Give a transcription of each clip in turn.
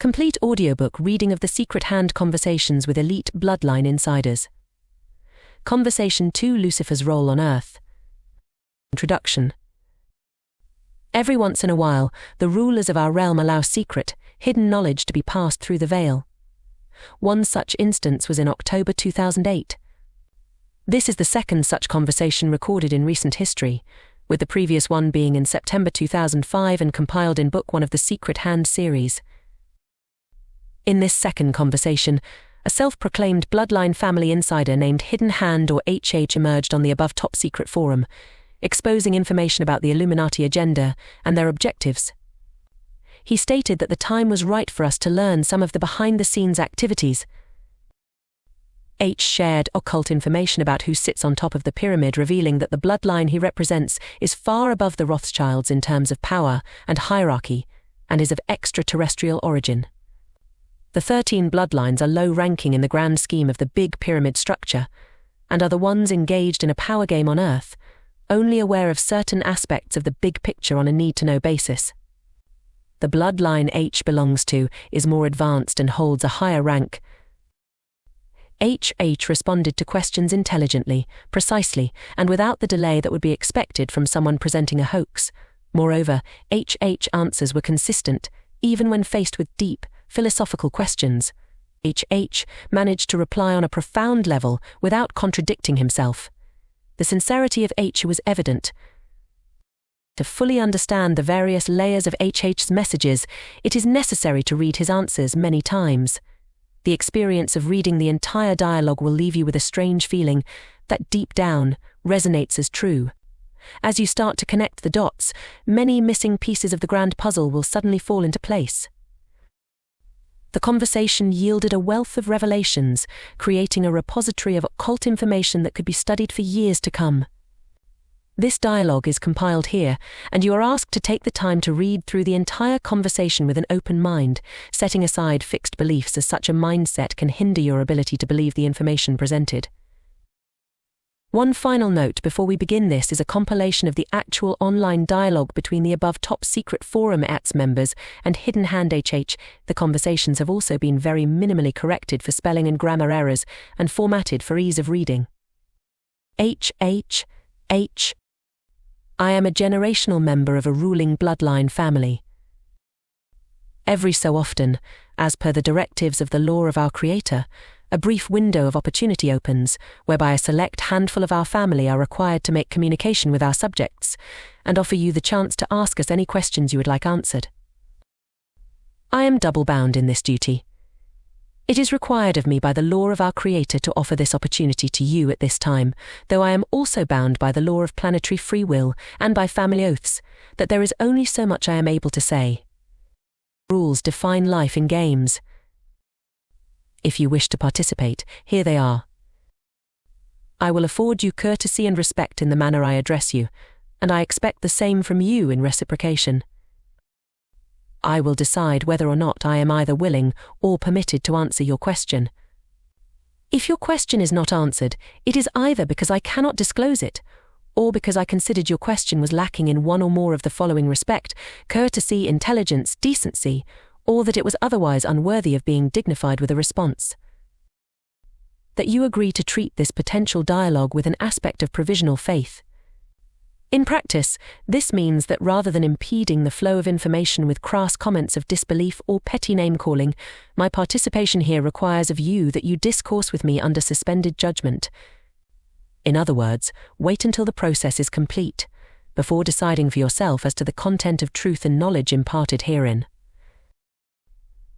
Complete audiobook reading of the secret hand conversations with elite bloodline insiders. Conversation 2: Lucifer's role on Earth. Introduction. Every once in a while, the rulers of our realm allow secret, hidden knowledge to be passed through the veil. One such instance was in October 2008. This is the second such conversation recorded in recent history, with the previous one being in September 2005 and compiled in Book 1 of the Secret Hand series. In this second conversation, a self-proclaimed Bloodline Family Insider named Hidden Hand or HH emerged on the above top-secret forum, exposing information about the Illuminati Agenda and their objectives. He stated that the time was right for us to learn some of the behind-the-scenes activities. H shared occult information about who sits on top of the pyramid, revealing that the bloodline he represents is far above the Rothschilds in terms of power and hierarchy, and is of extra-terrestrial origin. The 13 bloodlines are low-ranking in the grand scheme of the big pyramid structure, and are the ones engaged in a power game on Earth, only aware of certain aspects of the big picture on a need-to-know basis. The bloodline H belongs to is more advanced and holds a higher rank. HH responded to questions intelligently, precisely, and without the delay that would be expected from someone presenting a hoax. Moreover, HH answers were consistent, even when faced with deep, philosophical questions. HH managed to reply on a profound level without contradicting himself. The sincerity of H was evident. To fully understand the various layers of HH's messages, it is necessary to read his answers many times. The experience of reading the entire dialogue will leave you with a strange feeling that deep down resonates as true. As you start to connect the dots, many missing pieces of the grand puzzle will suddenly fall into place. The conversation yielded a wealth of revelations, creating a repository of occult information that could be studied for years to come. This dialogue is compiled here, and you are asked to take the time to read through the entire conversation with an open mind, setting aside fixed beliefs, as such a mindset can hinder your ability to believe the information presented. One final note before we begin: this is a compilation of the actual online dialogue between the above top-secret forum ats members and Hidden Hand HH. The conversations have also been very minimally corrected for spelling and grammar errors and formatted for ease of reading. H. I am a generational member of a ruling bloodline family. Every so often, as per the directives of the law of our Creator, a brief window of opportunity opens, whereby a select handful of our family are required to make communication with our subjects, and offer you the chance to ask us any questions you would like answered. I am double-bound in this duty. It is required of me by the law of our Creator to offer this opportunity to you at this time, though I am also bound by the law of planetary free will and by family oaths, that there is only so much I am able to say. Rules define life in games. If you wish to participate, here they are. I will afford you courtesy and respect in the manner I address you, and I expect the same from you in reciprocation. I will decide whether or not I am either willing or permitted to answer your question. If your question is not answered, it is either because I cannot disclose it, or because I considered your question was lacking in one or more of the following: respect, courtesy, intelligence, decency, or that it was otherwise unworthy of being dignified with a response. That you agree to treat this potential dialogue with an aspect of provisional faith. In practice, this means that rather than impeding the flow of information with crass comments of disbelief or petty name-calling, my participation here requires of you that you discourse with me under suspended judgment. In other words, wait until the process is complete, before deciding for yourself as to the content of truth and knowledge imparted herein.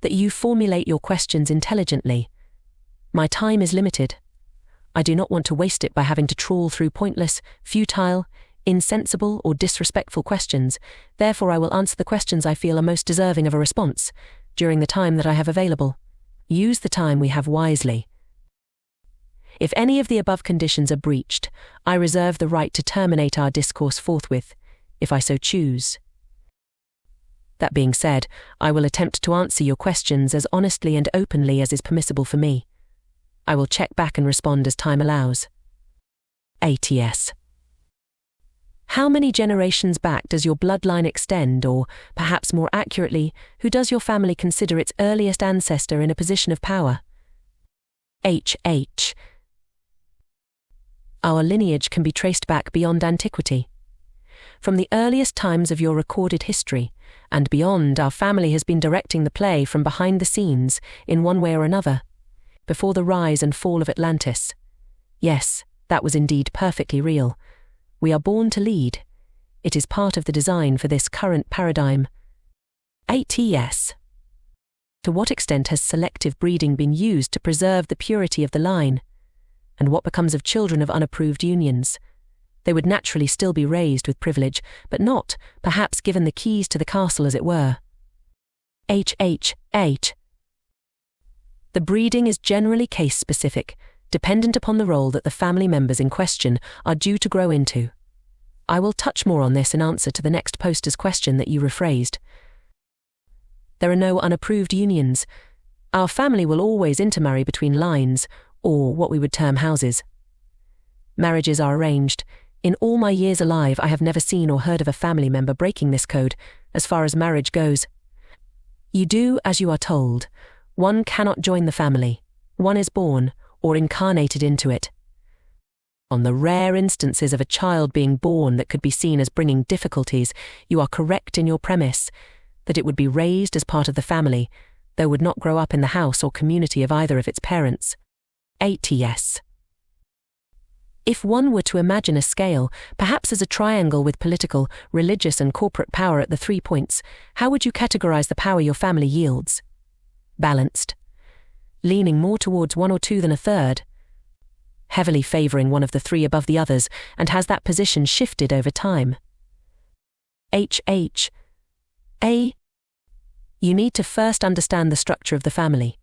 That you formulate your questions intelligently. My time is limited. I do not want to waste it by having to trawl through pointless, futile, insensible or disrespectful questions. Therefore I will answer the questions I feel are most deserving of a response, during the time that I have available. Use the time we have wisely. If any of the above conditions are breached, I reserve the right to terminate our discourse forthwith, if I so choose. That being said, I will attempt to answer your questions as honestly and openly as is permissible for me. I will check back and respond as time allows. ATS. How many generations back does your bloodline extend, or, perhaps more accurately, who does your family consider its earliest ancestor in a position of power? HH. Our lineage can be traced back beyond antiquity. From the earliest times of your recorded history, and beyond, our family has been directing the play from behind the scenes, in one way or another, before the rise and fall of Atlantis. Yes, that was indeed perfectly real. We are born to lead. It is part of the design for this current paradigm. ATS. To what extent has selective breeding been used to preserve the purity of the line? And what becomes of children of unapproved unions? They would naturally still be raised with privilege, but not, perhaps, given the keys to the castle, as it were. HH. The breeding is generally case-specific, dependent upon the role that the family members in question are due to grow into. I will touch more on this in answer to the next poster's question that you rephrased. There are no unapproved unions. Our family will always intermarry between lines, or what we would term houses. Marriages are arranged. In all my years alive, I have never seen or heard of a family member breaking this code, as far as marriage goes. You do as you are told. One cannot join the family. One is born, or incarnated into it. On the rare instances of a child being born that could be seen as bringing difficulties, you are correct in your premise, that it would be raised as part of the family, though would not grow up in the house or community of either of its parents. ATS. If one were to imagine a scale, perhaps as a triangle with political, religious and corporate power at the 3 points, how would you categorize the power your family yields? Balanced. Leaning more towards one or two than a third. Heavily favoring one of the three above the others, and has that position shifted over time? HH. A. You need to first understand the structure of the family.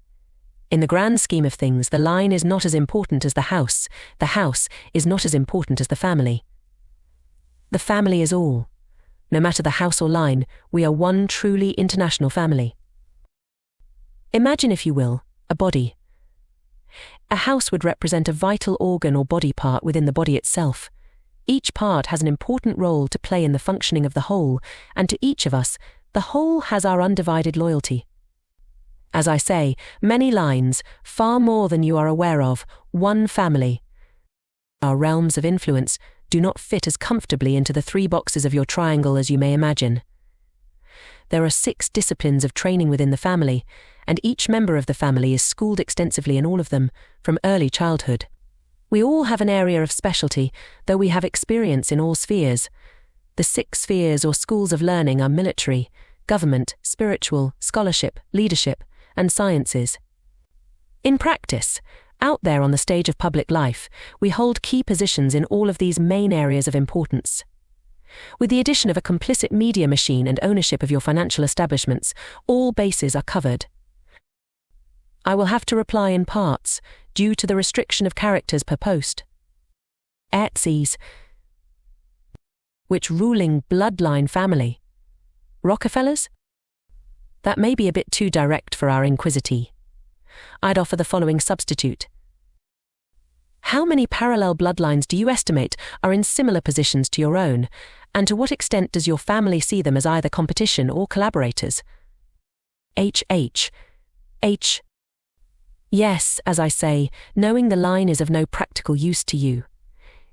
In the grand scheme of things, the line is not as important as the house is not as important as the family. The family is all. No matter the house or line, we are one truly international family. Imagine, if you will, a body. A house would represent a vital organ or body part within the body itself. Each part has an important role to play in the functioning of the whole, and to each of us, the whole has our undivided loyalty. As I say, many lines, far more than you are aware of, one family. Our realms of influence do not fit as comfortably into the 3 boxes of your triangle as you may imagine. There are 6 disciplines of training within the family, and each member of the family is schooled extensively in all of them, from early childhood. We all have an area of specialty, though we have experience in all spheres. The 6 spheres or schools of learning are military, government, spiritual, scholarship, leadership, and sciences. In practice, out there on the stage of public life, we hold key positions in all of these main areas of importance. With the addition of a complicit media machine and ownership of your financial establishments, all bases are covered. I will have to reply in parts, due to the restriction of characters per post. Etsy's. Which ruling bloodline family? Rockefellers? That may be a bit too direct for our inquisity. I'd offer the following substitute. How many parallel bloodlines do you estimate are in similar positions to your own, and to what extent does your family see them as either competition or collaborators? HH. Yes, as I say, knowing the line is of no practical use to you.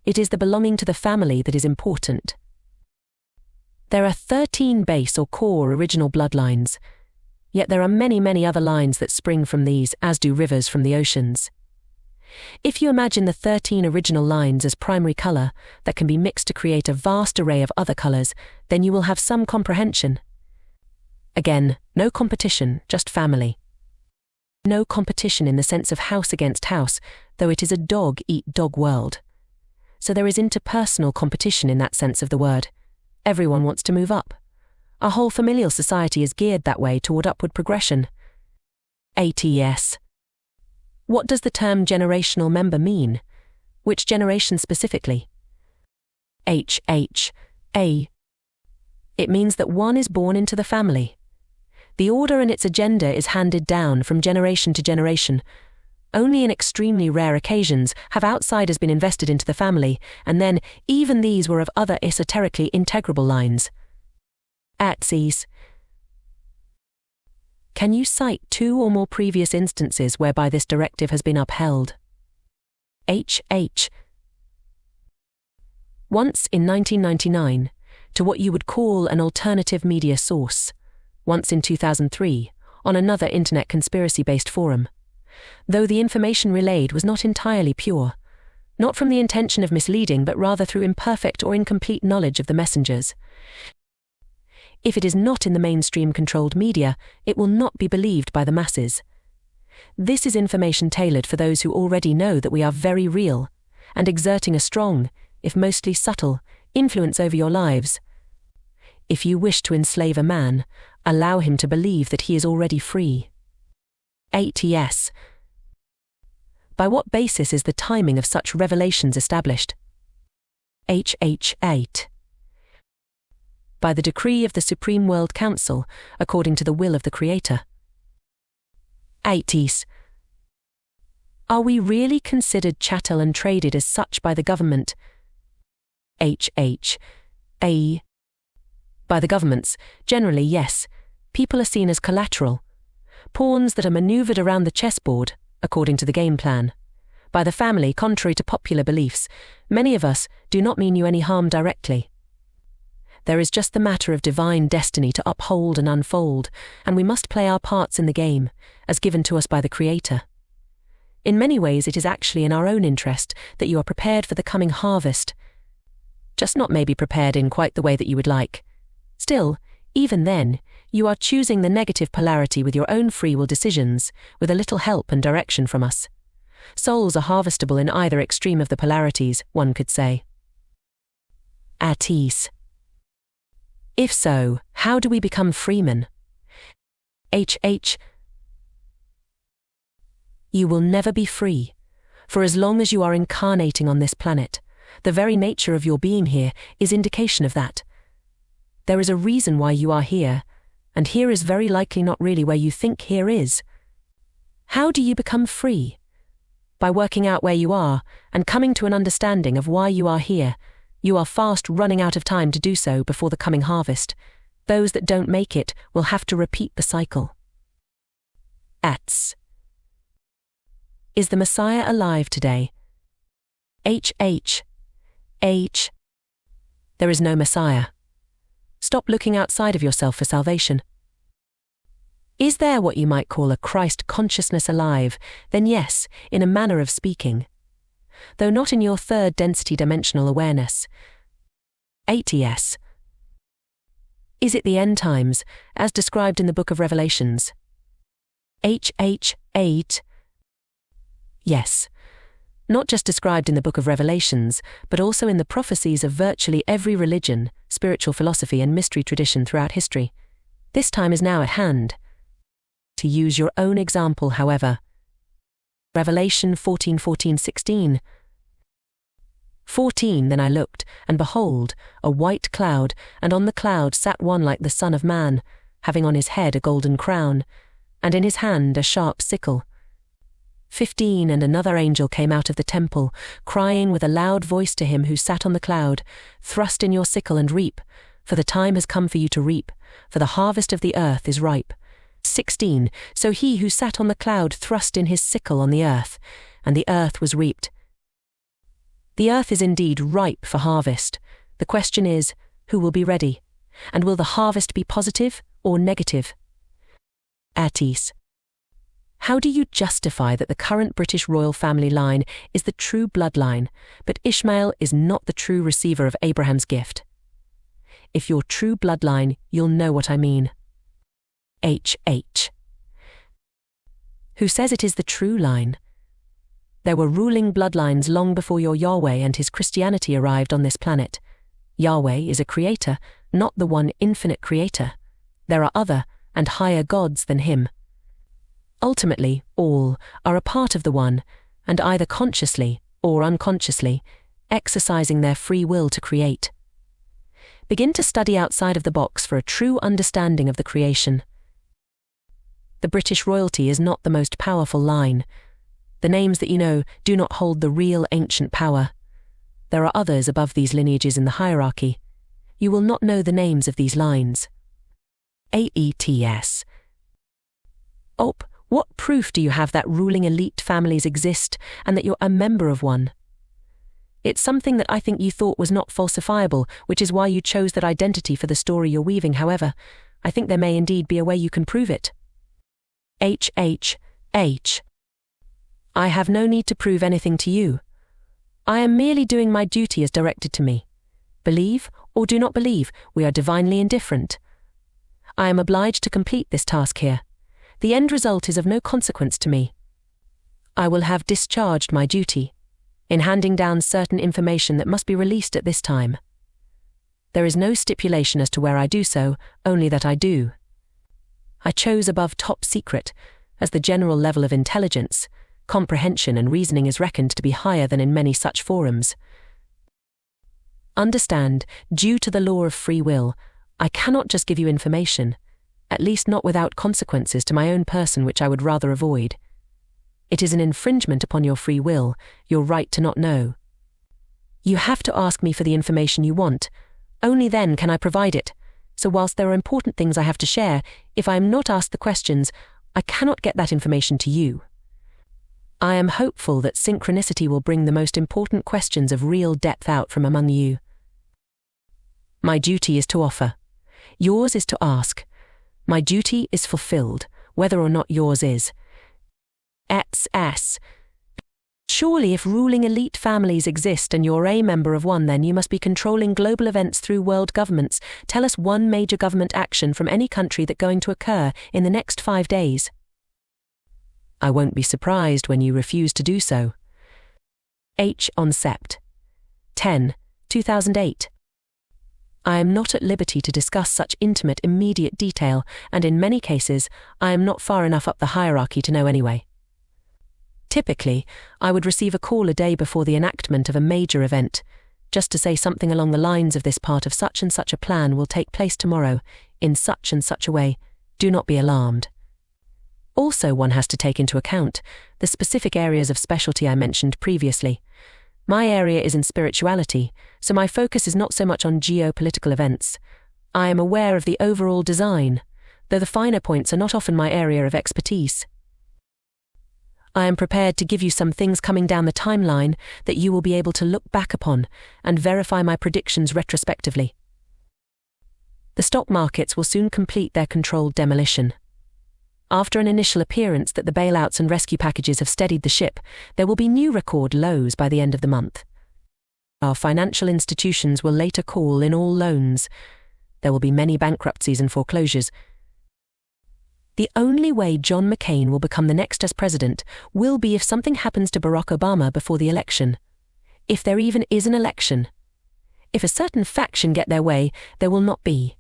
It is the belonging to the family that is important. There are 13 base or core original bloodlines, yet there are many, many other lines that spring from these, as do rivers from the oceans. If you imagine the 13 original lines as primary colour that can be mixed to create a vast array of other colours, then you will have some comprehension. Again, no competition, just family. No competition in the sense of house against house, though it is a dog-eat-dog world. So there is interpersonal competition in that sense of the word. Everyone wants to move up. Our whole familial society is geared that way toward upward progression. ATS. What does the term generational member mean? Which generation specifically? HH. It means that one is born into the family. The order and its agenda is handed down from generation to generation. Only in extremely rare occasions have outsiders been invested into the family, and then even these were of other esoterically integrable lines. Atsies. Can you cite 2 or more previous instances whereby this directive has been upheld? HH. Once in 1999, to what you would call an alternative media source. Once in 2003, on another internet conspiracy-based forum. Though the information relayed was not entirely pure, not from the intention of misleading but rather through imperfect or incomplete knowledge of the messengers. If it is not in the mainstream controlled media, it will not be believed by the masses. This is information tailored for those who already know that we are very real, and exerting a strong, if mostly subtle, influence over your lives. If you wish to enslave a man, allow him to believe that he is already free. ATS. By what basis is the timing of such revelations established? HH8. By the decree of the Supreme World Council, according to the will of the Creator. ATS. Are we really considered chattel and traded as such by the government? HH. A. By the governments, generally yes, people are seen as collateral, pawns that are maneuvered around the chessboard, according to the game plan. By the family, contrary to popular beliefs, many of us do not mean you any harm directly. There is just the matter of divine destiny to uphold and unfold, and we must play our parts in the game, as given to us by the Creator. In many ways it is actually in our own interest that you are prepared for the coming harvest, just not maybe prepared in quite the way that you would like. Still, even then, you are choosing the negative polarity with your own free will decisions, with a little help and direction from us. Souls are harvestable in either extreme of the polarities, one could say. At ease. If so, how do we become freemen? HH. You will never be free, for as long as you are incarnating on this planet, the very nature of your being here is indication of that. There is a reason why you are here, and here is very likely not really where you think here is. How do you become free? By working out where you are and coming to an understanding of why you are here. You are fast running out of time to do so before the coming harvest. Those that don't make it will have to repeat the cycle. ATS. Is the Messiah alive today? HH. H. There is no Messiah. Stop looking outside of yourself for salvation. Is there what you might call a Christ consciousness alive? Then yes, in a manner of speaking. Though not in your third density dimensional awareness. ATS. Is it the end times, as described in the Book of Revelations? HH8. Yes. Not just described in the Book of Revelations, but also in the prophecies of virtually every religion, spiritual philosophy and mystery tradition throughout history. This time is now at hand. To use your own example, however. Revelation 14:14-16. 14 Then I looked, and behold, a white cloud, and on the cloud sat one like the Son of Man, having on his head a golden crown, and in his hand a sharp sickle. 15 And another angel came out of the temple, crying with a loud voice to him who sat on the cloud, Thrust in your sickle and reap, for the time has come for you to reap, for the harvest of the earth is ripe. 16 So he who sat on the cloud thrust in his sickle on the earth, and the earth was reaped. The earth is indeed ripe for harvest. The question is, who will be ready? And will the harvest be positive or negative? At ease. How do you justify that the current British royal family line is the true bloodline, but Ishmael is not the true receiver of Abraham's gift? If you're true bloodline, you'll know what I mean. HH. Who says it is the true line? There were ruling bloodlines long before your Yahweh and his Christianity arrived on this planet. Yahweh is a creator, not the one infinite creator. There are other and higher gods than him. Ultimately, all are a part of the one, and either consciously or unconsciously, exercising their free will to create. Begin to study outside of the box for a true understanding of the creation. The British royalty is not the most powerful line. The names that you know do not hold the real ancient power. There are others above these lineages in the hierarchy. You will not know the names of these lines. AETS. What proof do you have that ruling elite families exist and that you're a member of one? It's something that I think you thought was not falsifiable, which is why you chose that identity for the story you're weaving. However, I think there may indeed be a way you can prove it. HHH. I have no need to prove anything to you. I am merely doing my duty as directed to me. Believe or do not believe, we are divinely indifferent. I am obliged to complete this task here. The end result is of no consequence to me. I will have discharged my duty in handing down certain information that must be released at this time. There is no stipulation as to where I do so, only that I do. I chose above top secret, as the general level of intelligence, comprehension and reasoning is reckoned to be higher than in many such forums. Understand, due to the law of free will, I cannot just give you information, at least not without consequences to my own person which I would rather avoid. It is an infringement upon your free will, your right to not know. You have to ask me for the information you want. Only then can I provide it. So whilst there are important things I have to share, if I am not asked the questions, I cannot get that information to you. I am hopeful that synchronicity will bring the most important questions of real depth out from among you. My duty is to offer. Yours is to ask. My duty is fulfilled, whether or not yours is. SS. Surely if ruling elite families exist and you're a member of one, then you must be controlling global events through world governments. Tell us one major government action from any country that's going to occur in the next 5 days. I won't be surprised when you refuse to do so. H. on Sept. 10, 2008. I am not at liberty to discuss such intimate, immediate detail, and in many cases, I am not far enough up the hierarchy to know anyway. Typically, I would receive a call a day before the enactment of a major event, just to say something along the lines of this part of such and such a plan will take place tomorrow, in such and such a way. Do not be alarmed. Also, one has to take into account the specific areas of specialty I mentioned previously. My area is in spirituality, so my focus is not so much on geopolitical events. I am aware of the overall design, though the finer points are not often my area of expertise. I am prepared to give you some things coming down the timeline that you will be able to look back upon and verify my predictions retrospectively. The stock markets will soon complete their controlled demolition. After an initial appearance that the bailouts and rescue packages have steadied the ship, there will be new record lows by the end of the month. Our financial institutions will later call in all loans. There will be many bankruptcies and foreclosures. The only way John McCain will become the next as president will be if something happens to Barack Obama before the election. If there even is an election. If a certain faction get their way, there will not be.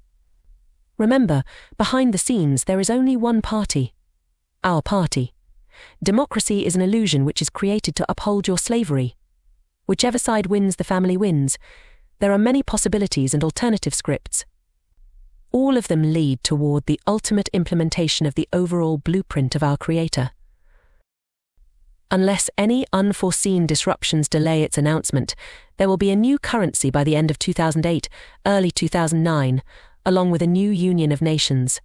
Remember, behind the scenes there is only one party. Our party. Democracy is an illusion which is created to uphold your slavery. Whichever side wins, the family wins. There are many possibilities and alternative scripts. All of them lead toward the ultimate implementation of the overall blueprint of our Creator. Unless any unforeseen disruptions delay its announcement, there will be a new currency by the end of 2008, early 2009, along with a new union of nations.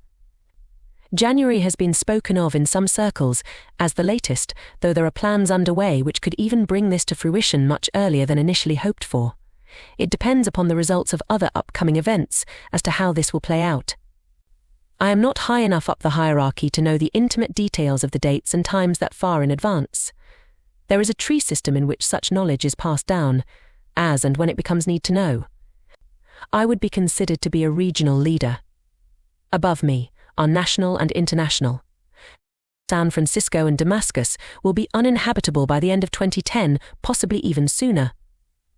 January has been spoken of in some circles as the latest, though there are plans underway which could even bring this to fruition much earlier than initially hoped for. It depends upon the results of other upcoming events as to how this will play out. I am not high enough up the hierarchy to know the intimate details of the dates and times that far in advance. There is a tree system in which such knowledge is passed down, as and when it becomes need to know. I would be considered to be a regional leader. Above me are national and international. San Francisco and Damascus will be uninhabitable by the end of 2010, possibly even sooner.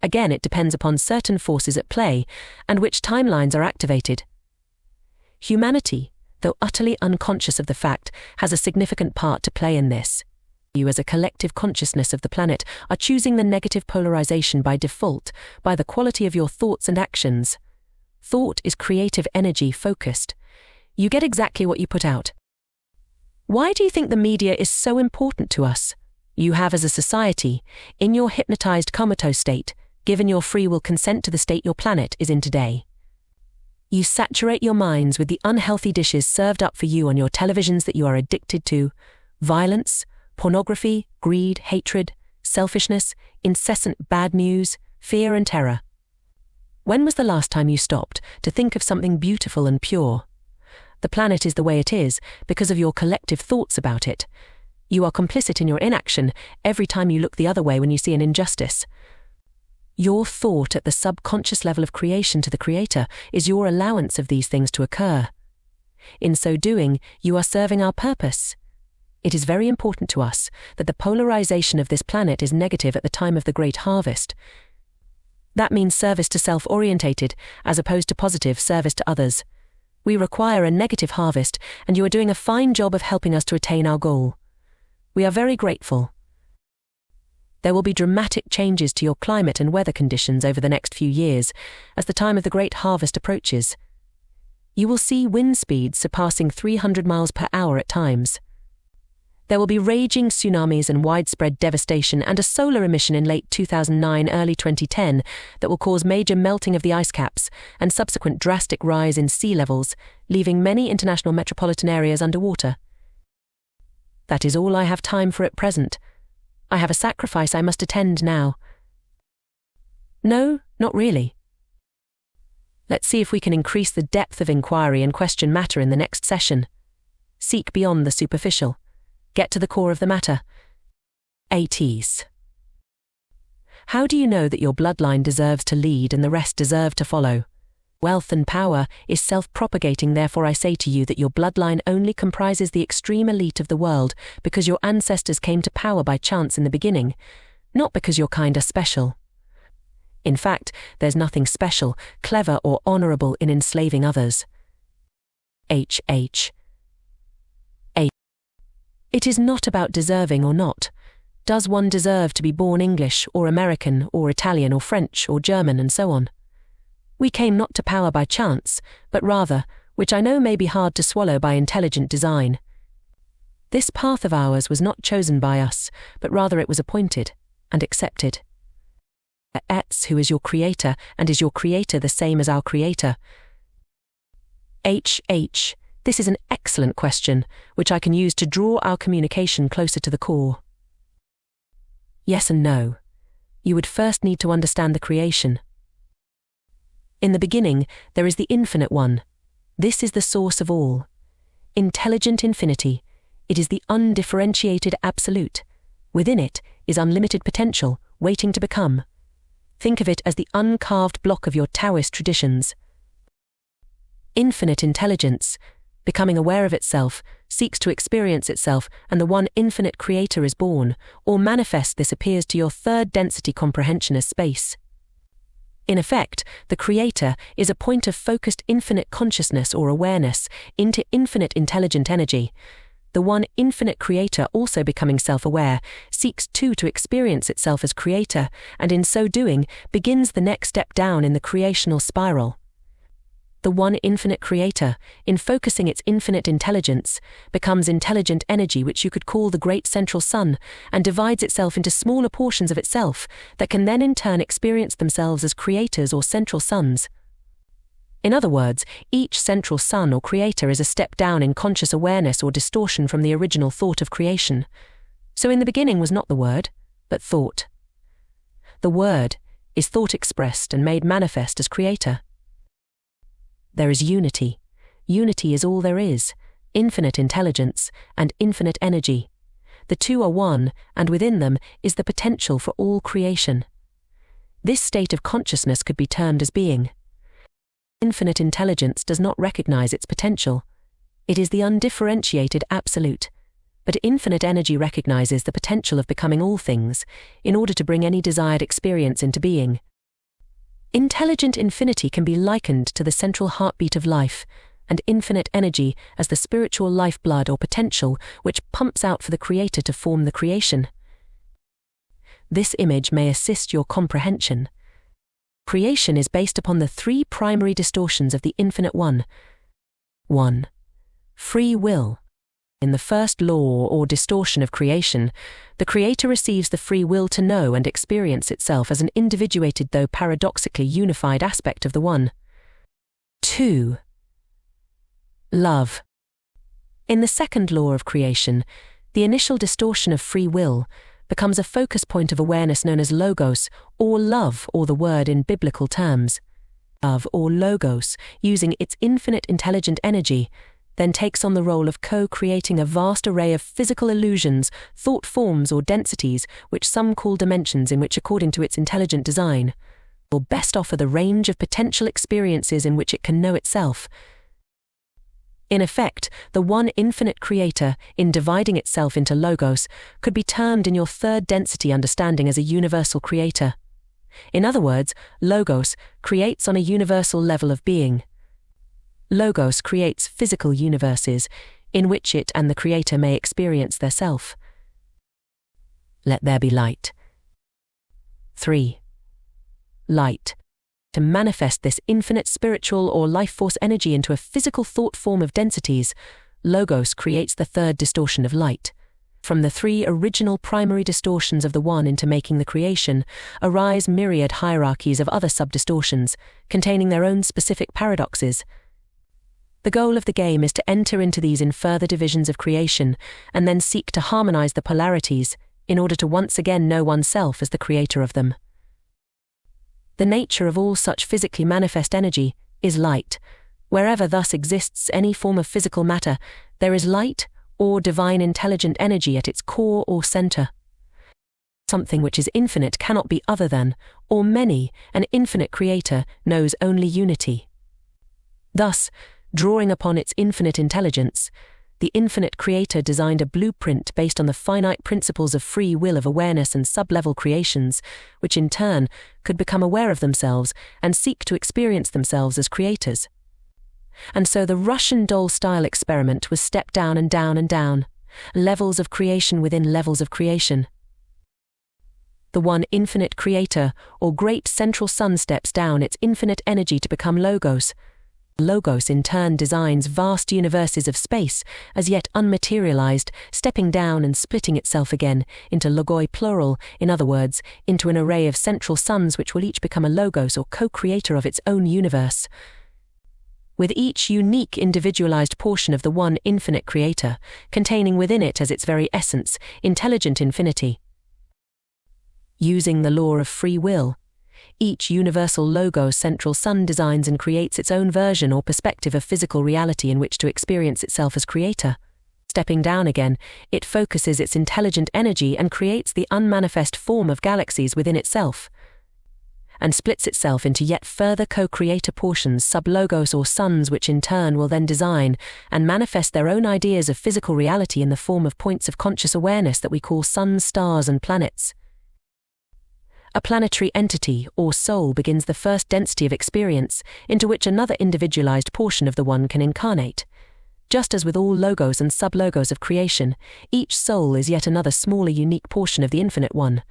Again, it depends upon certain forces at play and which timelines are activated. Humanity, though utterly unconscious of the fact, has a significant part to play in this. You as a collective consciousness of the planet are choosing the negative polarization by default, by the quality of your thoughts and actions. Thought is creative energy focused. You get exactly what you put out. Why do you think the media is so important to us? You have, as a society, in your hypnotized comatose state, given your free will consent to the state your planet is in today. You saturate your minds with the unhealthy dishes served up for you on your televisions that you are addicted to: violence, pornography, greed, hatred, selfishness, incessant bad news, fear and terror. When was the last time you stopped to think of something beautiful and pure? The planet is the way it is because of your collective thoughts about it. You are complicit in your inaction every time you look the other way when you see an injustice. Your thought at the subconscious level of creation to the Creator is your allowance of these things to occur. In so doing, you are serving our purpose. It is very important to us that the polarization of this planet is negative at the time of the great harvest. That means service to self-orientated as opposed to positive service to others. We require a negative harvest, and you are doing a fine job of helping us to attain our goal. We are very grateful. There will be dramatic changes to your climate and weather conditions over the next few years as the time of the great harvest approaches. You will see wind speeds surpassing 300 miles per hour at times. There will be raging tsunamis and widespread devastation and a solar emission in late 2009, early 2010 that will cause major melting of the ice caps and subsequent drastic rise in sea levels, leaving many international metropolitan areas underwater. That is all I have time for at present. I have a sacrifice I must attend now. No, not really. Let's see if we can increase the depth of inquiry and question matter in the next session. Seek beyond the superficial. Get to the core of the matter. 80s. How do you know that your bloodline deserves to lead and the rest deserve to follow? Wealth and power is self-propagating, therefore I say to you that your bloodline only comprises the extreme elite of the world because your ancestors came to power by chance in the beginning, not because your kind are special. In fact, there's nothing special, clever or honorable in enslaving others. H.H. It is not about deserving or not. Does one deserve to be born English or American or Italian or French or German and so on? We came not to power by chance, but rather, which I know may be hard to swallow, by intelligent design. This path of ours was not chosen by us, but rather it was appointed and accepted. Etz, who is your Creator, and is your Creator the same as our Creator? H.H. This is an excellent question, which I can use to draw our communication closer to the core. Yes and no. You would first need to understand the creation. In the beginning, there is the Infinite One. This is the source of all. Intelligent infinity. It is the undifferentiated absolute. Within it is unlimited potential, waiting to become. Think of it as the uncarved block of your Taoist traditions. Infinite intelligence, becoming aware of itself, seeks to experience itself, and the one infinite creator is born, or manifest. This appears to your third density comprehension as space. In effect, the creator is a point of focused infinite consciousness or awareness into infinite intelligent energy. The one infinite creator, also becoming self-aware, seeks too to experience itself as creator, and in so doing, begins the next step down in the creational spiral. The one infinite creator, in focusing its infinite intelligence, becomes intelligent energy, which you could call the great central sun, and divides itself into smaller portions of itself that can then in turn experience themselves as creators or central suns. In other words, each central sun or creator is a step down in conscious awareness or distortion from the original thought of creation. So in the beginning was not the Word, but thought. The Word is thought expressed and made manifest as creator. There is unity. Unity is all there is, infinite intelligence and infinite energy. The two are one, and within them is the potential for all creation. This state of consciousness could be termed as being. Infinite intelligence does not recognize its potential. It is the undifferentiated absolute. But infinite energy recognizes the potential of becoming all things, in order to bring any desired experience into being. Intelligent infinity can be likened to the central heartbeat of life, and infinite energy as the spiritual lifeblood or potential which pumps out for the Creator to form the creation. This image may assist your comprehension. Creation is based upon the three primary distortions of the Infinite One. 1. Free will. In the first law or distortion of creation, the Creator receives the free will to know and experience itself as an individuated though paradoxically unified aspect of the One. 2. Love. In the second law of creation, the initial distortion of free will becomes a focus point of awareness known as logos, or love, or the word in biblical terms. Love, or logos, using its infinite intelligent energy, then takes on the role of co-creating a vast array of physical illusions, thought forms or densities, which some call dimensions, in which, according to its intelligent design, will best offer the range of potential experiences in which it can know itself. In effect, the one infinite Creator, in dividing itself into logos, could be termed in your third density understanding as a universal Creator. In other words, logos creates on a universal level of being. Logos creates physical universes in which it and the Creator may experience their self. Let there be light. 3. Light. To manifest this infinite spiritual or life force energy into a physical thought form of densities, logos creates the third distortion of light. From the three original primary distortions of the One into making the creation, arise myriad hierarchies of other sub-distortions, containing their own specific paradoxes. The goal of the game is to enter into these in further divisions of creation, and then seek to harmonize the polarities, in order to once again know oneself as the creator of them. The nature of all such physically manifest energy is light. Wherever thus exists any form of physical matter, there is light or divine intelligent energy at its core or center. Something which is infinite cannot be other than, or many, an infinite Creator knows only unity. Thus, drawing upon its infinite intelligence, the infinite Creator designed a blueprint based on the finite principles of free will of awareness and sub-level creations, which in turn could become aware of themselves and seek to experience themselves as creators. And so the Russian doll-style experiment was step down and down and down, levels of creation within levels of creation. The one infinite Creator, or great central sun, steps down its infinite energy to become logos. Logos in turn designs vast universes of space, as yet unmaterialized, stepping down and splitting itself again into logoi plural, in other words, into an array of central suns which will each become a logos or co-creator of its own universe. With each unique individualized portion of the one infinite Creator, containing within it as its very essence, intelligent infinity. Using the law of free will, each universal logos central sun designs and creates its own version or perspective of physical reality in which to experience itself as creator. Stepping down again, it focuses its intelligent energy and creates the unmanifest form of galaxies within itself, and splits itself into yet further co-creator portions, sub-logos or suns, which in turn will then design and manifest their own ideas of physical reality in the form of points of conscious awareness that we call suns, stars and planets. A planetary entity or soul begins the first density of experience into which another individualized portion of the One can incarnate. Just as with all logos and sub-logos of creation, each soul is yet another smaller unique portion of the Infinite One.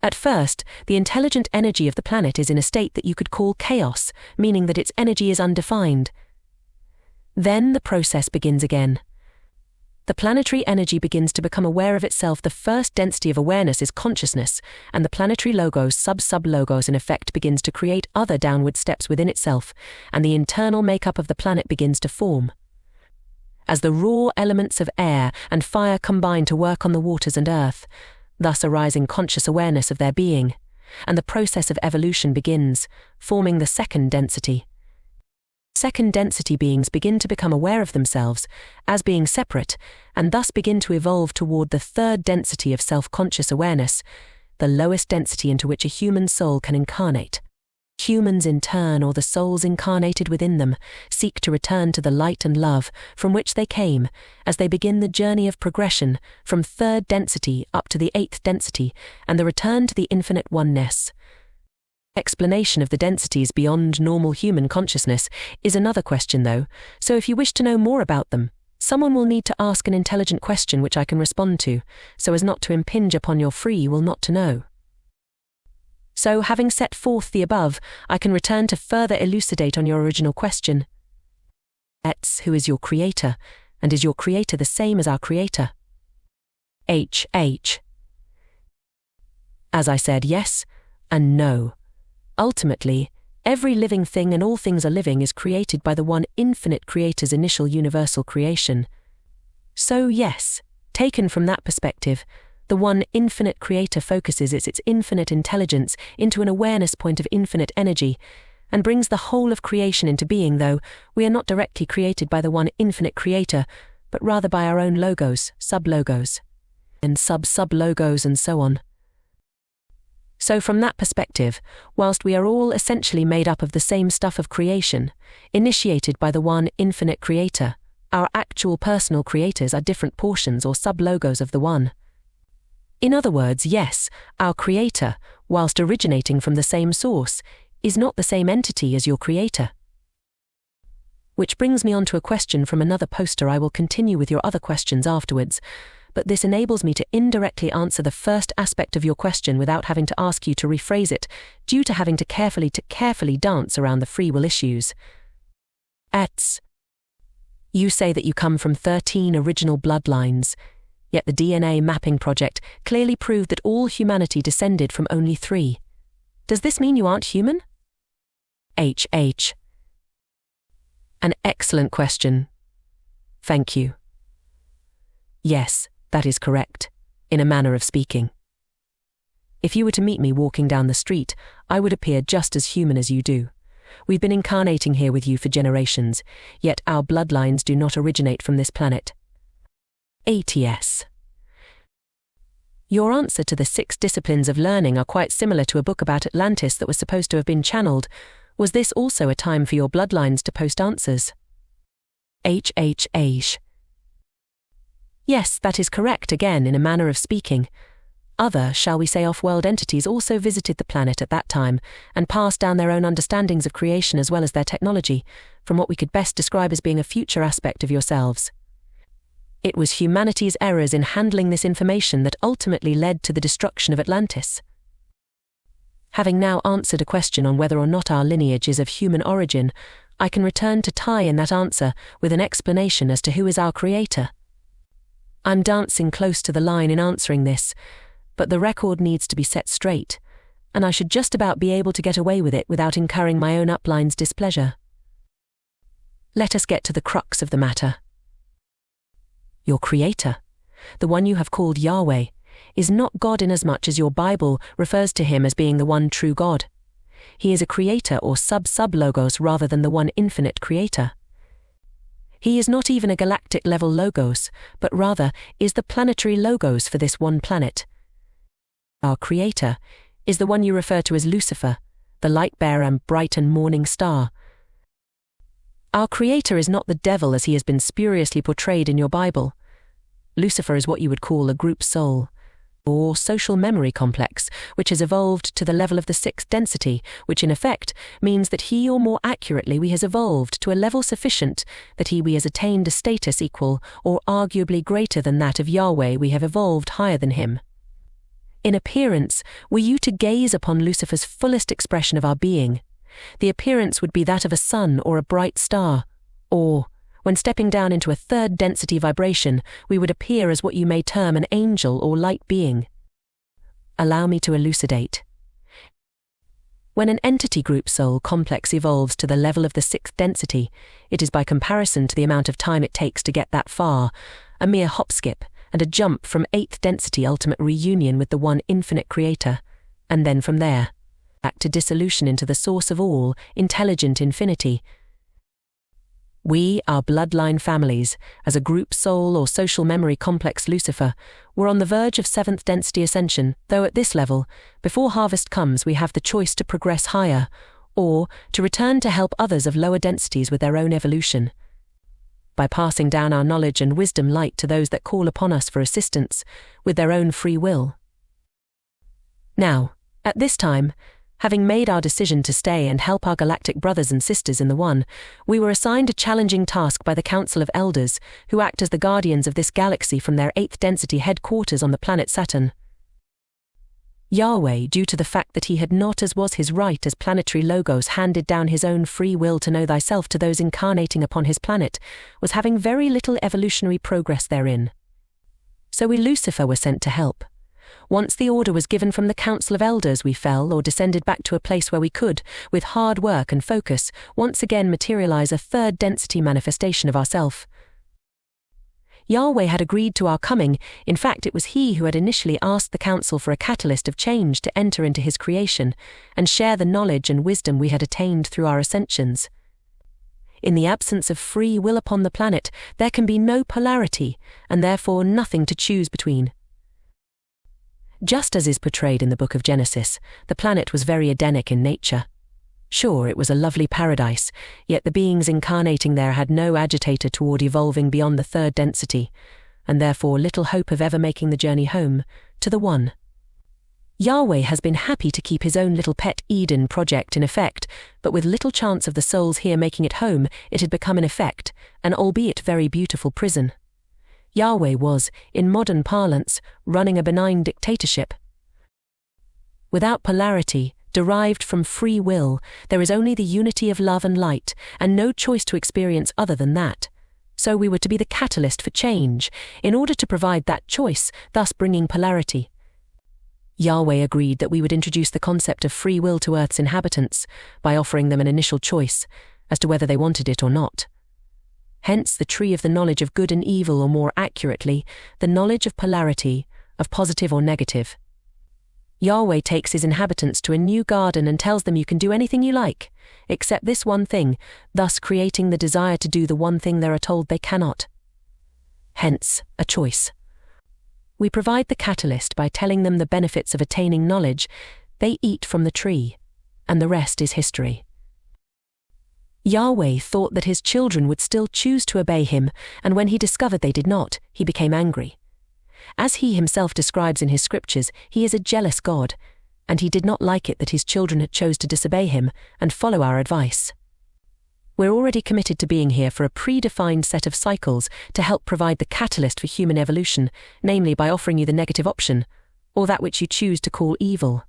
At first, the intelligent energy of the planet is in a state that you could call chaos, meaning that its energy is undefined. Then the process begins again. The planetary energy begins to become aware of itself. The first density of awareness is consciousness, and the planetary logos, sub-logos in effect begins to create other downward steps within itself, and the internal makeup of the planet begins to form. As the raw elements of air and fire combine to work on the waters and earth, thus arising conscious awareness of their being, and the process of evolution begins, forming the second density. Second density beings begin to become aware of themselves as being separate, and thus begin to evolve toward the third density of self-conscious awareness, the lowest density into which a human soul can incarnate. Humans in turn, or the souls incarnated within them, seek to return to the light and love from which they came as they begin the journey of progression from third density up to the eighth density and the return to the infinite oneness. Explanation of the densities beyond normal human consciousness is another question though, so if you wish to know more about them, someone will need to ask an intelligent question which I can respond to, so as not to impinge upon your free will not to know. So, having set forth the above, I can return to further elucidate on your original question. Who is your creator, And is your creator the same as our creator? H. As I said, yes and no. Ultimately, every living thing and all things are living is created by the one infinite creator's initial universal creation. So yes, taken from that perspective, the one infinite creator focuses its infinite intelligence into an awareness point of infinite energy and brings the whole of creation into being, though we are not directly created by the one infinite creator, but rather by our own logos, sub-logos, and sub-sub-logos and so on. So from that perspective, whilst we are all essentially made up of the same stuff of creation, initiated by the one infinite creator, our actual personal creators are different portions or sub-logos of the one. In other words, yes, our creator, whilst originating from the same source, is not the same entity as your creator. Which brings me on to a question from another poster. I will continue with your other questions afterwards, but this enables me to indirectly answer the first aspect of your question without having to ask you to rephrase it, due to having to carefully dance around the free will issues. You say that you come from 13 original bloodlines, yet the DNA mapping project clearly proved that all humanity descended from only 3. Does this mean you aren't human? H. An excellent question. Thank you. Yes, that is correct, in a manner of speaking. If you were to meet me walking down the street, I would appear just as human as you do. We've been incarnating here with you for generations, yet our bloodlines do not originate from this planet. ATS. Your answer to the 6 disciplines of learning are quite similar to a book about Atlantis that was supposed to have been channeled. Was this also a time for your bloodlines to post answers? H. Yes, that is correct, again, in a manner of speaking. Other, shall we say, off-world entities also visited the planet at that time and passed down their own understandings of creation as well as their technology, from what we could best describe as being a future aspect of yourselves. It was humanity's errors in handling this information that ultimately led to the destruction of Atlantis. Having now answered a question on whether or not our lineage is of human origin, I can return to tie in that answer with an explanation as to who is our creator. I'm dancing close to the line in answering this, but the record needs to be set straight, and I should just about be able to get away with it without incurring my own upline's displeasure. Let us get to the crux of the matter. Your creator, the one you have called Yahweh, is not God inasmuch as your Bible refers to him as being the one true God. He is a creator or sub-logos rather than the one infinite creator. He is not even a galactic-level logos, but rather is the planetary logos for this one planet. Our creator is the one you refer to as Lucifer, the light-bearer and bright and morning star. Our creator is not the devil as he has been spuriously portrayed in your Bible. Lucifer is what you would call a group soul, or social memory complex, which has evolved to the level of the 6th density, which in effect means that he, or more accurately, we has evolved to a level sufficient that we has attained a status equal or arguably greater than that of Yahweh. We have evolved higher than him. In appearance, were you to gaze upon Lucifer's fullest expression of our being, the appearance would be that of a sun or a bright star, or, when stepping down into a 3rd density vibration, we would appear as what you may term an angel or light being. Allow me to elucidate. When an entity group soul complex evolves to the level of the 6th density, it is by comparison to the amount of time it takes to get that far, a mere hop-skip and a jump from 8th density ultimate reunion with the one infinite creator, and then from there, back to dissolution into the source of all, intelligent infinity. We, our bloodline families, as a group soul or social memory complex Lucifer, were on the verge of 7th density ascension, though at this level, before harvest comes, we have the choice to progress higher, or to return to help others of lower densities with their own evolution. By passing down our knowledge and wisdom light to those that call upon us for assistance, with their own free will. Now, at this time, having made our decision to stay and help our galactic brothers and sisters in the One, we were assigned a challenging task by the Council of Elders, who act as the guardians of this galaxy from their 8th density headquarters on the planet Saturn. Yahweh, due to the fact that he had not, as was his right as planetary logos, handed down his own free will to know thyself to those incarnating upon his planet, was having very little evolutionary progress therein. So we Lucifer were sent to help. Once the order was given from the Council of Elders, we fell or descended back to a place where we could, with hard work and focus, once again materialize a third density manifestation of ourself. Yahweh had agreed to our coming. In fact, it was he who had initially asked the council for a catalyst of change to enter into his creation and share the knowledge and wisdom we had attained through our ascensions. In the absence of free will upon the planet, there can be no polarity, and therefore nothing to choose between. Just as is portrayed in the book of Genesis, the planet was very Edenic in nature. Sure, it was a lovely paradise, yet the beings incarnating there had no agitator toward evolving beyond the third density, and therefore little hope of ever making the journey home, to the One. Yahweh has been happy to keep his own little pet Eden project in effect, but with little chance of the souls here making it home, it had become in effect an albeit very beautiful prison. Yahweh was, in modern parlance, running a benign dictatorship. Without polarity, derived from free will, there is only the unity of love and light, and no choice to experience other than that. So we were to be the catalyst for change, in order to provide that choice, thus bringing polarity. Yahweh agreed that we would introduce the concept of free will to Earth's inhabitants, by offering them an initial choice, as to whether they wanted it or not. Hence the tree of the knowledge of good and evil, or more accurately, the knowledge of polarity, of positive or negative. Yahweh takes his inhabitants to a new garden and tells them you can do anything you like, except this one thing, thus creating the desire to do the one thing they are told they cannot. Hence, a choice. We provide the catalyst by telling them the benefits of attaining knowledge. They eat from the tree, and the rest is history. Yahweh thought that his children would still choose to obey him, and when he discovered they did not, he became angry. As he himself describes in his scriptures, he is a jealous God, and he did not like it that his children had chose to disobey him and follow our advice. We're already committed to being here for a predefined set of cycles to help provide the catalyst for human evolution, namely by offering you the negative option, or that which you choose to call evil.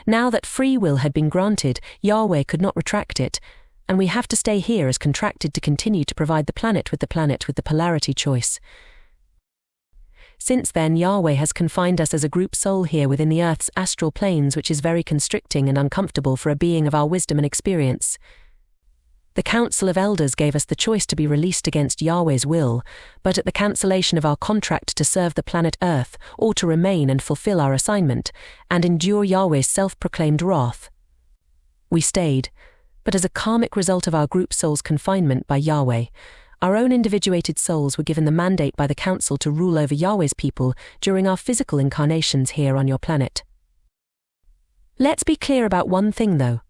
Now that free will had been granted, Yahweh could not retract it, and we have to stay here as contracted to continue to provide the planet with the polarity choice. Since then, Yahweh has confined us as a group soul here within the Earth's astral planes, which is very constricting and uncomfortable for a being of our wisdom and experience. The Council of Elders gave us the choice to be released against Yahweh's will, but at the cancellation of our contract to serve the planet Earth, or to remain and fulfill our assignment, and endure Yahweh's self-proclaimed wrath. We stayed, but as a karmic result of our group soul's confinement by Yahweh, our own individuated souls were given the mandate by the Council to rule over Yahweh's people during our physical incarnations here on your planet. Let's be clear about one thing though.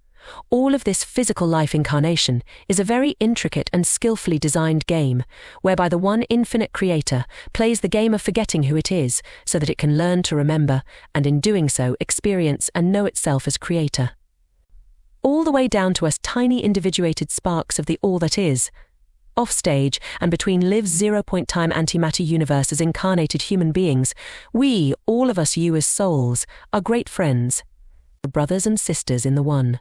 All of this physical life incarnation is a very intricate and skillfully designed game, whereby the one infinite creator plays the game of forgetting who it is, so that it can learn to remember, and in doing so experience and know itself as creator. All the way down to us tiny individuated sparks of the all that is, offstage and between Liv's zero-point time antimatter universe as incarnated human beings, we, all of us you as souls, are great friends, brothers and sisters in the one.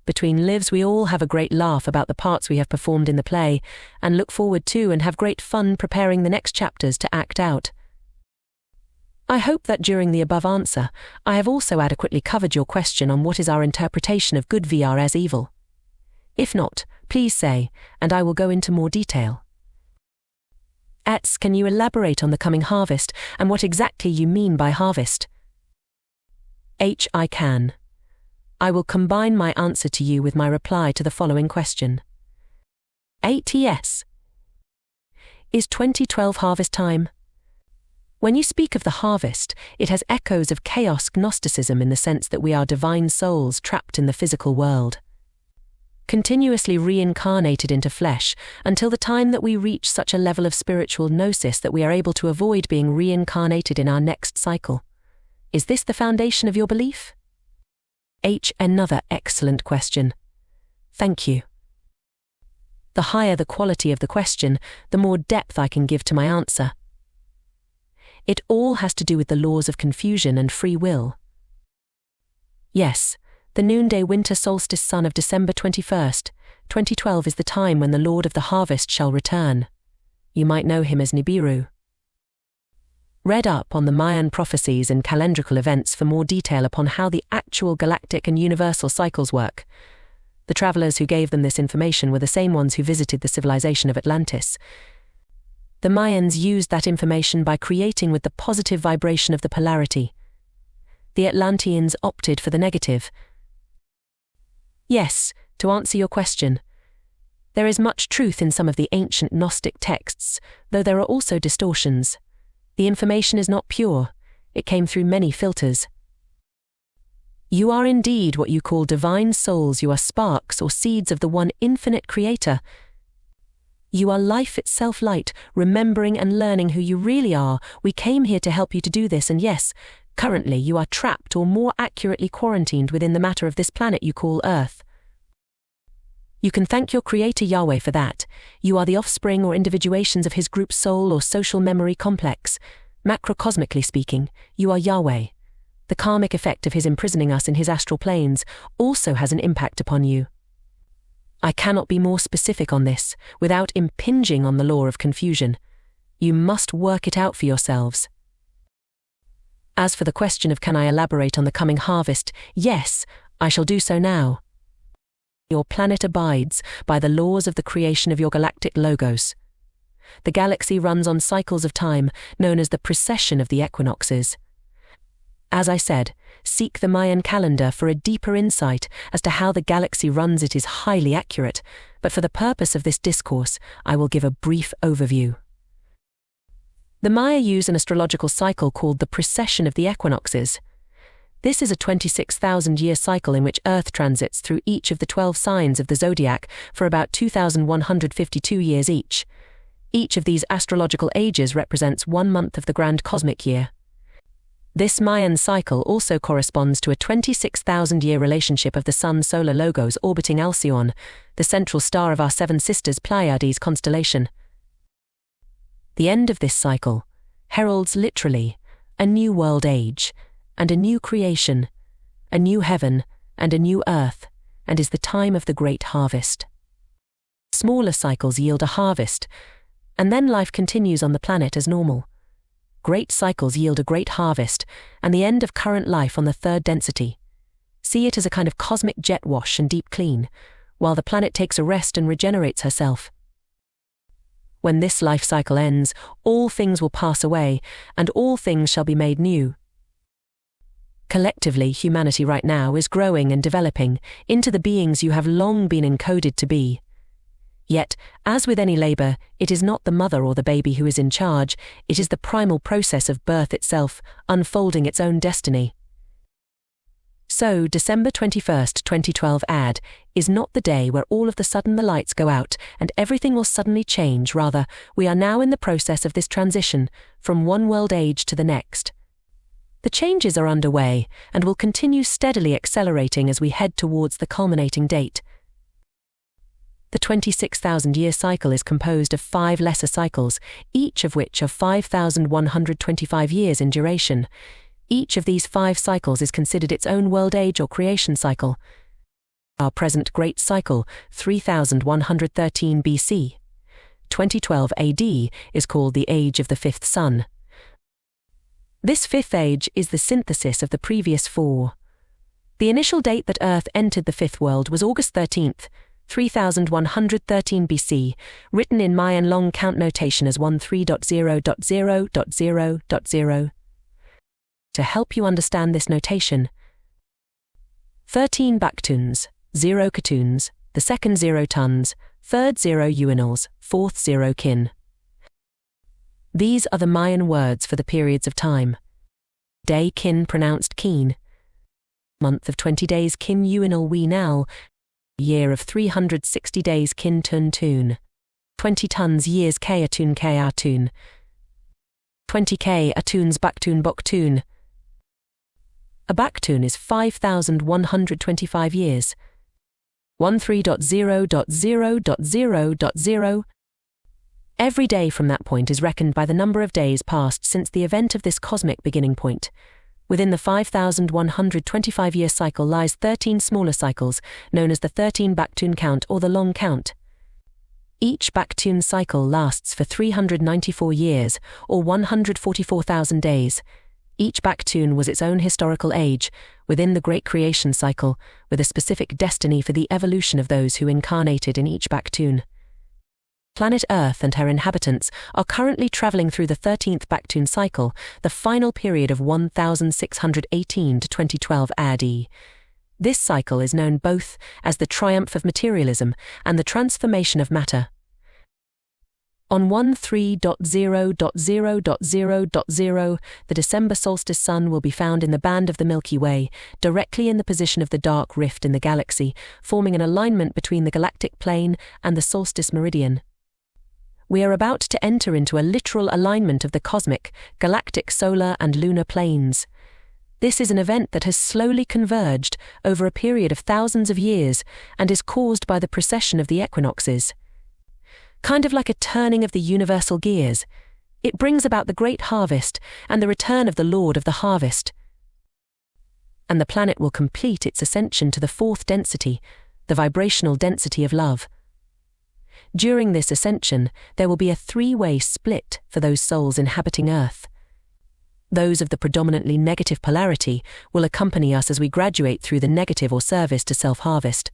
Between lives we all have a great laugh about the parts we have performed in the play, and look forward to and have great fun preparing the next chapters to act out. I hope that during the above answer, I have also adequately covered your question on what is our interpretation of good vs evil. If not, please say, and I will go into more detail. Can you elaborate on the coming harvest and what exactly you mean by harvest? I can. I will combine my answer to you with my reply to the following question. Yes. Is 2012 harvest time? When you speak of the harvest, it has echoes of chaos Gnosticism in the sense that we are divine souls trapped in the physical world, continuously reincarnated into flesh until the time that we reach such a level of spiritual gnosis that we are able to avoid being reincarnated in our next cycle. Is this the foundation of your belief? Another excellent question. Thank you. The higher the quality of the question, the more depth I can give to my answer. It all has to do with the laws of confusion and free will. Yes, the noonday winter solstice sun of December 21st, 2012 is the time when the Lord of the Harvest shall return. You might know him as Nibiru. Read up on the Mayan prophecies and calendrical events for more detail upon how the actual galactic and universal cycles work. The travelers who gave them this information were the same ones who visited the civilization of Atlantis. The Mayans used that information by creating with the positive vibration of the polarity. The Atlanteans opted for the negative. Yes, to answer your question, there is much truth in some of the ancient Gnostic texts, though there are also distortions. The information is not pure. It came through many filters. You are indeed what you call divine souls. You are sparks or seeds of the one infinite creator. You are life itself, light, remembering and learning who you really are. We came here to help you to do this, and yes, currently you are trapped, or more accurately quarantined, within the matter of this planet you call Earth. You can thank your Creator Yahweh for that. You are the offspring or individuations of his group soul or social memory complex. Macrocosmically speaking, you are Yahweh. The karmic effect of his imprisoning us in his astral planes also has an impact upon you. I cannot be more specific on this, without impinging on the law of confusion. You must work it out for yourselves. As for the question of can I elaborate on the coming harvest, yes, I shall do so now. Your planet abides by the laws of the creation of your galactic logos. The galaxy runs on cycles of time, known as the precession of the equinoxes. As I said, seek the Mayan calendar for a deeper insight as to how the galaxy runs. It is highly accurate, but for the purpose of this discourse, I will give a brief overview. The Maya use an astrological cycle called the precession of the equinoxes. This is a 26,000-year cycle in which Earth transits through each of the 12 signs of the zodiac for about 2,152 years each. Each of these astrological ages represents 1 month of the grand cosmic year. This Mayan cycle also corresponds to a 26,000-year relationship of the Sun solar logos orbiting Alcyone, the central star of our Seven Sisters Pleiades constellation. The end of this cycle heralds literally a new world age and a new creation, a new heaven and a new earth, and is the time of the great harvest. Smaller cycles yield a harvest, and then life continues on the planet as normal. Great cycles yield a great harvest, and the end of current life on the third density. See it as a kind of cosmic jet wash and deep clean, while the planet takes a rest and regenerates herself. When this life cycle ends, all things will pass away, and all things shall be made new. Collectively, humanity right now is growing and developing into the beings you have long been encoded to be. Yet, as with any labor, it is not the mother or the baby who is in charge, it is the primal process of birth itself, unfolding its own destiny. So, December 21st, 2012 is not the day where all of the sudden the lights go out and everything will suddenly change. Rather, we are now in the process of this transition from one world age to the next. The changes are underway and will continue steadily accelerating as we head towards the culminating date. The 26,000-year cycle is composed of 5 lesser cycles, each of which are 5,125 years in duration. Each of these 5 cycles is considered its own world age or creation cycle. Our present great cycle, 3113 BC. 2012 AD, is called the Age of the Fifth Sun. This fifth age is the synthesis of the previous 4. The initial date that Earth entered the fifth world was August 13th, 3113 BC, written in Mayan long count notation as 13.0.0.0.0.0. To help you understand this notation, 13 Baktuns, 0 Katuns, the second 0 tons, third 0 uinals, fourth 0 kin. These are the Mayan words for the periods of time. Day kin pronounced keen. Month of 20 days kin uinal weenal. Year of 360 days kin tun tun. 20 tons years k atun k atun. 20k atuns baktun boktun. A baktun is 5,125 years. 13.0.0.0.0. Every day from that point is reckoned by the number of days passed since the event of this cosmic beginning point. Within the 5,125-year cycle lies 13 smaller cycles, known as the 13 Baktun count or the long count. Each Baktun cycle lasts for 394 years, or 144,000 days. Each Baktun was its own historical age, within the Great Creation cycle, with a specific destiny for the evolution of those who incarnated in each Baktun. Planet Earth and her inhabitants are currently traveling through the 13th Baktun cycle, the final period of 1618 to 2012 AD. This cycle is known both as the triumph of materialism and the transformation of matter. On 13.0.0.0.0, the December solstice sun will be found in the band of the Milky Way, directly in the position of the dark rift in the galaxy, forming an alignment between the galactic plane and the solstice meridian. We are about to enter into a literal alignment of the cosmic, galactic, solar and lunar planes. This is an event that has slowly converged over a period of thousands of years and is caused by the precession of the equinoxes. Kind of like a turning of the universal gears, it brings about the great harvest and the return of the Lord of the harvest. And the planet will complete its ascension to the fourth density, the vibrational density of love. During this ascension, there will be a three-way split for those souls inhabiting Earth. Those of the predominantly negative polarity will accompany us as we graduate through the negative or service to self-harvest.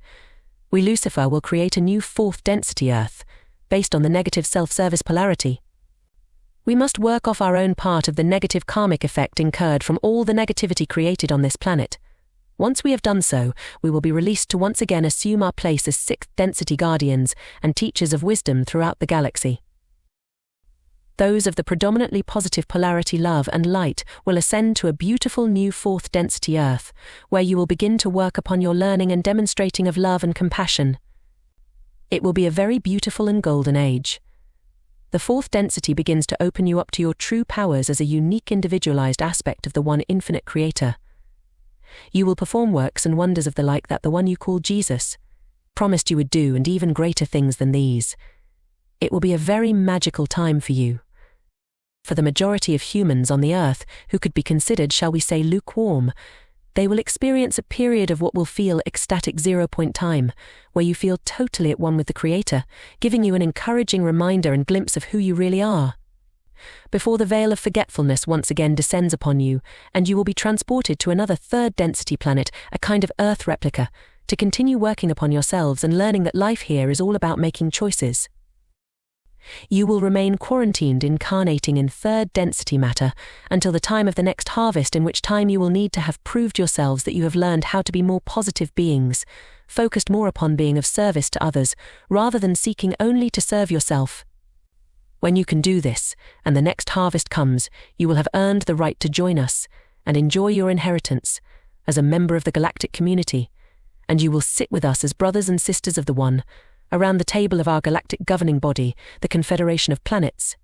We, Lucifer, will create a new fourth density Earth, based on the negative self-service polarity. We must work off our own part of the negative karmic effect incurred from all the negativity created on this planet. Once we have done so, we will be released to once again assume our place as sixth density guardians and teachers of wisdom throughout the galaxy. Those of the predominantly positive polarity love and light will ascend to a beautiful new fourth density Earth, where you will begin to work upon your learning and demonstrating of love and compassion. It will be a very beautiful and golden age. The fourth density begins to open you up to your true powers as a unique individualized aspect of the one infinite creator. You will perform works and wonders of the like that the one you call Jesus promised you would do, and even greater things than these. It will be a very magical time for you. For the majority of humans on the earth who could be considered, shall we say, lukewarm, they will experience a period of what will feel ecstatic 0-point time, where you feel totally at one with the Creator, giving you an encouraging reminder and glimpse of who you really are. Before the veil of forgetfulness once again descends upon you, and you will be transported to another third density planet, a kind of Earth replica, to continue working upon yourselves and learning that life here is all about making choices. You will remain quarantined, incarnating in third density matter until the time of the next harvest, in which time you will need to have proved yourselves that you have learned how to be more positive beings, focused more upon being of service to others rather than seeking only to serve yourself. When you can do this, and the next harvest comes, you will have earned the right to join us and enjoy your inheritance as a member of the galactic community, and you will sit with us as brothers and sisters of the One, around the table of our galactic governing body, the Confederation of Planets.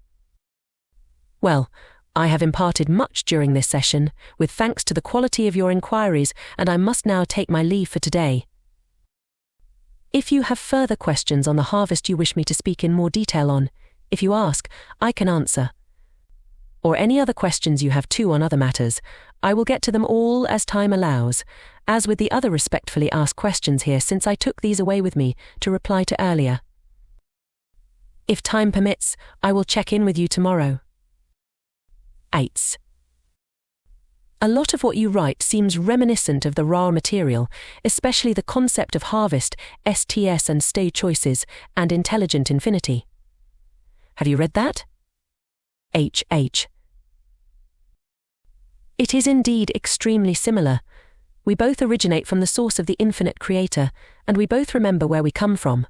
Well, I have imparted much during this session, with thanks to the quality of your inquiries, and I must now take my leave for today. If you have further questions on the harvest you wish me to speak in more detail on, if you ask, I can answer. Or any other questions you have too on other matters, I will get to them all as time allows, as with the other respectfully asked questions here, since I took these away with me to reply to earlier. If time permits, I will check in with you tomorrow. 8. A lot of what you write seems reminiscent of the raw material, especially the concept of harvest, STS and stay choices, and intelligent infinity. Have you read that? HH. It is indeed extremely similar. We both originate from the source of the infinite creator, and we both remember where we come from.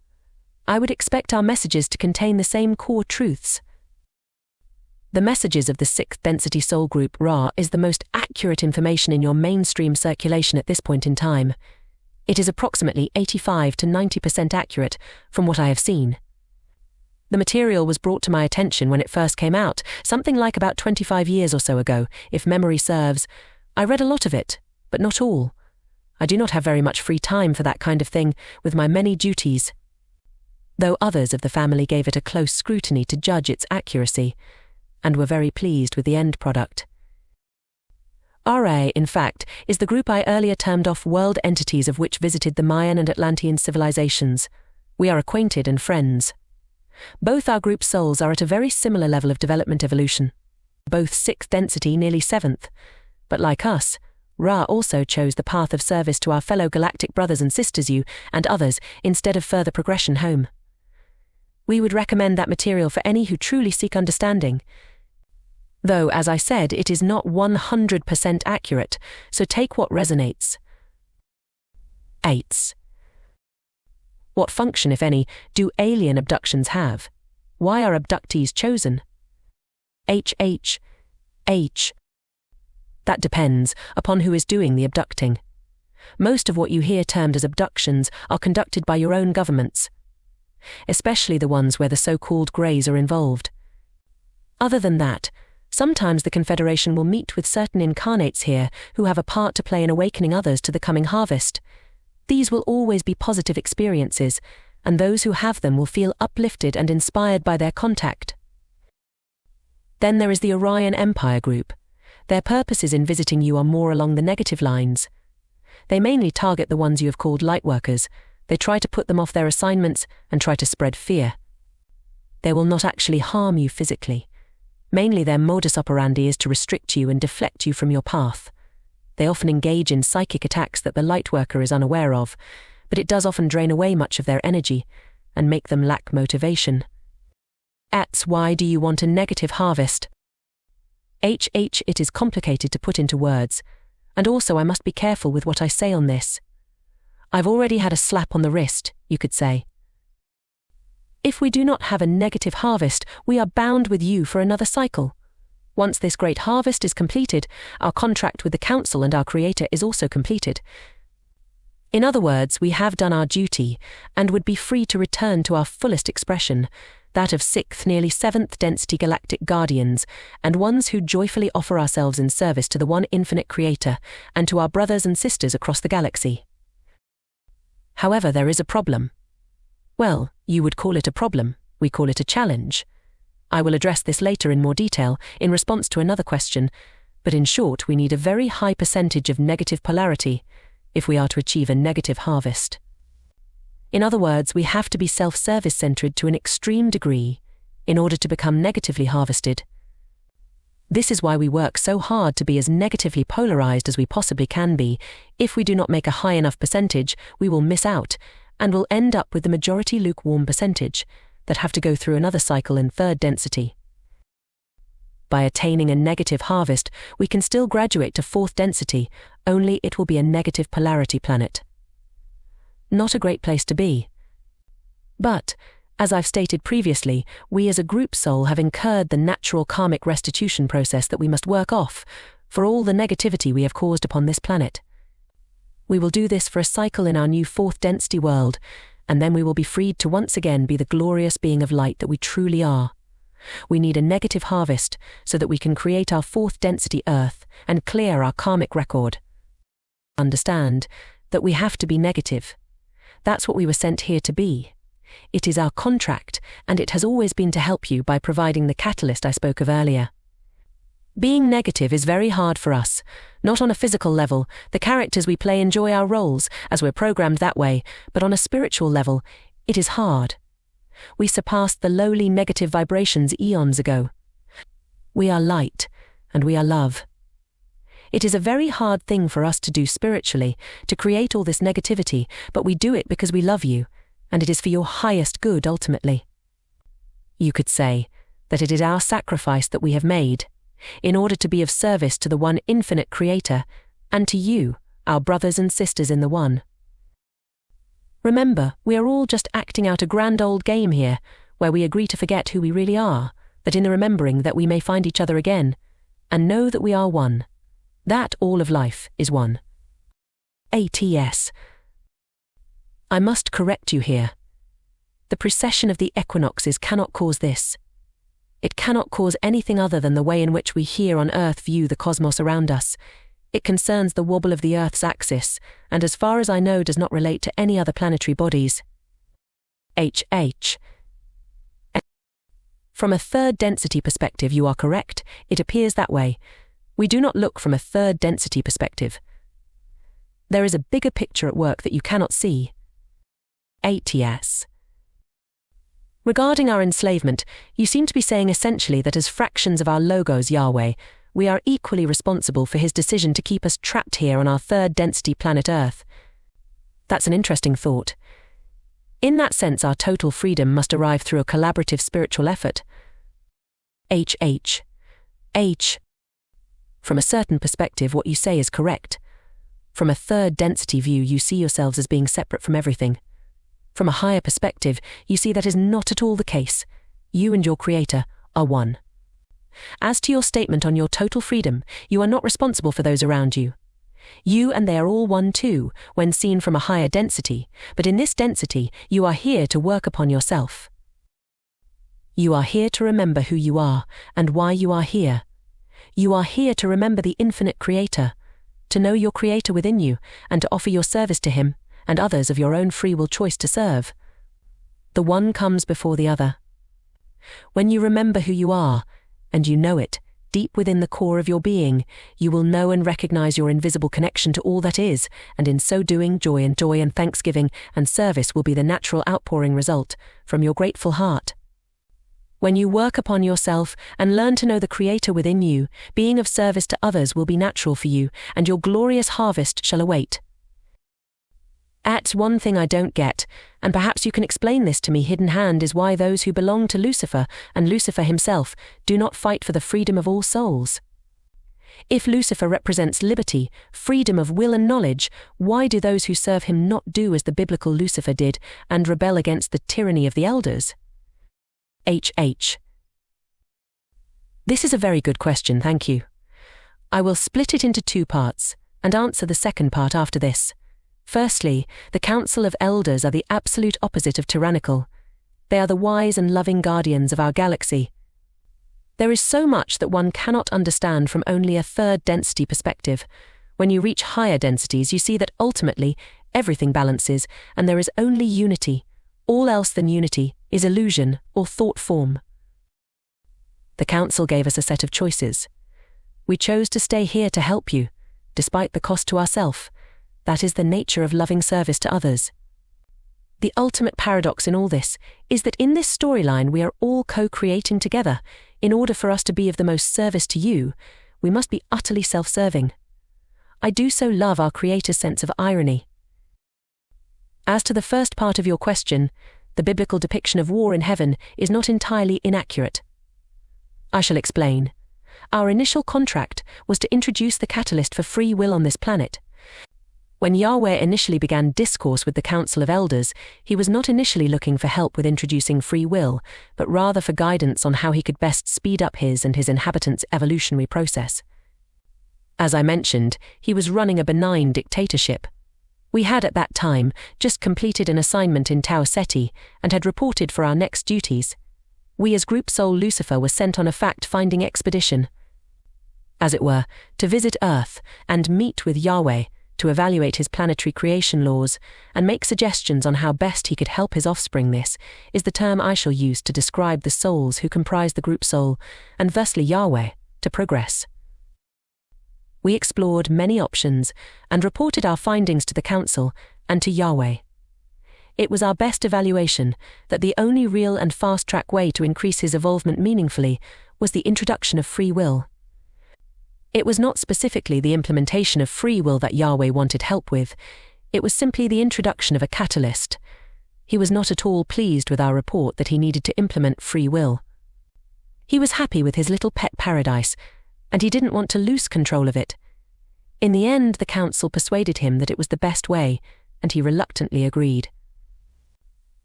I would expect our messages to contain the same core truths. The messages of the sixth density soul group Ra is the most accurate information in your mainstream circulation at this point in time. It is approximately 85 to 90% accurate from what I have seen. The material was brought to my attention when it first came out, something like about 25 years or so ago, if memory serves. I read a lot of it, but not all. I do not have very much free time for that kind of thing, with my many duties. though others of the family gave it a close scrutiny to judge its accuracy, and were very pleased with the end product. RA, in fact, is the group I earlier termed off-world entities of which visited the Mayan and Atlantean civilizations. We are acquainted and friends. Both our group souls are at a very similar level of development evolution. Both 6th density, nearly 7th. But like us, Ra also chose the path of service to our fellow galactic brothers and sisters, you and others, instead of further progression home. We would recommend that material for any who truly seek understanding. Though, as I said, it is not 100% accurate, so take what resonates. 8. What function, if any, do alien abductions have? Why are abductees chosen? H. That depends upon who is doing the abducting. Most of what you hear termed as abductions are conducted by your own governments, especially the ones where the so-called Greys are involved. Other than that, sometimes the Confederation will meet with certain incarnates here who have a part to play in awakening others to the coming harvest. These will always be positive experiences, and those who have them will feel uplifted and inspired by their contact. Then there is the Orion Empire group. Their purposes in visiting you are more along the negative lines. They mainly target the ones you have called lightworkers. They try to put them off their assignments and try to spread fear. They will not actually harm you physically. Mainly their modus operandi is to restrict you and deflect you from your path. They often engage in psychic attacks that the lightworker is unaware of, but it does often drain away much of their energy and make them lack motivation. Why do you want a negative harvest? It is complicated to put into words, and also I must be careful with what I say on this. I've already had a slap on the wrist, you could say. If we do not have a negative harvest, we are bound with you for another cycle. Once this great harvest is completed, our contract with the Council and our Creator is also completed. In other words, we have done our duty and would be free to return to our fullest expression, that of 6th, nearly 7th density galactic guardians, and ones who joyfully offer ourselves in service to the one infinite Creator and to our brothers and sisters across the galaxy. However, there is a problem. Well, you would call it a problem, we call it a challenge. I will address this later in more detail in response to another question, but in short, we need a very high percentage of negative polarity if we are to achieve a negative harvest. In other words, we have to be self-service-centered to an extreme degree in order to become negatively harvested. This is why we work so hard to be as negatively polarized as we possibly can be. If we do not make a high enough percentage, we will miss out and will end up with the majority lukewarm percentage that have to go through another cycle in 3rd density. By attaining a negative harvest, we can still graduate to 4th density, only it will be a negative polarity planet. Not a great place to be. But, as I've stated previously, we as a group soul have incurred the natural karmic restitution process that we must work off for all the negativity we have caused upon this planet. We will do this for a cycle in our new 4th density world, and then we will be freed to once again be the glorious being of light that we truly are. We need a negative harvest so that we can create our 4th density Earth and clear our karmic record. Understand that we have to be negative. That's what we were sent here to be. It is our contract, and it has always been to help you by providing the catalyst I spoke of earlier. Being negative is very hard for us. Not on a physical level, the characters we play enjoy our roles, as we're programmed that way, but on a spiritual level, it is hard. We surpassed the lowly negative vibrations eons ago. We are light, and we are love. It is a very hard thing for us to do spiritually, to create all this negativity, but we do it because we love you, and it is for your highest good ultimately. You could say that it is our sacrifice that we have made, in order to be of service to the one infinite Creator, and to you, our brothers and sisters in the One. Remember, we are all just acting out a grand old game here, where we agree to forget who we really are, that in the remembering that we may find each other again, and know that we are one. That all of life is one. ATS. I must correct you here. The precession of the equinoxes cannot cause this. It cannot cause anything other than the way in which we here on Earth view the cosmos around us. It concerns the wobble of the Earth's axis, and as far as I know does not relate to any other planetary bodies. HH. From a third density perspective, you are correct. It appears that way. We do not look from a third density perspective. There is a bigger picture at work that you cannot see. ATS. Regarding our enslavement, you seem to be saying essentially that as fractions of our logos Yahweh, we are equally responsible for his decision to keep us trapped here on our third density planet Earth. That's an interesting thought. In that sense, our total freedom must arrive through a collaborative spiritual effort. HH. From a certain perspective, what you say is correct. From a third density view, you see yourselves as being separate from everything. From a higher perspective, you see that is not at all the case. You and your Creator are one. As to your statement on your total freedom, you are not responsible for those around you. You and they are all one too, when seen from a higher density, but in this density, you are here to work upon yourself. You are here to remember who you are and why you are here. You are here to remember the infinite Creator, to know your Creator within you, and to offer your service to him and others of your own free will choice to serve. The one comes before the other. When you remember who you are, and you know it, deep within the core of your being, you will know and recognize your invisible connection to all that is, and in so doing, joy and thanksgiving and service will be the natural outpouring result from your grateful heart. When you work upon yourself and learn to know the Creator within you, being of service to others will be natural for you, and your glorious harvest shall await. At one thing I don't get, and perhaps you can explain this to me, hidden hand, is why those who belong to Lucifer and Lucifer himself do not fight for the freedom of all souls. If Lucifer represents liberty, freedom of will and knowledge, why do those who serve him not do as the biblical Lucifer did and rebel against the tyranny of the elders? HH. This is a very good question, thank you. I will split it into two parts and answer the second part after this. Firstly, the Council of Elders are the absolute opposite of tyrannical. They are the wise and loving guardians of our galaxy. There is so much that one cannot understand from only a third density perspective. When you reach higher densities, you see that ultimately everything balances and there is only unity. All else than unity is illusion or thought form. The Council gave us a set of choices. We chose to stay here to help you, despite the cost to ourselves. That is the nature of loving service to others. The ultimate paradox in all this is that in this storyline we are all co-creating together. In order for us to be of the most service to you, we must be utterly self-serving. I do so love our Creator's sense of irony. As to the first part of your question, the biblical depiction of war in heaven is not entirely inaccurate. I shall explain. Our initial contract was to introduce the catalyst for free will on this planet. When Yahweh initially began discourse with the Council of Elders, he was not initially looking for help with introducing free will, but rather for guidance on how he could best speed up his and his inhabitants' evolutionary process. As I mentioned, he was running a benign dictatorship. We had at that time just completed an assignment in Tau Ceti and had reported for our next duties. We as Group Soul Lucifer were sent on a fact-finding expedition, as it were, to visit Earth and meet with Yahweh, to evaluate his planetary creation laws and make suggestions on how best he could help his offspring. This is the term I shall use to describe the souls who comprise the group soul, and thusly Yahweh, to progress. We explored many options and reported our findings to the Council and to Yahweh. It was our best evaluation that the only real and fast-track way to increase his evolvement meaningfully was the introduction of free will. It was not specifically the implementation of free will that Yahweh wanted help with, it was simply the introduction of a catalyst. He was not at all pleased with our report that he needed to implement free will. He was happy with his little pet paradise, and he didn't want to lose control of it. In the end, the Council persuaded him that it was the best way, and he reluctantly agreed.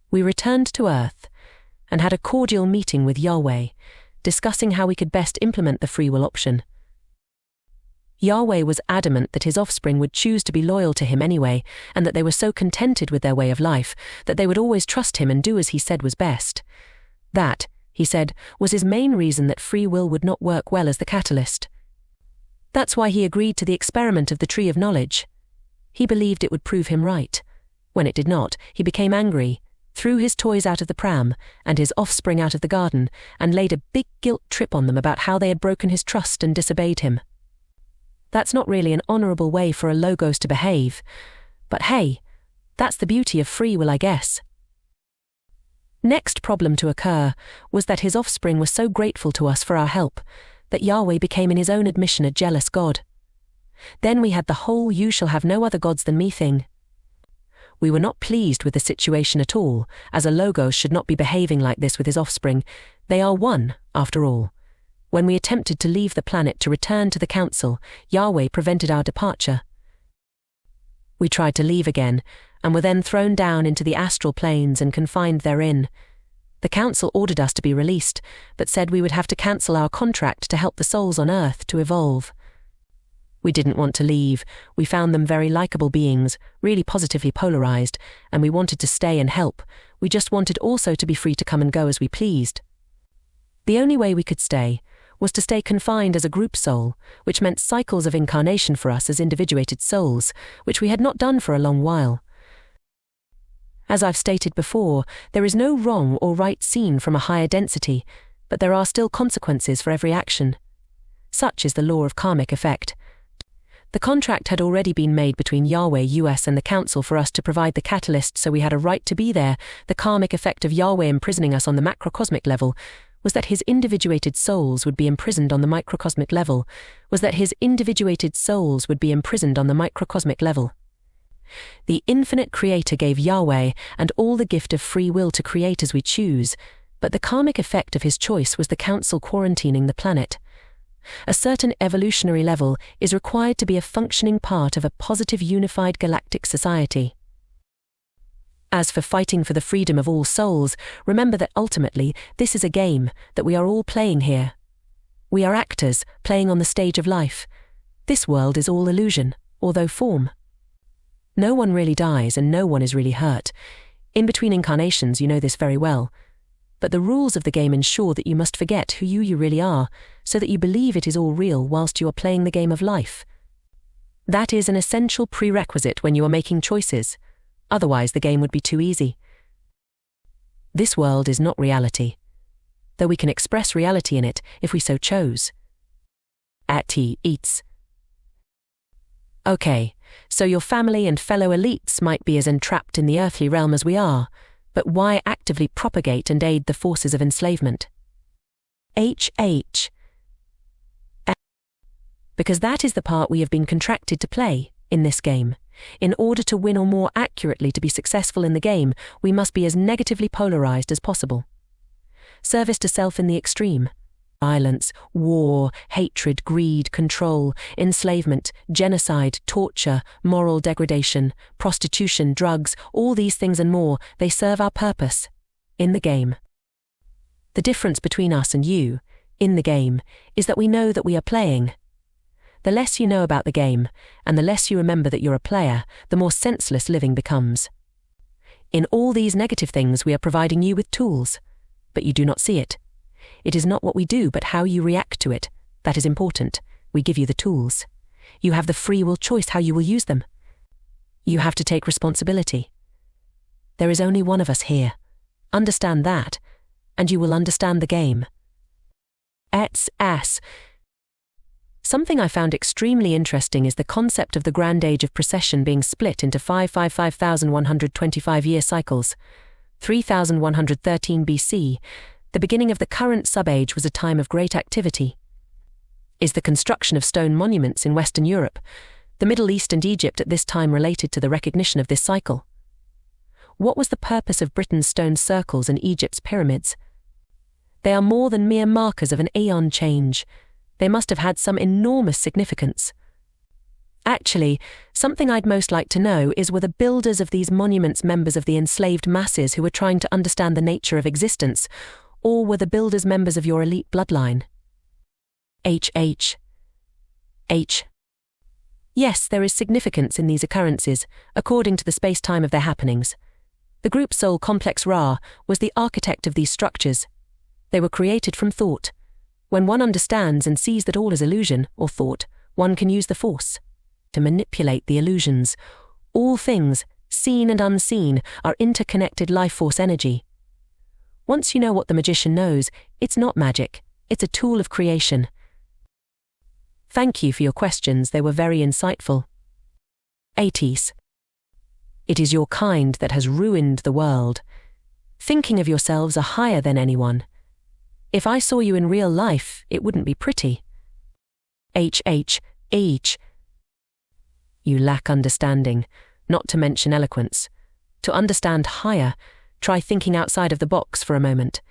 We returned to Earth and had a cordial meeting with Yahweh, discussing how we could best implement the free will option. Yahweh was adamant that his offspring would choose to be loyal to him anyway, and that they were so contented with their way of life that they would always trust him and do as he said was best. That, he said, was his main reason that free will would not work well as the catalyst. That's why he agreed to the experiment of the Tree of Knowledge. He believed it would prove him right. When it did not, he became angry, threw his toys out of the pram and his offspring out of the garden, and laid a big guilt trip on them about how they had broken his trust and disobeyed him. That's not really an honourable way for a Logos to behave, but hey, that's the beauty of free will, I guess. Next problem to occur was that his offspring was so grateful to us for our help that Yahweh became in his own admission a jealous God. Then we had the whole "you shall have no other gods than me" thing. We were not pleased with the situation at all, as a Logos should not be behaving like this with his offspring. They are one, after all. When we attempted to leave the planet to return to the council, Yahweh prevented our departure. We tried to leave again, and were then thrown down into the astral planes and confined therein. The council ordered us to be released, but said we would have to cancel our contract to help the souls on Earth to evolve. We didn't want to leave. We found them very likable beings, really positively polarized, and we wanted to stay and help. We just wanted also to be free to come and go as we pleased. The only way we could stay was to stay confined as a group soul, which meant cycles of incarnation for us as individuated souls, which we had not done for a long while. As I've stated before, there is no wrong or right seen from a higher density, but there are still consequences for every action. Such is the law of karmic effect. The contract had already been made between Yahweh US and the Council for us to provide the catalyst, so we had a right to be there. The karmic effect of Yahweh imprisoning us on the macrocosmic level was that his individuated souls would be imprisoned on the microcosmic level, The infinite Creator gave Yahweh and all the gift of free will to create as we choose, but the karmic effect of his choice was the Council quarantining the planet. A certain evolutionary level is required to be a functioning part of a positive unified galactic society. As for fighting for the freedom of all souls, remember that ultimately this is a game that we are all playing here. We are actors playing on the stage of life. This world is all illusion, although form. No one really dies and no one is really hurt. In between incarnations, you know this very well. But the rules of the game ensure that you must forget who you really are, so that you believe it is all real whilst you are playing the game of life. That is an essential prerequisite when you are making choices. Otherwise, the game would be too easy. This world is not reality, though we can express reality in it if we so chose. Eats. Okay, so your family and fellow elites might be as entrapped in the earthly realm as we are, but why actively propagate and aid the forces of enslavement? Because that is the part we have been contracted to play in this game. In order to win, or more accurately to be successful in the game, we must be as negatively polarized as possible. Service to self in the extreme. Violence, war, hatred, greed, control, enslavement, genocide, torture, moral degradation, prostitution, drugs, all these things and more, they serve our purpose in the game. The difference between us and you, in the game, is that we know that we are playing. The less you know about the game, and the less you remember that you're a player, the more senseless living becomes. In all these negative things we are providing you with tools, but you do not see it. It is not what we do, but how you react to it. That is important. We give you the tools. You have the free will choice how you will use them. You have to take responsibility. There is only one of us here. Understand that, and you will understand the game. Something I found extremely interesting is the concept of the Grand Age of Precession being split into 5,125-year cycles. 3113 BC, the beginning of the current sub-age, was a time of great activity. Is the construction of stone monuments in Western Europe, the Middle East and Egypt at this time related to the recognition of this cycle? What was the purpose of Britain's stone circles and Egypt's pyramids? They are more than mere markers of an aeon change. They must have had some enormous significance. Actually, something I'd most like to know is, were the builders of these monuments members of the enslaved masses who were trying to understand the nature of existence, or were the builders members of your elite bloodline? Yes, there is significance in these occurrences, according to the space-time of their happenings. The group soul complex Ra was the architect of these structures. They were created from thought. When one understands and sees that all is illusion, or thought, one can use the force to manipulate the illusions. All things, seen and unseen, are interconnected life force energy. Once you know what the magician knows, it's not magic, it's a tool of creation. Thank you for your questions, they were very insightful. 80s. It is your kind that has ruined the world. Thinking of yourselves are higher than anyone. If I saw you in real life, it wouldn't be pretty. H. You lack understanding, not to mention eloquence. To understand higher, try thinking outside of the box for a moment.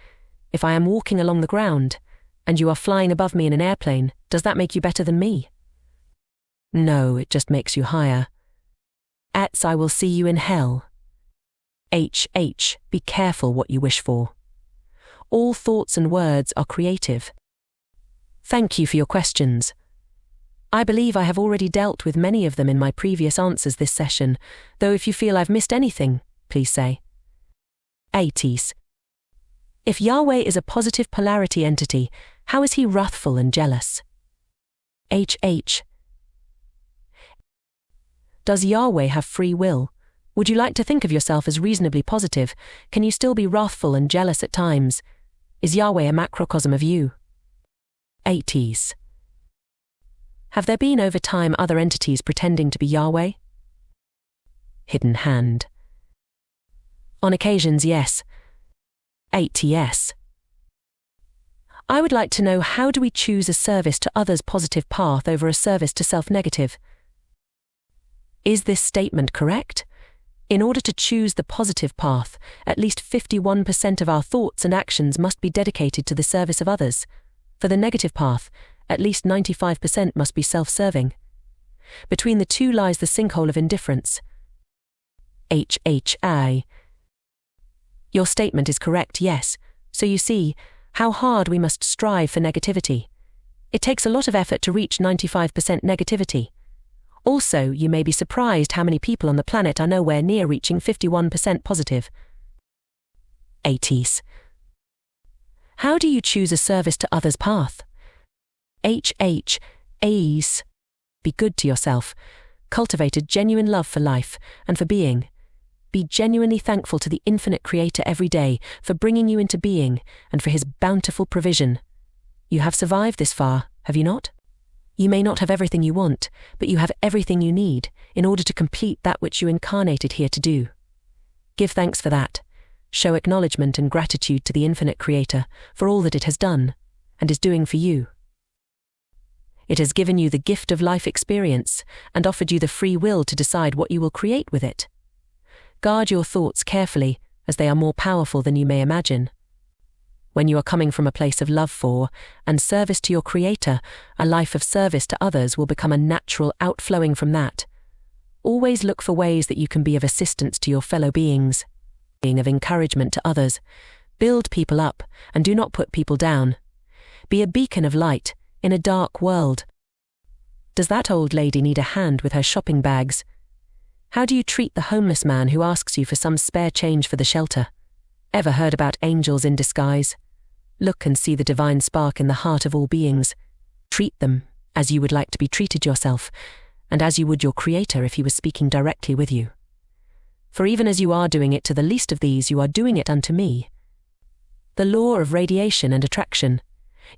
If I am walking along the ground, and you are flying above me in an airplane, does that make you better than me? No, it just makes you higher. I will see you in hell. H. Be careful what you wish for. All thoughts and words are creative. Thank you for your questions. I believe I have already dealt with many of them in my previous answers this session, though if you feel I've missed anything, please say. 80s. If Yahweh is a positive polarity entity, how is he wrathful and jealous? H. Does Yahweh have free will? Would you like to think of yourself as reasonably positive? Can you still be wrathful and jealous at times? Is Yahweh a macrocosm of you? 80s. Have there been over time other entities pretending to be Yahweh? Hidden hand. On occasions, yes. 80s. I would like to know, how do we choose a service to others positive path over a service to self negative? Is this statement correct? In order to choose the positive path, at least 51% of our thoughts and actions must be dedicated to the service of others. For the negative path, at least 95% must be self-serving. Between the two lies the sinkhole of indifference. HI. Your statement is correct, yes. So you see, how hard we must strive for negativity. It takes a lot of effort to reach 95% negativity. Also, you may be surprised how many people on the planet are nowhere near reaching 51% positive. 80s. How do you choose a service to others path? A's. Be good to yourself. Cultivate a genuine love for life and for being. Be genuinely thankful to the infinite Creator every day for bringing you into being and for his bountiful provision. You have survived this far, have you not? You may not have everything you want, but you have everything you need in order to complete that which you incarnated here to do. Give thanks for that. Show acknowledgement and gratitude to the infinite Creator for all that it has done and is doing for you. It has given you the gift of life experience and offered you the free will to decide what you will create with it. Guard your thoughts carefully, as they are more powerful than you may imagine. When you are coming from a place of love for and service to your Creator, a life of service to others will become a natural outflowing from that. Always look for ways that you can be of assistance to your fellow beings, being of encouragement to others. Build people up and do not put people down. Be a beacon of light in a dark world. Does that old lady need a hand with her shopping bags? How do you treat the homeless man who asks you for some spare change for the shelter? Ever heard about angels in disguise? Look and see the divine spark in the heart of all beings. Treat them as you would like to be treated yourself, and as you would your Creator if he was speaking directly with you. For even as you are doing it to the least of these, you are doing it unto me. The law of radiation and attraction.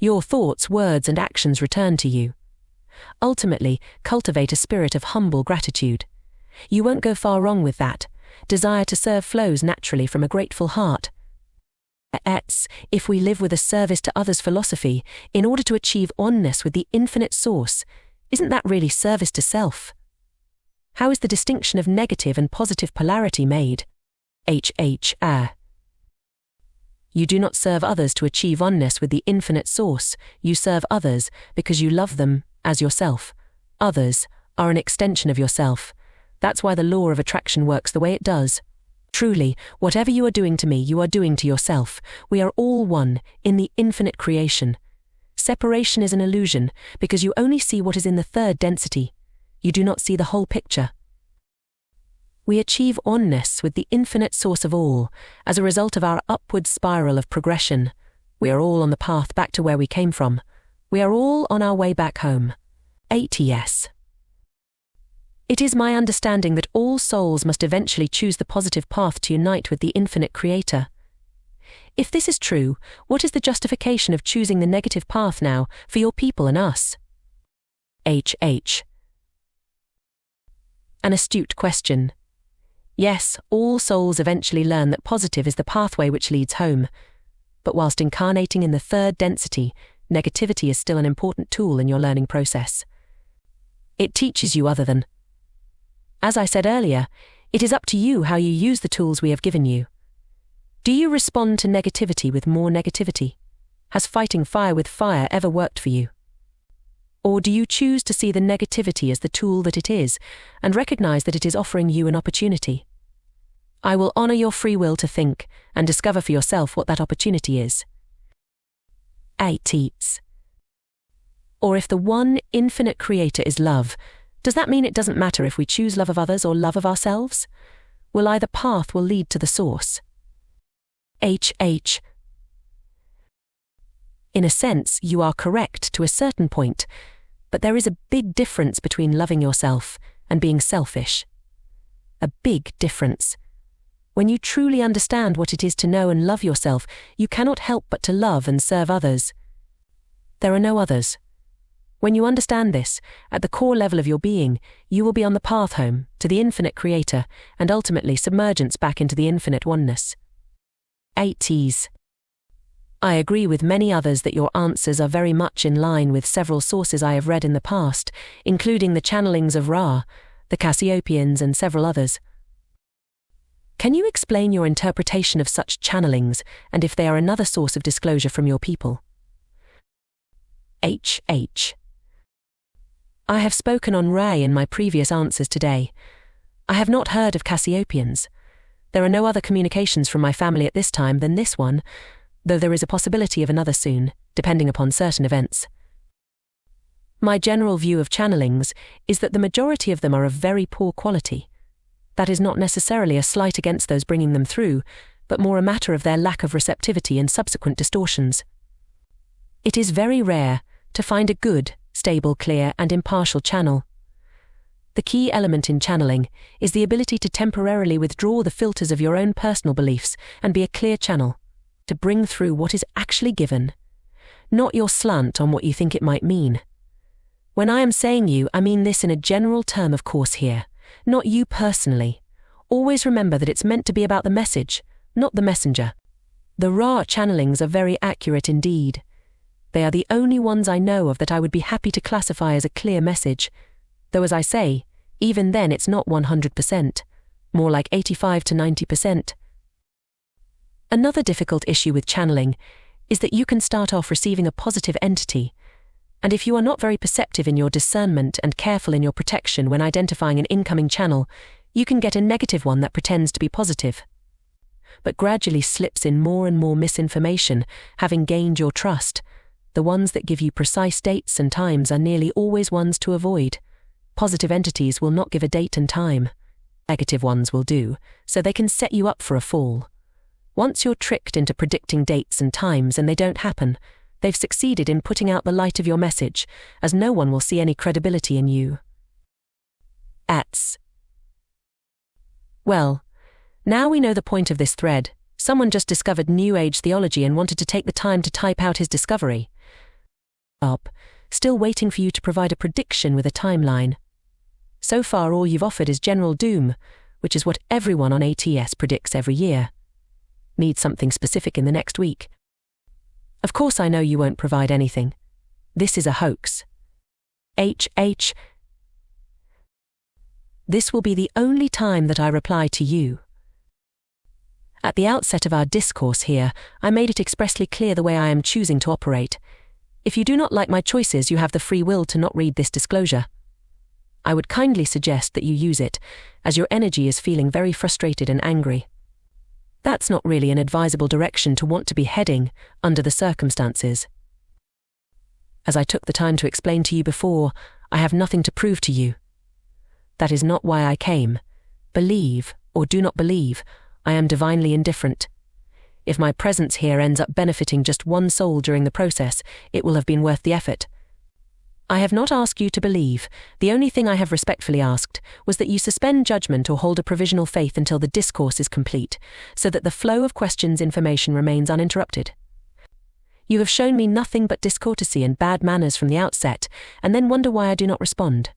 Your thoughts, words, and actions return to you. Ultimately, cultivate a spirit of humble gratitude. You won't go far wrong with that. Desire to serve flows naturally from a grateful heart. If we live with a service to others philosophy in order to achieve oneness with the infinite source, isn't that really service to self? How is the distinction of negative and positive polarity made? You do not serve others to achieve oneness with the infinite source. You serve others because you love them as yourself. Others are an extension of yourself. That's why the law of attraction works the way it does. Truly, whatever you are doing to me, you are doing to yourself. We are all one in the infinite creation. Separation is an illusion because you only see what is in the third density. You do not see the whole picture. We achieve oneness with the infinite source of all as a result of our upward spiral of progression. We are all on the path back to where we came from. We are all on our way back home. ATS. It is my understanding that all souls must eventually choose the positive path to unite with the infinite Creator. If this is true, what is the justification of choosing the negative path now for your people and us? H. An astute question. Yes, all souls eventually learn that positive is the pathway which leads home. But whilst incarnating in the third density, negativity is still an important tool in your learning process. It teaches you other than. As I said earlier, it is up to you how you use the tools we have given you. Do you respond to negativity with more negativity? Has fighting fire with fire ever worked for you? Or do you choose to see the negativity as the tool that it is and recognize that it is offering you an opportunity? I will honor your free will to think and discover for yourself what that opportunity is. 8. Or if the one infinite Creator is love, does that mean it doesn't matter if we choose love of others or love of ourselves? Well, either path will lead to the source. H. In a sense, you are correct to a certain point, but there is a big difference between loving yourself and being selfish. A big difference. When you truly understand what it is to know and love yourself, you cannot help but to love and serve others. There are no others. When you understand this, at the core level of your being, you will be on the path home to the infinite Creator and ultimately submergence back into the infinite oneness. 8. I agree with many others that your answers are very much in line with several sources I have read in the past, including the channelings of Ra, the Cassiopeians and several others. Can you explain your interpretation of such channelings and if they are another source of disclosure from your people? H. I have spoken on Ra in my previous answers today. I have not heard of Cassiopeians. There are no other communications from my family at this time than this one, though there is a possibility of another soon, depending upon certain events. My general view of channelings is that the majority of them are of very poor quality. That is not necessarily a slight against those bringing them through, but more a matter of their lack of receptivity and subsequent distortions. It is very rare to find a good, stable, clear, and impartial channel. The key element in channeling is the ability to temporarily withdraw the filters of your own personal beliefs and be a clear channel, to bring through what is actually given, not your slant on what you think it might mean. When I am saying you, I mean this in a general term, of course, here, not you personally. Always remember that it's meant to be about the message, not the messenger. The Ra channelings are very accurate indeed. They are the only ones I know of that I would be happy to classify as a clear message, though as I say, even then it's not 100%, more like 85 to 90%. Another difficult issue with channeling is that you can start off receiving a positive entity, and if you are not very perceptive in your discernment and careful in your protection when identifying an incoming channel, you can get a negative one that pretends to be positive, but gradually slips in more and more misinformation, having gained your trust. The ones that give you precise dates and times are nearly always ones to avoid. Positive entities will not give a date and time. Negative ones will do, so they can set you up for a fall. Once you're tricked into predicting dates and times and they don't happen, they've succeeded in putting out the light of your message, as no one will see any credibility in you. Well, now we know the point of this thread. Someone just discovered New Age theology and wanted to take the time to type out his discovery. Still waiting for you to provide a prediction with a timeline. So far all you've offered is general doom, which is what everyone on ATS predicts every year. Need something specific in the next week. Of course I know you won't provide anything. This is a hoax. This will be the only time that I reply to you. At the outset of our discourse here, I made it expressly clear the way I am choosing to operate. If you do not like my choices, you have the free will to not read this disclosure. I would kindly suggest that you use it, as your energy is feeling very frustrated and angry. That's not really an advisable direction to want to be heading under the circumstances. As I took the time to explain to you before, I have nothing to prove to you. That is not why I came. Believe or do not believe, I am divinely indifferent. If my presence here ends up benefiting just one soul during the process, it will have been worth the effort. I have not asked you to believe. The only thing I have respectfully asked was that you suspend judgment or hold a provisional faith until the discourse is complete, so that the flow of questions information remains uninterrupted. You have shown me nothing but discourtesy and bad manners from the outset, and then wonder why I do not respond.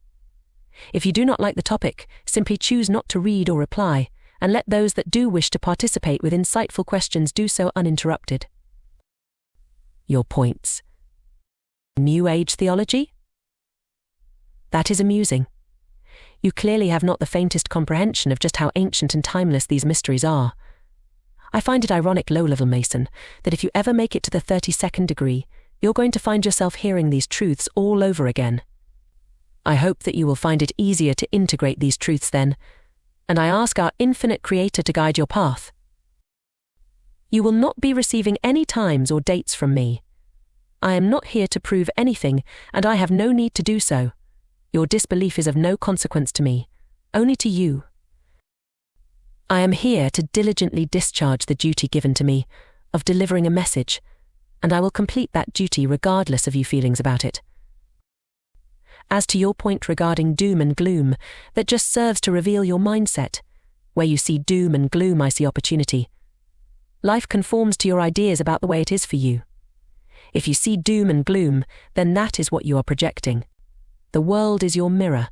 If you do not like the topic, simply choose not to read or reply, and let those that do wish to participate with insightful questions do so uninterrupted. Your points. New Age theology? That is amusing. You clearly have not the faintest comprehension of just how ancient and timeless these mysteries are. I find it ironic, low-level Mason, that if you ever make it to the 32nd degree, you're going to find yourself hearing these truths all over again. I hope that you will find it easier to integrate these truths then, and I ask our infinite Creator to guide your path. You will not be receiving any times or dates from me. I am not here to prove anything, and I have no need to do so. Your disbelief is of no consequence to me, only to you. I am here to diligently discharge the duty given to me of delivering a message, and I will complete that duty regardless of your feelings about it. As to your point regarding doom and gloom, that just serves to reveal your mindset. Where you see doom and gloom, I see opportunity. Life conforms to your ideas about the way it is for you. If you see doom and gloom, then that is what you are projecting. The world is your mirror.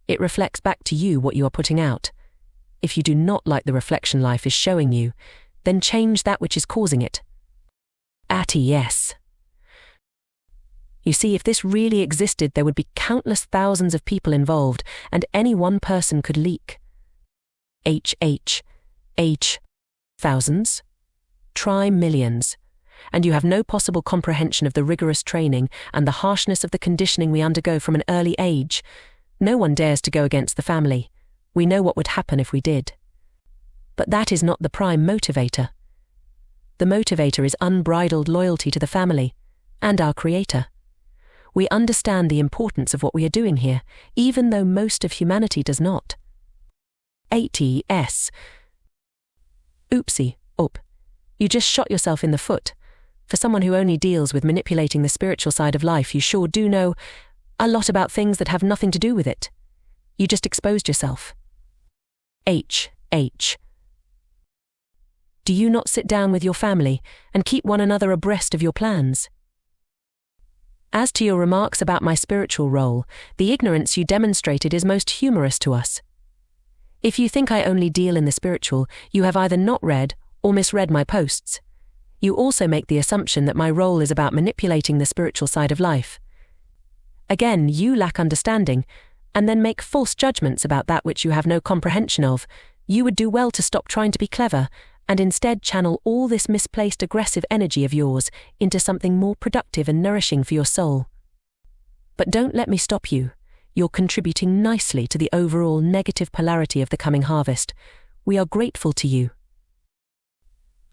It reflects back to you what you are putting out. If you do not like the reflection life is showing you, then change that which is causing it. Yes. You see, if this really existed, there would be countless thousands of people involved, and any one person could leak. Thousands? Try millions. And you have no possible comprehension of the rigorous training and the harshness of the conditioning we undergo from an early age. No one dares to go against the family. We know what would happen if we did. But that is not the prime motivator. The motivator is unbridled loyalty to the family and our Creator. We understand the importance of what we are doing here, even though most of humanity does not. Oopsie, you just shot yourself in the foot. For someone who only deals with manipulating the spiritual side of life, you sure do know a lot about things that have nothing to do with it. You just exposed yourself. Do you not sit down with your family and keep one another abreast of your plans? As to your remarks about my spiritual role, the ignorance you demonstrated is most humorous to us. If you think I only deal in the spiritual, you have either not read or misread my posts. You also make the assumption that my role is about manipulating the spiritual side of life. Again, you lack understanding, and then make false judgments about that which you have no comprehension of. You would do well to stop trying to be clever, and instead channel all this misplaced aggressive energy of yours into something more productive and nourishing for your soul. But don't let me stop you. You're contributing nicely to the overall negative polarity of the coming harvest. We are grateful to you.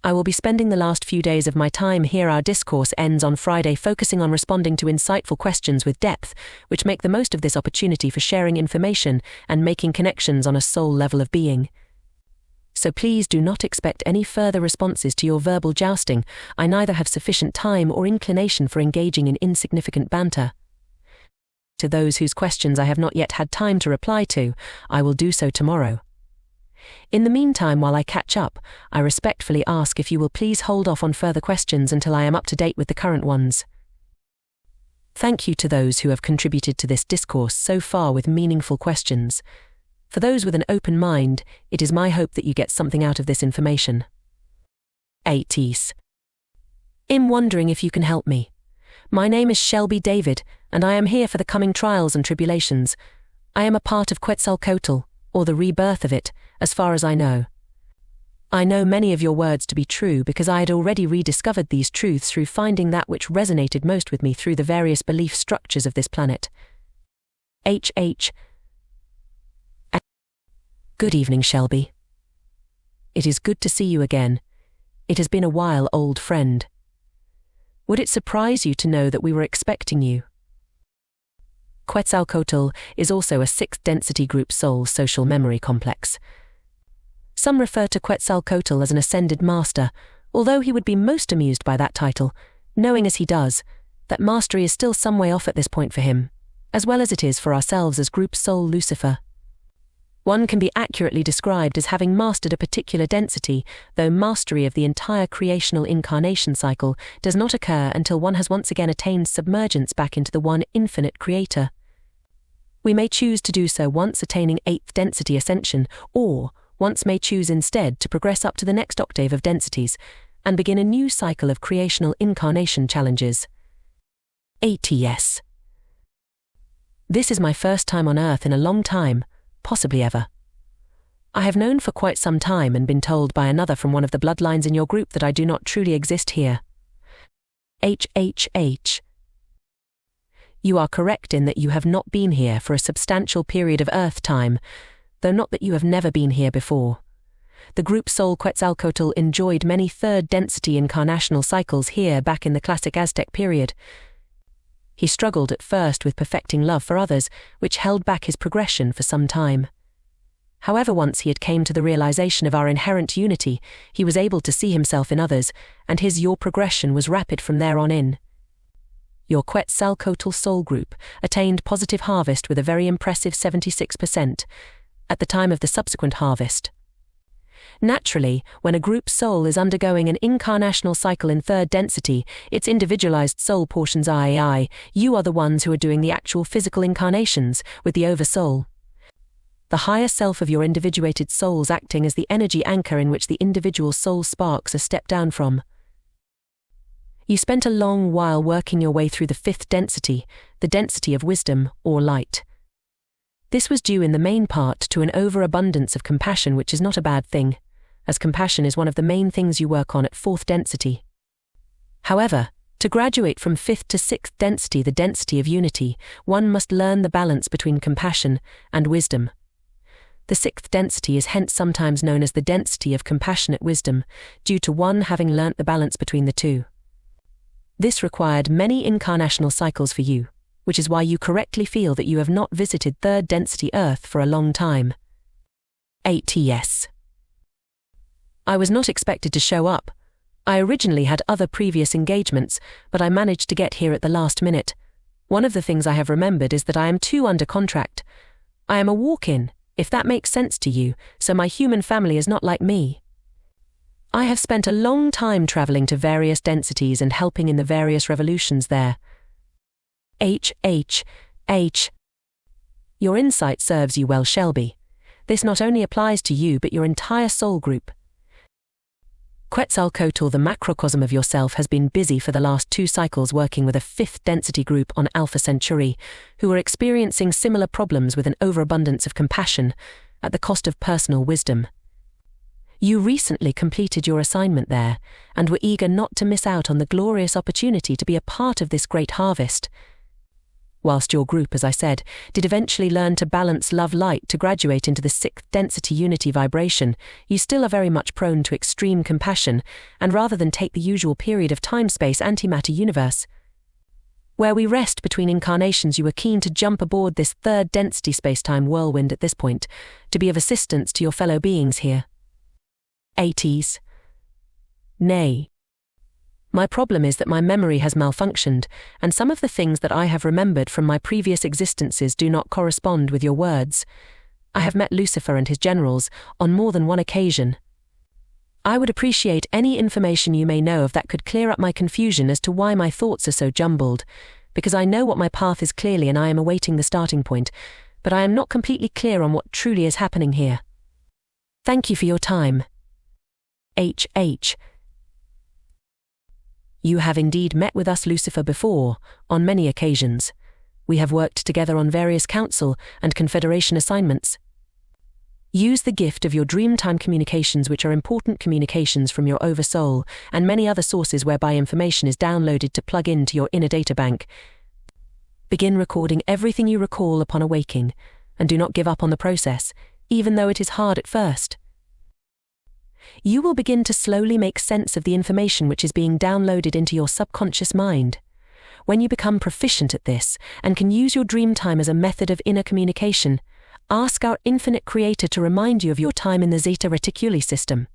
I will be spending the last few days of my time here. Our discourse ends on Friday, focusing on responding to insightful questions with depth, which make the most of this opportunity for sharing information and making connections on a soul level of being. So please do not expect any further responses to your verbal jousting. I neither have sufficient time or inclination for engaging in insignificant banter. To those whose questions I have not yet had time to reply to, I will do so tomorrow. In the meantime, while I catch up, I respectfully ask if you will please hold off on further questions until I am up to date with the current ones. Thank you to those who have contributed to this discourse so far with meaningful questions. For those with an open mind, it is my hope that you get something out of this information. I'm wondering if you can help me. My name is Shelby David, and I am here for the coming trials and tribulations. I am a part of Quetzalcoatl, or the rebirth of it, as far as I know. I know many of your words to be true because I had already rediscovered these truths through finding that which resonated most with me through the various belief structures of this planet. Good evening, Shelby. It is good to see you again. It has been a while, old friend. Would it surprise you to know that we were expecting you? Quetzalcoatl is also a sixth density group soul social memory complex. Some refer to Quetzalcoatl as an ascended master, although he would be most amused by that title, knowing as he does, that mastery is still some way off at this point for him, as well as it is for ourselves as group soul Lucifer. One can be accurately described as having mastered a particular density, though mastery of the entire creational incarnation cycle does not occur until one has once again attained submergence back into the one infinite creator. We may choose to do so once attaining 8th density ascension, or once may choose instead to progress up to the next octave of densities and begin a new cycle of creational incarnation challenges. ATS. This is my first time on Earth in a long time, possibly ever. I have known for quite some time and been told by another from one of the bloodlines in your group that I do not truly exist here. HHH. You are correct in that you have not been here for a substantial period of Earth time, though not that you have never been here before. The group soul Quetzalcoatl enjoyed many third density incarnational cycles here back in the classic Aztec period. He struggled at first with perfecting love for others, which held back his progression for some time. However, once he had came to the realization of our inherent unity, he was able to see himself in others, and your progression was rapid from there on in. Your Quetzalcoatl soul group attained positive harvest with a very impressive 76% at the time of the subsequent harvest. Naturally, when a group soul is undergoing an incarnational cycle in third density, its individualized soul portions you are the ones who are doing the actual physical incarnations, with the oversoul. The higher self of your individuated souls acting as the energy anchor in which the individual soul sparks are stepped down from. You spent a long while working your way through the 5th density, the density of wisdom or light. This was due in the main part to an overabundance of compassion, which is not a bad thing, as compassion is one of the main things you work on at 4th density. However, to graduate from 5th to 6th density, the density of unity, one must learn the balance between compassion and wisdom. The 6th density is hence sometimes known as the density of compassionate wisdom, due to one having learnt the balance between the two. This required many incarnational cycles for you, which is why you correctly feel that you have not visited third density Earth for a long time. ATS. I was not expected to show up. I originally had other previous engagements, but I managed to get here at the last minute. One of the things I have remembered is that I am too under contract. I am a walk-in, if that makes sense to you, so my human family is not like me. I have spent a long time traveling to various densities and helping in the various revolutions there. HHH. Your insight serves you well, Shelby. This not only applies to you but your entire soul group. Quetzalcoatl, the macrocosm of yourself, has been busy for the last 2 cycles working with a 5th density group on Alpha Centauri, who are experiencing similar problems with an overabundance of compassion at the cost of personal wisdom. You recently completed your assignment there, and were eager not to miss out on the glorious opportunity to be a part of this great harvest. Whilst your group, as I said, did eventually learn to balance love-light to graduate into the 6th density unity vibration, you still are very much prone to extreme compassion, and rather than take the usual period of time-space antimatter universe, where we rest between incarnations, you were keen to jump aboard this third density space-time whirlwind at this point, to be of assistance to your fellow beings here. 80s. Nay. My problem is that my memory has malfunctioned, and some of the things that I have remembered from my previous existences do not correspond with your words. I have met Lucifer and his generals on more than one occasion. I would appreciate any information you may know of that could clear up my confusion as to why my thoughts are so jumbled, because I know what my path is clearly and I am awaiting the starting point, but I am not completely clear on what truly is happening here. Thank you for your time. HH. You have indeed met with us, Lucifer, before, on many occasions. We have worked together on various council and confederation assignments. Use the gift of your dreamtime communications, which are important communications from your oversoul, and many other sources whereby information is downloaded to plug into your inner databank. Begin recording everything you recall upon awaking, and do not give up on the process, even though it is hard at first. You will begin to slowly make sense of the information which is being downloaded into your subconscious mind. When you become proficient at this, and can use your dream time as a method of inner communication, ask our infinite creator to remind you of your time in the Zeta Reticuli system.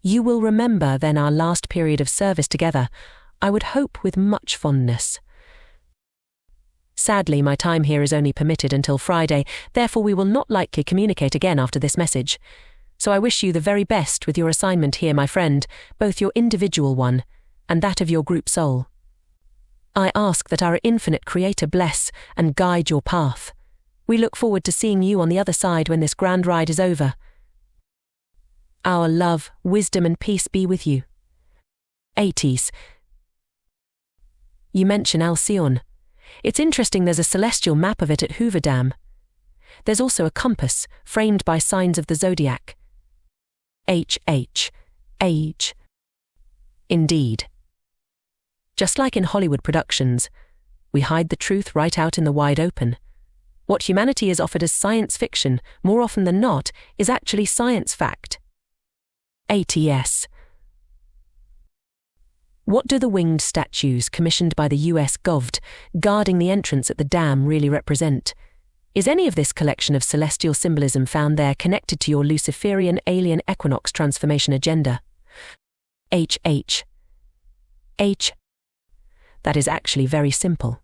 You will remember then our last period of service together, I would hope with much fondness. Sadly, my time here is only permitted until Friday, therefore we will not likely communicate again after this message. So I wish you the very best with your assignment here, my friend, both your individual one and that of your group soul. I ask that our infinite Creator bless and guide your path. We look forward to seeing you on the other side when this grand ride is over. Our love, wisdom and peace be with you. 80s. You mention Alcyone. It's interesting there's a celestial map of it at Hoover Dam. There's also a compass, framed by signs of the zodiac. Age. Indeed. Just like in Hollywood productions, we hide the truth right out in the wide open. What humanity is offered as science fiction, more often than not, is actually science fact. ATS. What do the winged statues commissioned by the US Govt guarding the entrance at the dam really represent? Is any of this collection of celestial symbolism found there connected to your Luciferian alien equinox transformation agenda? H. That is actually very simple.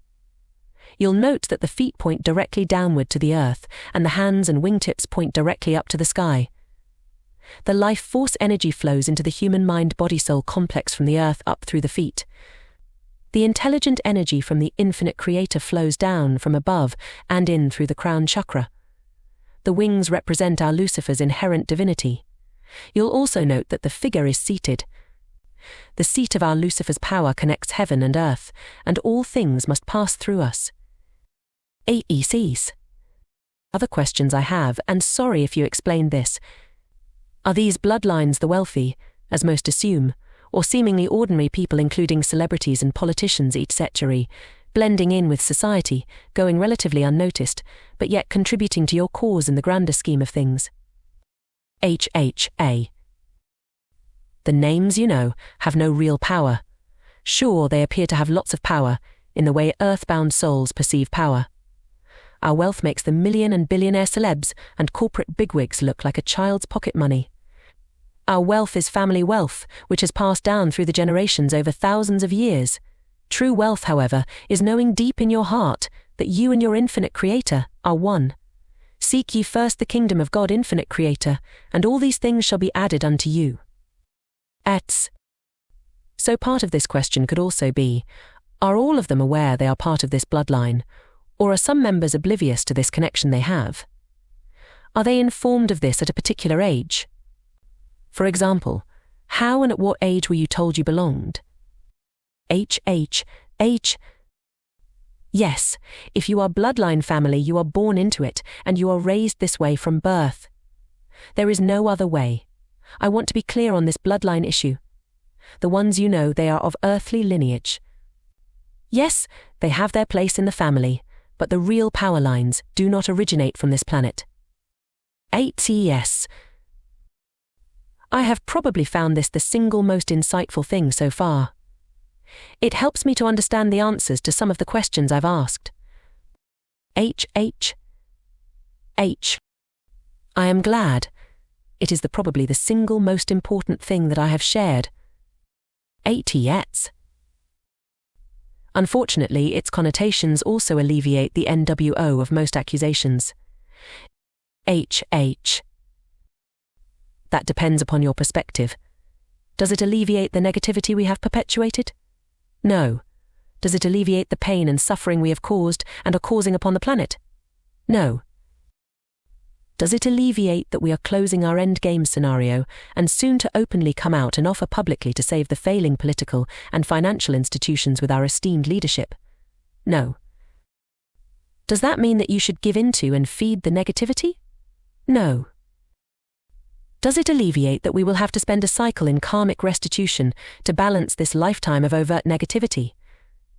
You'll note that the feet point directly downward to the earth and the hands and wingtips point directly up to the sky. The life force energy flows into the human mind-body-soul complex from the earth up through the feet. The intelligent energy from the infinite Creator flows down from above and in through the crown chakra. The wings represent our Lucifer's inherent divinity. You'll also note that the figure is seated. The seat of our Lucifer's power connects heaven and earth, and all things must pass through us. AECs. Other questions I have, and sorry if you explained this. Are these bloodlines the wealthy, as most assume, or seemingly ordinary people including celebrities and politicians etc., blending in with society, going relatively unnoticed, but yet contributing to your cause in the grander scheme of things? HHA. The names, have no real power. Sure, they appear to have lots of power, in the way earthbound souls perceive power. Our wealth makes the million and billionaire celebs and corporate bigwigs look like a child's pocket money. Our wealth is family wealth, which has passed down through the generations over thousands of years. True wealth, however, is knowing deep in your heart that you and your infinite Creator are one. Seek ye first the kingdom of God, infinite Creator, and all these things shall be added unto you. So part of this question could also be, are all of them aware they are part of this bloodline, or are some members oblivious to this connection they have? Are they informed of this at a particular age? For example, how and at what age were you told you belonged? H. Yes, if you are bloodline family, you are born into it, and you are raised this way from birth. There is no other way. I want to be clear on this bloodline issue. The ones they are of earthly lineage. Yes, they have their place in the family, but the real power lines do not originate from this planet. ATS. I have probably found this the single most insightful thing so far. It helps me to understand the answers to some of the questions I've asked. H. I am glad. It is probably the single most important thing that I have shared. ATS. Unfortunately, its connotations also alleviate the NWO of most accusations. HH. That depends upon your perspective. Does it alleviate the negativity we have perpetuated? No. Does it alleviate the pain and suffering we have caused and are causing upon the planet? No. Does it alleviate that we are closing our endgame scenario and soon to openly come out and offer publicly to save the failing political and financial institutions with our esteemed leadership? No. Does that mean that you should give into and feed the negativity? No. Does it alleviate that we will have to spend a cycle in karmic restitution to balance this lifetime of overt negativity?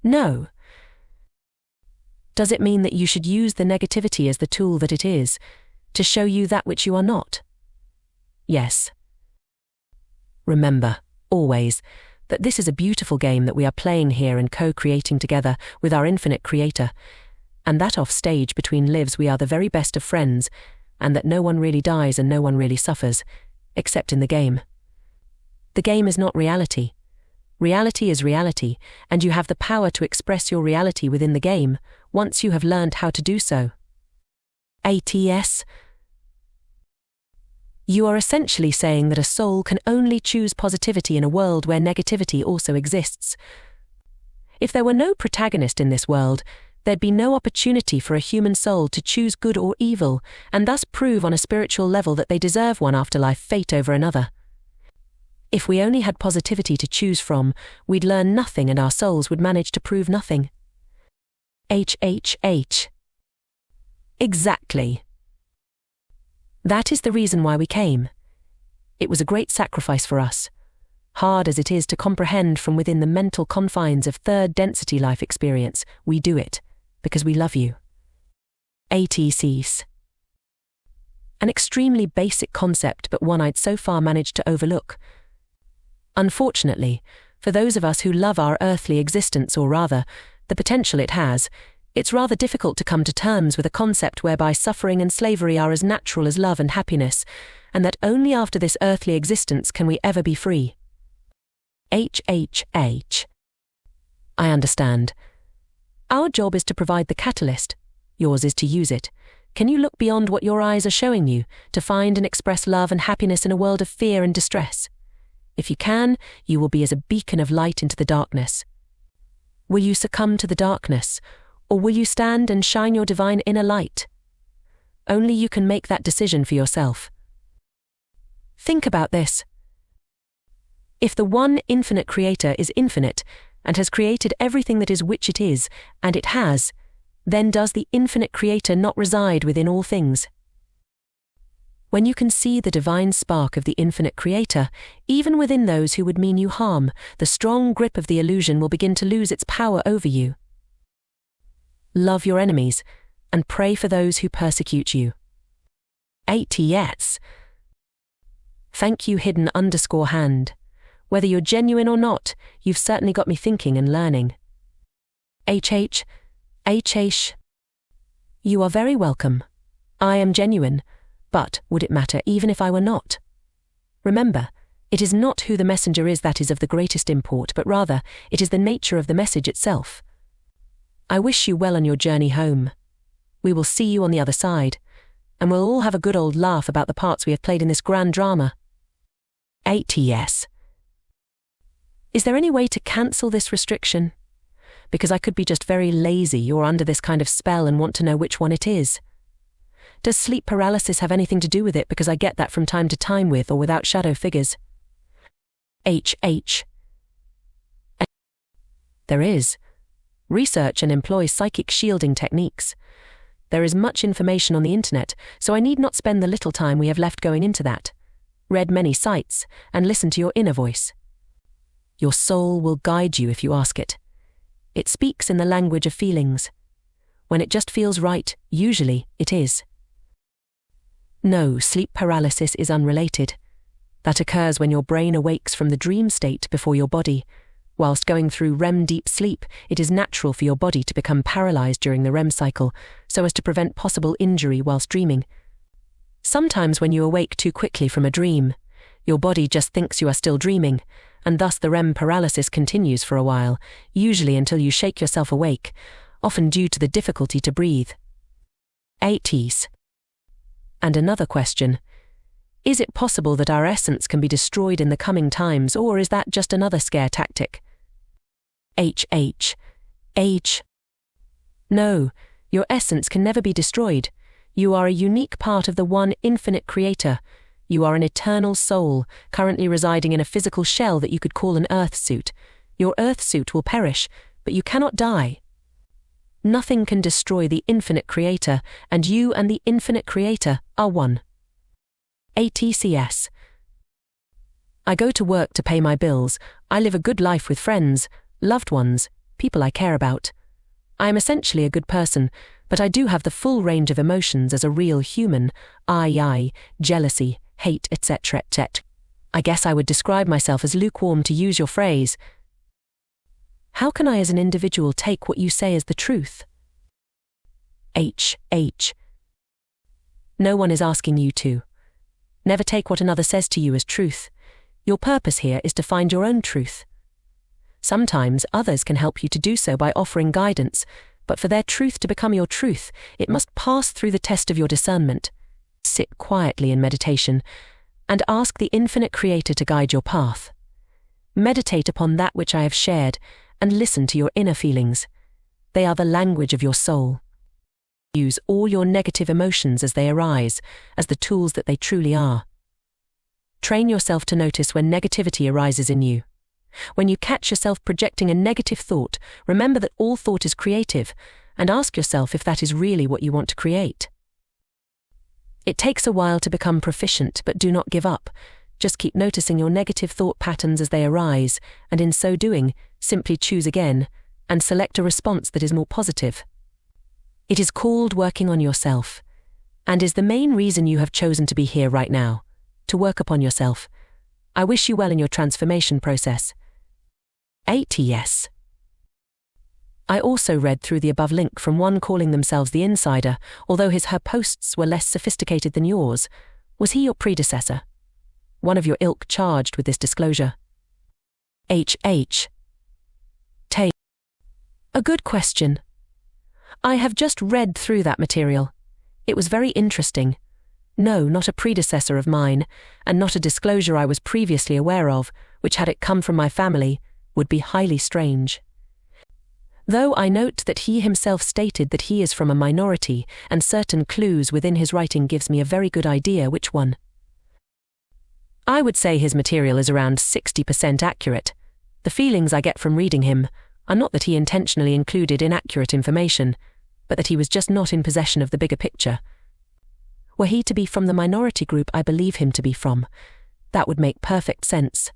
No. Does it mean that you should use the negativity as the tool that it is, to show you that which you are not? Yes. Remember, always, that this is a beautiful game that we are playing here and co-creating together with our infinite Creator, and that off stage between lives we are the very best of friends, and that no one really dies and no one really suffers, except in the game. The game is not reality. Reality is reality, and you have the power to express your reality within the game, once you have learned how to do so. ATS. You are essentially saying that a soul can only choose positivity in a world where negativity also exists. If there were no protagonist in this world, there'd be no opportunity for a human soul to choose good or evil, and thus prove on a spiritual level that they deserve one afterlife fate over another. If we only had positivity to choose from, we'd learn nothing and our souls would manage to prove nothing. HHH. Exactly. That is the reason why we came. It was a great sacrifice for us. Hard as it is to comprehend from within the mental confines of third density life experience, we do it, because we love you. ATCs. An extremely basic concept, but one I'd so far managed to overlook. Unfortunately, for those of us who love our earthly existence, or rather, the potential it has, it's rather difficult to come to terms with a concept whereby suffering and slavery are as natural as love and happiness, and that only after this earthly existence can we ever be free. HHH. I understand. Our job is to provide the catalyst. Yours is to use it. Can you look beyond what your eyes are showing you, to find and express love and happiness in a world of fear and distress? If you can, you will be as a beacon of light into the darkness. Will you succumb to the darkness, or will you stand and shine your divine inner light? Only you can make that decision for yourself. Think about this. If the one infinite creator is infinite, and has created everything that is which it is, and it has, then does the infinite creator not reside within all things? When you can see the divine spark of the infinite creator, even within those who would mean you harm, the strong grip of the illusion will begin to lose its power over you. Love your enemies, and pray for those who persecute you. ATS. Thank you, hidden_hand. Whether you're genuine or not, you've certainly got me thinking and learning. HH. You are very welcome. I am genuine, but would it matter even if I were not? Remember, it is not who the messenger is that is of the greatest import, but rather it is the nature of the message itself. I wish you well on your journey home. We will see you on the other side, and we'll all have a good old laugh about the parts we have played in this grand drama. ATS. Is there any way to cancel this restriction? Because I could be just very lazy or under this kind of spell and want to know which one it is. Does sleep paralysis have anything to do with it, because I get that from time to time with or without shadow figures? HH. There is. Research and employ psychic shielding techniques. There is much information on the internet, so I need not spend the little time we have left going into that. Read many sites, and listen to your inner voice. Your soul will guide you if you ask it. It speaks in the language of feelings. When it just feels right, usually it is. No, sleep paralysis is unrelated. That occurs when your brain awakes from the dream state before your body. Whilst going through REM deep sleep, it is natural for your body to become paralyzed during the REM cycle, so as to prevent possible injury whilst dreaming. Sometimes when you awake too quickly from a dream, your body just thinks you are still dreaming, and thus the REM paralysis continues for a while, usually until you shake yourself awake, often due to the difficulty to breathe. ATs. And another question. Is it possible that our essence can be destroyed in the coming times, or is that just another scare tactic? HH. No, your essence can never be destroyed. You are a unique part of the one infinite creator. You are an eternal soul, currently residing in a physical shell that you could call an earth suit. Your earth suit will perish, but you cannot die. Nothing can destroy the infinite creator, and you and the infinite creator are one. ATCS. I go to work to pay my bills. I live a good life with friends, loved ones, people I care about. I am essentially a good person, but I do have the full range of emotions as a real human. Jealousy, hate, etc., etc. I guess I would describe myself as lukewarm, to use your phrase. How can I as an individual take what you say as the truth? HH. No one is asking you to. Never take what another says to you as truth. Your purpose here is to find your own truth. Sometimes others can help you to do so by offering guidance, but for their truth to become your truth, it must pass through the test of your discernment. Sit quietly in meditation and ask the infinite Creator to guide your path. Meditate upon that which I have shared and listen to your inner feelings. They are the language of your soul. Use all your negative emotions as they arise, as the tools that they truly are. Train yourself to notice when negativity arises in you. When you catch yourself projecting a negative thought, remember that all thought is creative, and ask yourself if that is really what you want to create. It takes a while to become proficient, but do not give up. Just keep noticing your negative thought patterns as they arise, and in so doing, simply choose again, and select a response that is more positive. It is called working on yourself, and is the main reason you have chosen to be here right now, to work upon yourself. I wish you well in your transformation process. Yes. I also read through the above link from one calling themselves the Insider, although her posts were less sophisticated than yours. Was he your predecessor? One of your ilk charged with this disclosure? Take. A good question. I have just read through that material. It was very interesting. No, not a predecessor of mine, and not a disclosure I was previously aware of, which had it come from my family, would be highly strange. Though I note that he himself stated that he is from a minority, and certain clues within his writing gives me a very good idea which one. I would say his material is around 60% accurate. The feelings I get from reading him are not that he intentionally included inaccurate information, but that he was just not in possession of the bigger picture. Were he to be from the minority group I believe him to be from, that would make perfect sense.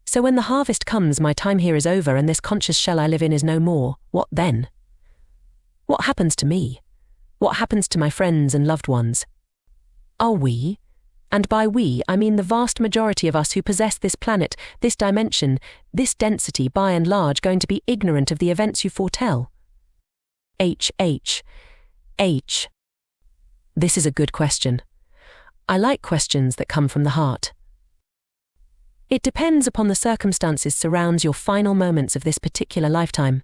So when the harvest comes, my time here is over and this conscious shell I live in is no more, what then? What happens to me? What happens to my friends and loved ones? Are we, and by we I mean the vast majority of us who possess this planet, this dimension, this density by and large, going to be ignorant of the events you foretell? This is a good question. I like questions that come from the heart. It depends upon the circumstances surrounds your final moments of this particular lifetime.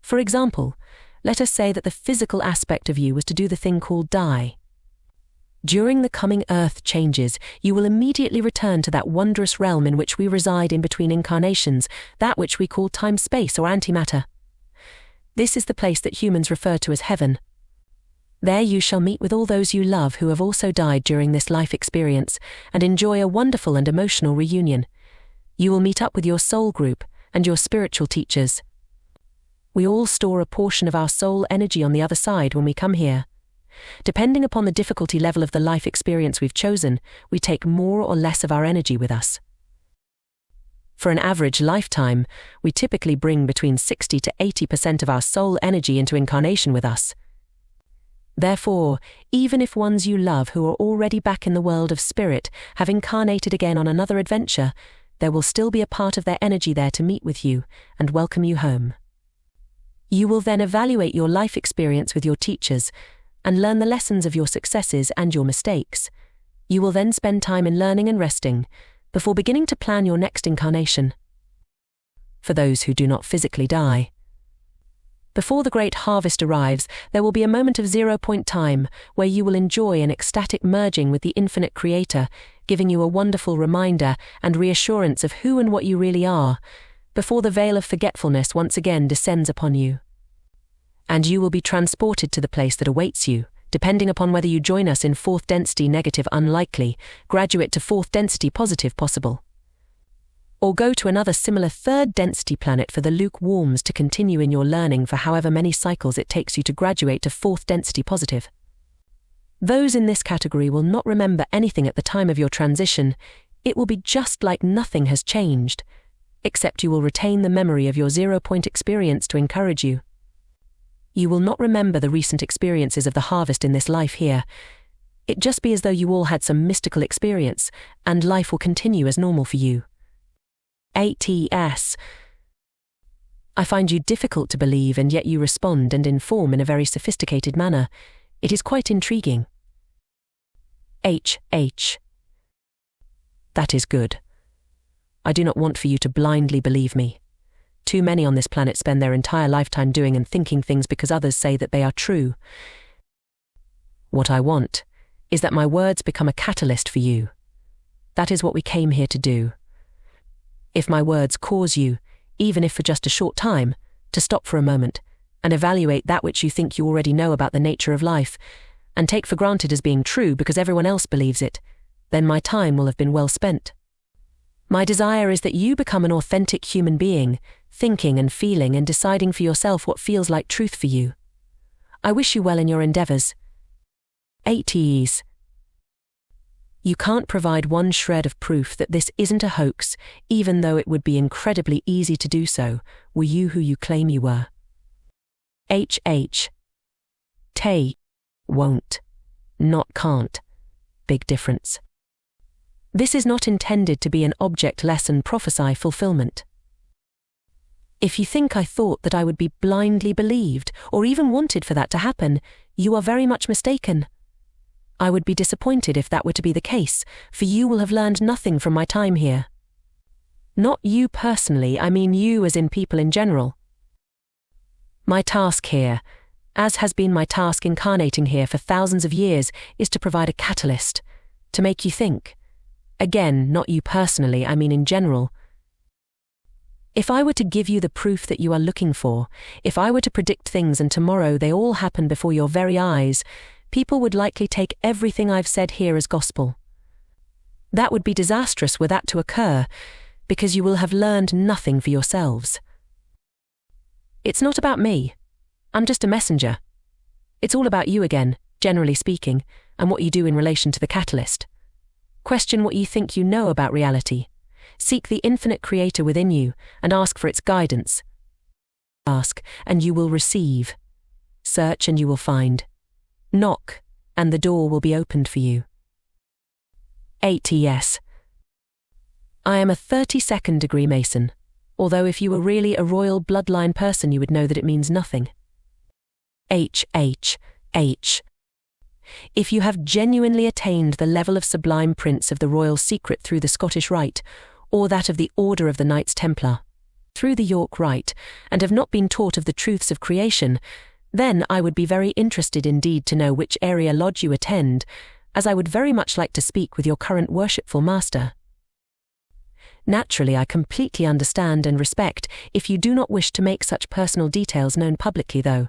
For example, let us say that the physical aspect of you was to do the thing called die. During the coming earth changes, you will immediately return to that wondrous realm in which we reside in between incarnations, that which we call time-space or antimatter. This is the place that humans refer to as heaven. There you shall meet with all those you love who have also died during this life experience and enjoy a wonderful and emotional reunion. You will meet up with your soul group and your spiritual teachers. We all store a portion of our soul energy on the other side when we come here. Depending upon the difficulty level of the life experience we've chosen, we take more or less of our energy with us. For an average lifetime, we typically bring between 60 to 80% of our soul energy into incarnation with us. Therefore, even if ones you love who are already back in the world of spirit have incarnated again on another adventure, there will still be a part of their energy there to meet with you and welcome you home. You will then evaluate your life experience with your teachers and learn the lessons of your successes and your mistakes. You will then spend time in learning and resting before beginning to plan your next incarnation. For those who do not physically die, before the great harvest arrives, there will be a moment of 0-point time where you will enjoy an ecstatic merging with the infinite Creator, giving you a wonderful reminder and reassurance of who and what you really are, before the veil of forgetfulness once again descends upon you. And you will be transported to the place that awaits you, depending upon whether you join us in 4th density negative unlikely, graduate to 4th density positive possible, or go to another similar 3rd density planet for the lukewarms to continue in your learning for however many cycles it takes you to graduate to 4th density positive. Those in this category will not remember anything at the time of your transition. It will be just like nothing has changed, except you will retain the memory of your 0-point experience to encourage you. You will not remember the recent experiences of the harvest in this life here. It just be as though you all had some mystical experience, and life will continue as normal for you. I find you difficult to believe, and yet you respond and inform in a very sophisticated manner. It is quite intriguing. That is good. I do not want for you to blindly believe me. Too many on this planet spend their entire lifetime doing and thinking things because others say that they are true. What I want is that my words become a catalyst for you. That is what we came here to do. If my words cause you, even if for just a short time, to stop for a moment and evaluate that which you think you already know about the nature of life, and take for granted as being true because everyone else believes it, then my time will have been well spent. My desire is that you become an authentic human being, thinking and feeling and deciding for yourself what feels like truth for you. I wish you well in your endeavors. 8 You can't provide one shred of proof that this isn't a hoax, even though it would be incredibly easy to do so, were you who you claim you were. Tay. Won't. Not can't. Big difference. This is not intended to be an object lesson prophesy fulfillment. If you think I thought that I would be blindly believed, or even wanted for that to happen, you are very much mistaken. I would be disappointed if that were to be the case, for you will have learned nothing from my time here. Not you personally, I mean you as in people in general. My task here, as has been my task incarnating here for thousands of years, is to provide a catalyst, to make you think. Again, not you personally, I mean in general. If I were to give you the proof that you are looking for, if I were to predict things and tomorrow they all happen before your very eyes, people would likely take everything I've said here as gospel. That would be disastrous were that to occur, because you will have learned nothing for yourselves. It's not about me. I'm just a messenger. It's all about you again, generally speaking, and what you do in relation to the catalyst. Question what you think you know about reality. Seek the infinite creator within you and ask for its guidance. Ask, and you will receive. Search, and you will find. Knock, and the door will be opened for you. 8 I am a 32nd degree Mason, although if you were really a royal bloodline person you would know that it means nothing. H. If you have genuinely attained the level of sublime prince of the royal secret through the Scottish Rite, or that of the Order of the Knights Templar, through the York Rite, and have not been taught of the truths of creation, then I would be very interested indeed to know which area lodge you attend, as I would very much like to speak with your current worshipful master. Naturally, I completely understand and respect if you do not wish to make such personal details known publicly, though.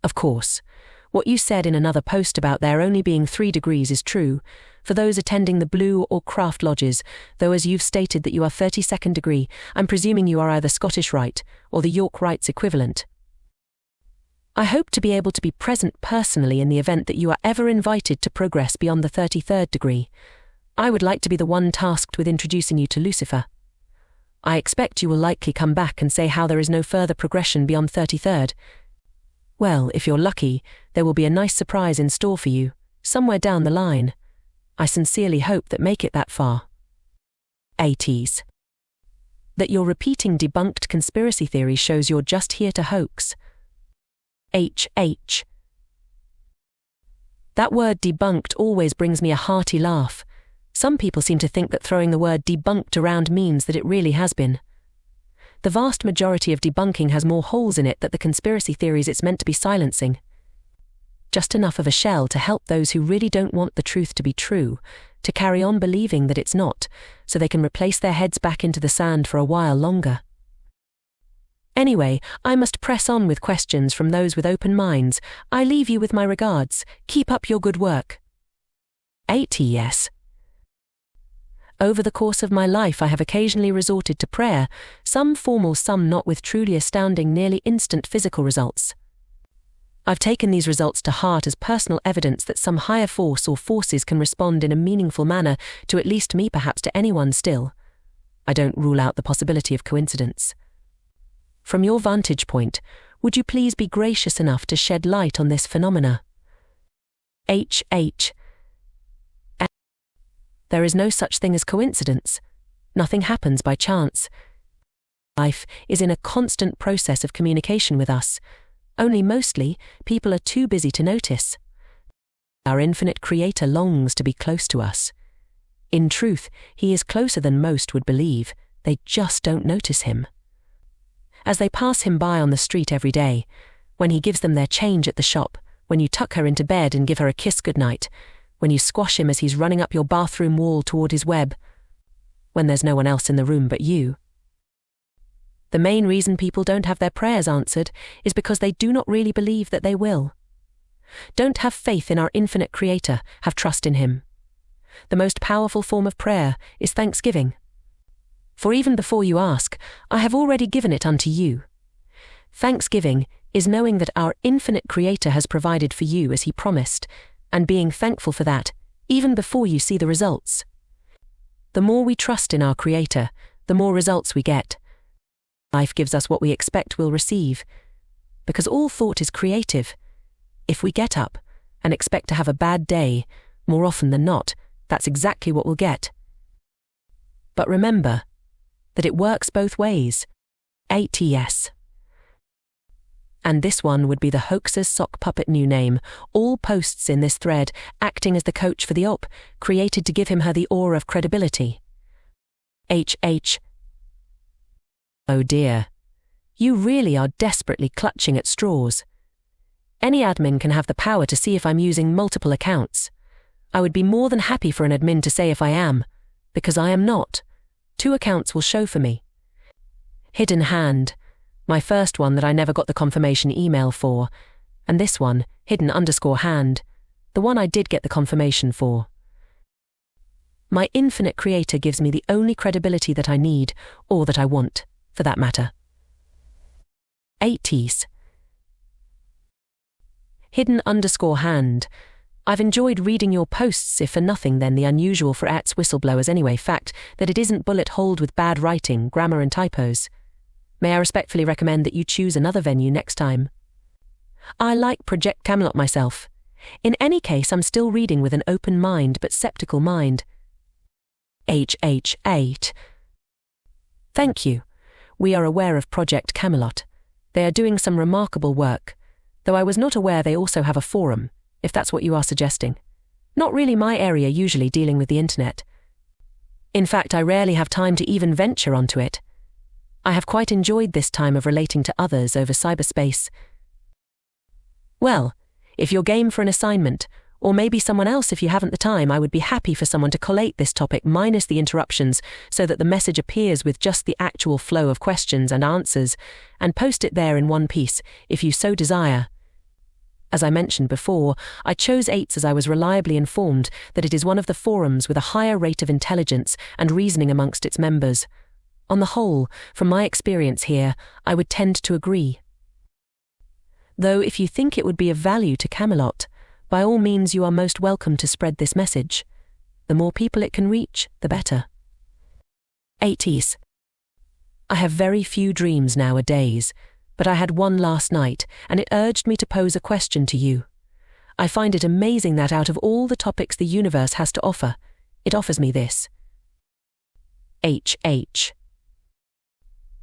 Of course, what you said in another post about there only being 3 degrees is true, for those attending the Blue or Craft lodges, though as you've stated that you are 32nd degree, I'm presuming you are either Scottish Rite or the York Rite's equivalent. I hope to be able to be present personally in the event that you are ever invited to progress beyond the 33rd degree. I would like to be the one tasked with introducing you to Lucifer. I expect you will likely come back and say how there is no further progression beyond 33rd. Well, if you're lucky, there will be a nice surprise in store for you, somewhere down the line. I sincerely hope that make it that far. 80s. That you're repeating debunked conspiracy theories shows you're just here to hoax. HH. That word debunked always brings me a hearty laugh. Some people seem to think that throwing the word debunked around means that it really has been. The vast majority of debunking has more holes in it than the conspiracy theories it's meant to be silencing. Just enough of a shell to help those who really don't want the truth to be true, to carry on believing that it's not, so they can replace their heads back into the sand for a while longer. Anyway, I must press on with questions from those with open minds. I leave you with my regards. Keep up your good work. 80s. Over the course of my life I have occasionally resorted to prayer, some formal, some not, with truly astounding, nearly instant physical results. I've taken these results to heart as personal evidence that some higher force or forces can respond in a meaningful manner to at least me, perhaps to anyone still. I don't rule out the possibility of coincidence. From your vantage point, would you please be gracious enough to shed light on this phenomena? HH. There is no such thing as coincidence. Nothing happens by chance. Life is in a constant process of communication with us. Only mostly, people are too busy to notice. Our infinite creator longs to be close to us. In truth, he is closer than most would believe, they just don't notice him. As they pass him by on the street every day, when he gives them their change at the shop, when you tuck her into bed and give her a kiss goodnight, when you squash him as he's running up your bathroom wall toward his web, when there's no one else in the room but you. The main reason people don't have their prayers answered is because they do not really believe that they will. Don't have faith in our infinite Creator, have trust in Him. The most powerful form of prayer is thanksgiving. For even before you ask, I have already given it unto you. Thanksgiving is knowing that our infinite Creator has provided for you as He promised, and being thankful for that, even before you see the results. The more we trust in our Creator, the more results we get. Life gives us what we expect we'll receive, because all thought is creative. If we get up and expect to have a bad day, more often than not, that's exactly what we'll get. But remember that it works both ways. ATS. And this one would be the hoaxer's sock puppet new name, all posts in this thread acting as the coach for the op, created to give him her the aura of credibility. HH. Oh dear. You really are desperately clutching at straws. Any admin can have the power to see if I'm using multiple accounts. I would be more than happy for an admin to say if I am, because I am not. 2 accounts will show for me. Hidden Hand, my first one that I never got the confirmation email for, and this one, Hidden_Hand, the one I did get the confirmation for. My infinite Creator gives me the only credibility that I need, or that I want, for that matter. 80s. Hidden_Hand. I've enjoyed reading your posts, if for nothing then the unusual for ats whistleblowers anyway fact that it isn't bullet-holed with bad writing, grammar and typos. May I respectfully recommend that you choose another venue next time? I like Project Camelot myself. In any case, I'm still reading with an open mind but skeptical mind. HH8. Thank you. We are aware of Project Camelot. They are doing some remarkable work, though I was not aware they also have a forum, if that's what you are suggesting. Not really my area usually dealing with the internet. In fact, I rarely have time to even venture onto it. I have quite enjoyed this time of relating to others over cyberspace. Well, if you're game for an assignment, or maybe someone else if you haven't the time, I would be happy for someone to collate this topic minus the interruptions so that the message appears with just the actual flow of questions and answers, and post it there in one piece, if you so desire. As I mentioned before, I chose 8s as I was reliably informed that it is one of the forums with a higher rate of intelligence and reasoning amongst its members. On the whole, from my experience here, I would tend to agree. Though if you think it would be of value to Camelot, by all means you are most welcome to spread this message. The more people it can reach, the better. 80s. I have very few dreams nowadays, but I had one last night, and it urged me to pose a question to you. I find it amazing that out of all the topics the universe has to offer, it offers me this. HH.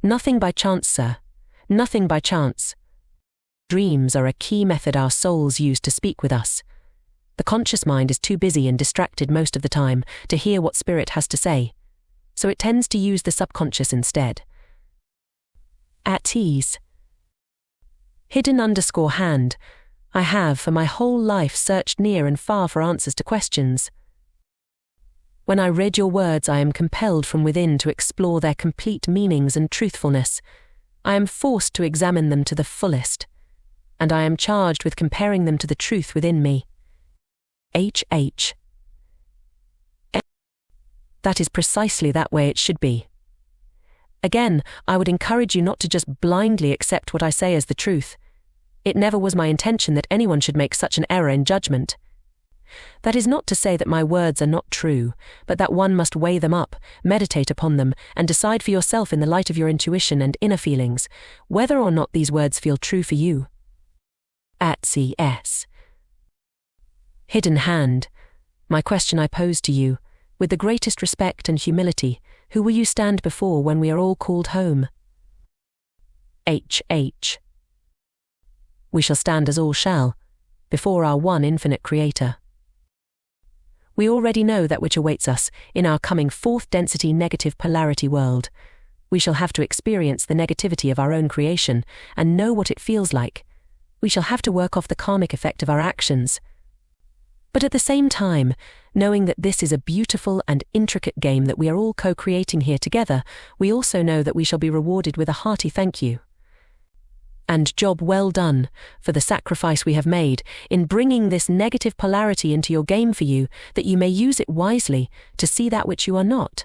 Nothing by chance, sir. Nothing by chance. Dreams are a key method our souls use to speak with us. The conscious mind is too busy and distracted most of the time to hear what spirit has to say, so it tends to use the subconscious instead. At ease. Hidden_Hand. I have for my whole life searched near and far for answers to questions. When I read your words, I am compelled from within to explore their complete meanings and truthfulness. I am forced to examine them to the fullest, and I am charged with comparing them to the truth within me. HH. That is precisely that way it should be. Again, I would encourage you not to just blindly accept what I say as the truth. It never was my intention that anyone should make such an error in judgment. That is not to say that my words are not true, but that one must weigh them up, meditate upon them, and decide for yourself in the light of your intuition and inner feelings, whether or not these words feel true for you. At CS. Hidden Hand. My question I pose to you, with the greatest respect and humility, who will you stand before when we are all called home? HH. We shall stand as all shall, before our one infinite Creator. We already know that which awaits us in our coming fourth-density negative polarity world. We shall have to experience the negativity of our own creation and know what it feels like. We shall have to work off the karmic effect of our actions. But at the same time, knowing that this is a beautiful and intricate game that we are all co-creating here together, we also know that we shall be rewarded with a hearty thank you. And job well done for the sacrifice we have made in bringing this negative polarity into your game for you, that you may use it wisely to see that which you are not.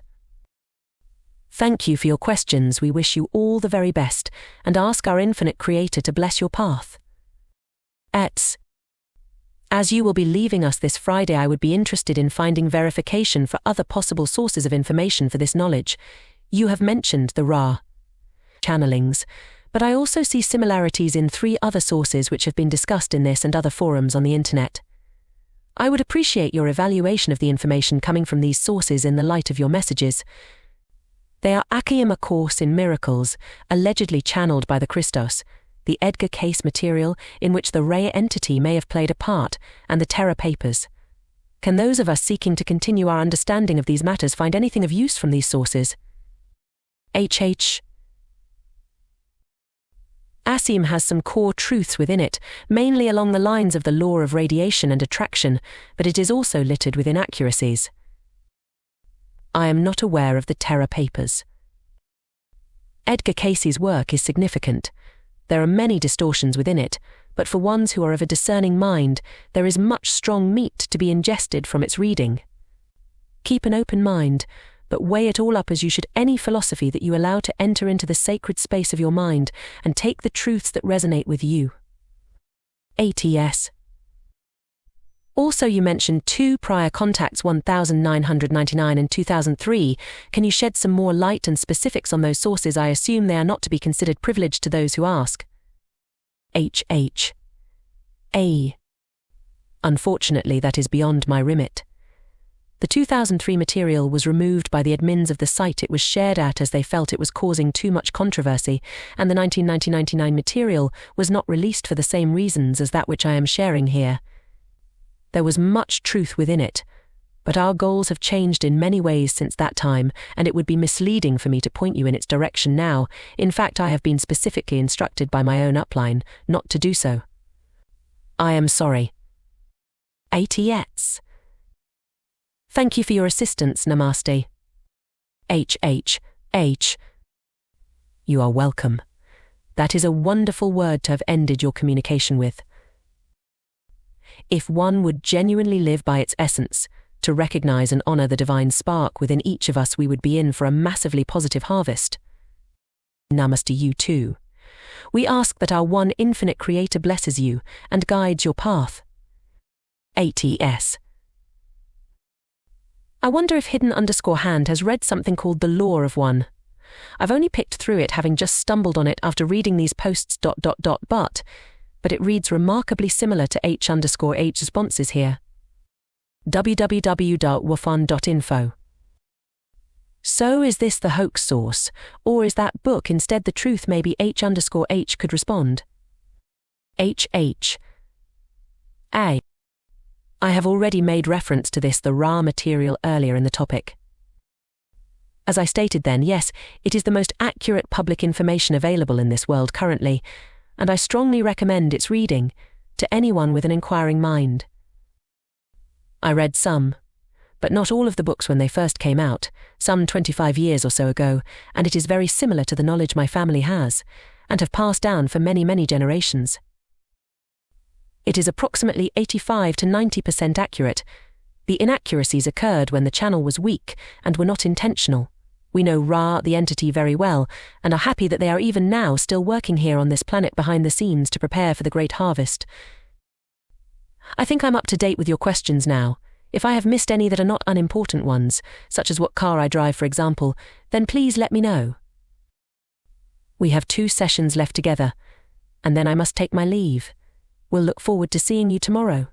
Thank you for your questions. We wish you all the very best and ask our infinite Creator to bless your path. As you will be leaving us this Friday, I would be interested in finding verification for other possible sources of information for this knowledge. You have mentioned the Ra channelings, but I also see similarities in 3 other sources which have been discussed in this and other forums on the internet. I would appreciate your evaluation of the information coming from these sources in the light of your messages. They are Akiyama Course in Miracles, allegedly channeled by the Christos, the Edgar Case material in which the Raya entity may have played a part, and the Terra Papers. Can those of us seeking to continue our understanding of these matters find anything of use from these sources? Asim has some core truths within it, mainly along the lines of the law of radiation and attraction, but it is also littered with inaccuracies. I am not aware of the Terra Papers. Edgar Cayce's work is significant. There are many distortions within it, but for ones who are of a discerning mind, there is much strong meat to be ingested from its reading. Keep an open mind, but weigh it all up as you should any philosophy that you allow to enter into the sacred space of your mind and take the truths that resonate with you. ATS. Also, you mentioned 2 prior contacts, 1999 and 2003. Can you shed some more light and specifics on those sources? I assume they are not to be considered privileged to those who ask. Unfortunately, that is beyond my remit. The 2003 material was removed by the admins of the site it was shared at, as they felt it was causing too much controversy, and the 1999 material was not released for the same reasons as that which I am sharing here. There was much truth within it, but our goals have changed in many ways since that time, and it would be misleading for me to point you in its direction now. In fact, I have been specifically instructed by my own upline not to do so. I am sorry. ATS. Thank you for your assistance, Namaste. You are welcome. That is a wonderful word to have ended your communication with. If one would genuinely live by its essence, to recognize and honor the divine spark within each of us, we would be in for a massively positive harvest. Namaste, you too. We ask that our one infinite Creator blesses you and guides your path. ATS. I wonder if Hidden_Hand has read something called The Law of One. I've only picked through it, having just stumbled on it after reading these posts. But it reads remarkably similar to H_H responses here. www.wafan.info. So is this the hoax source, or is that book instead the truth? Maybe H_H could respond. I have already made reference to the Ra material earlier in the topic. As I stated then, yes, it is the most accurate public information available in this world currently, and I strongly recommend its reading to anyone with an inquiring mind. I read some, but not all of the books when they first came out, some 25 years or so ago, and it is very similar to the knowledge my family has, and have passed down for many, many generations. It is approximately 85 to 90% accurate. The inaccuracies occurred when the channel was weak and were not intentional. We know Ra, the entity, very well, and are happy that they are even now still working here on this planet behind the scenes to prepare for the great harvest. I think I'm up to date with your questions now. If I have missed any that are not unimportant ones, such as what car I drive, for example, then please let me know. We have 2 sessions left together, and then I must take my leave. We'll look forward to seeing you tomorrow.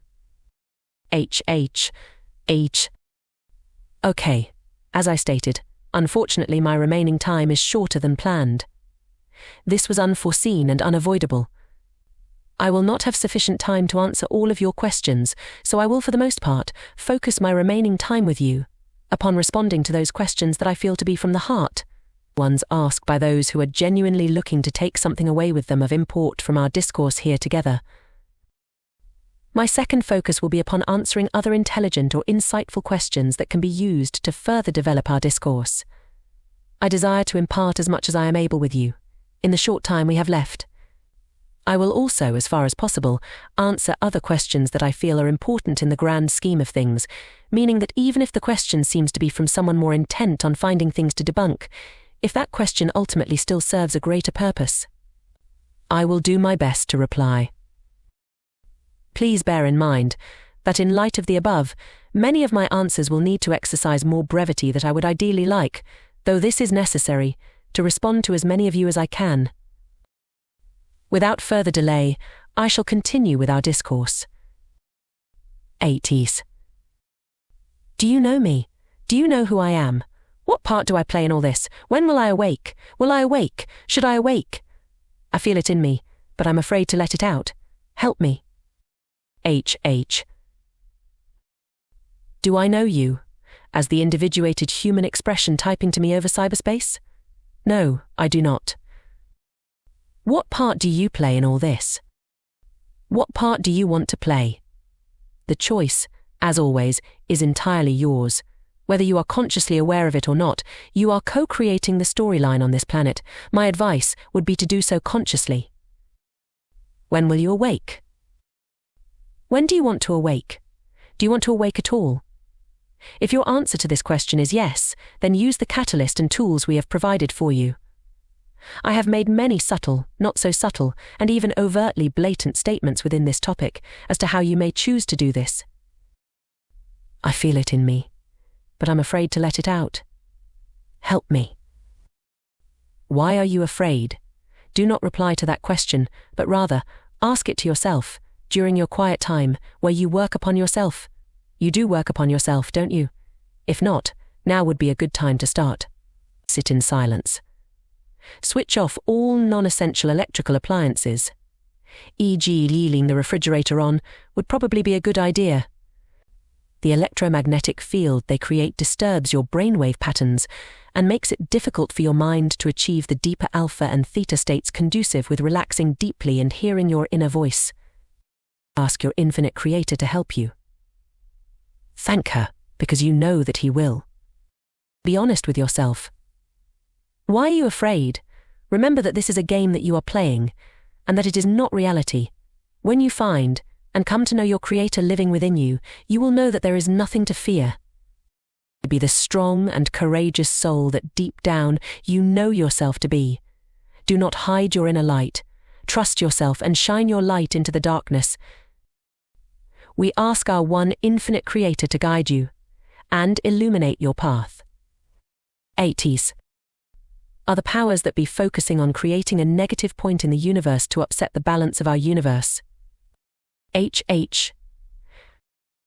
Okay, as I stated, unfortunately my remaining time is shorter than planned. This was unforeseen and unavoidable. I will not have sufficient time to answer all of your questions, so I will for the most part focus my remaining time with you upon responding to those questions that I feel to be from the heart, ones asked by those who are genuinely looking to take something away with them of import from our discourse here together. My second focus will be upon answering other intelligent or insightful questions that can be used to further develop our discourse. I desire to impart as much as I am able with you, in the short time we have left. I will also, as far as possible, answer other questions that I feel are important in the grand scheme of things, meaning that even if the question seems to be from someone more intent on finding things to debunk, if that question ultimately still serves a greater purpose, I will do my best to reply. Please bear in mind that in light of the above, many of my answers will need to exercise more brevity than I would ideally like, though this is necessary, to respond to as many of you as I can. Without further delay, I shall continue with our discourse. 80s. Do you know me? Do you know who I am? What part do I play in all this? When will I awake? Will I awake? Should I awake? I feel it in me, but I'm afraid to let it out. Help me. HH. Do I know you, as the individuated human expression typing to me over cyberspace? No, I do not. What part do you play in all this? What part do you want to play? The choice, as always, is entirely yours. Whether you are consciously aware of it or not, you are co-creating the storyline on this planet. My advice would be to do so consciously. When will you awake? When do you want to awake? Do you want to awake at all? If your answer to this question is yes, then use the catalyst and tools we have provided for you. I have made many subtle, not so subtle, and even overtly blatant statements within this topic as to how you may choose to do this. I feel it in me, but I'm afraid to let it out. Help me. Why are you afraid? Do not reply to that question, but rather ask it to yourself during your quiet time where you work upon yourself. You do work upon yourself, don't you? If not, now would be a good time to start. Sit in silence. Switch off all non-essential electrical appliances. E.g. leaving the refrigerator on would probably be a good idea. The electromagnetic field they create disturbs your brainwave patterns and makes it difficult for your mind to achieve the deeper alpha and theta states conducive with relaxing deeply and hearing your inner voice. Ask your infinite creator to help you. Thank her, because you know that he will. Be honest with yourself. Why are you afraid? Remember that this is a game that you are playing, and that it is not reality. When you find and come to know your Creator living within you, you will know that there is nothing to fear. Be the strong and courageous soul that deep down you know yourself to be. Do not hide your inner light. Trust yourself and shine your light into the darkness. We ask our one infinite Creator to guide you and illuminate your path. 80s. Are the powers that be focusing on creating a negative point in the universe to upset the balance of our universe? HH.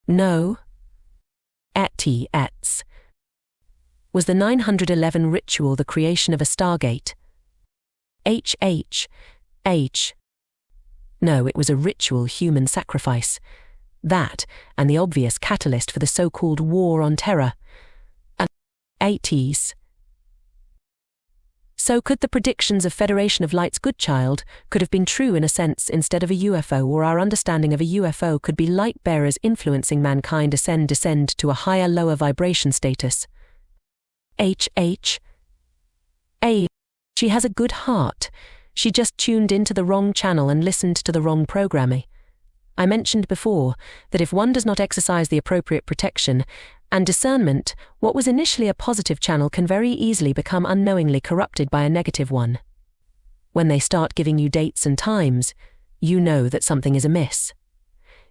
No. ETS. Was the 911 ritual the creation of a Stargate? HH. H. No, it was a ritual human sacrifice. That, and the obvious catalyst for the so-called war on terror. And 80s. So could the predictions of Federation of Light's Goodchild could have been true in a sense instead of a UFO, or our understanding of a UFO could be light bearers influencing mankind descend to a higher lower vibration status. HH. A. She has a good heart. She just tuned into the wrong channel and listened to the wrong programming. I mentioned before that if one does not exercise the appropriate protection and discernment, what was initially a positive channel can very easily become unknowingly corrupted by a negative one. When they start giving you dates and times, you know that something is amiss.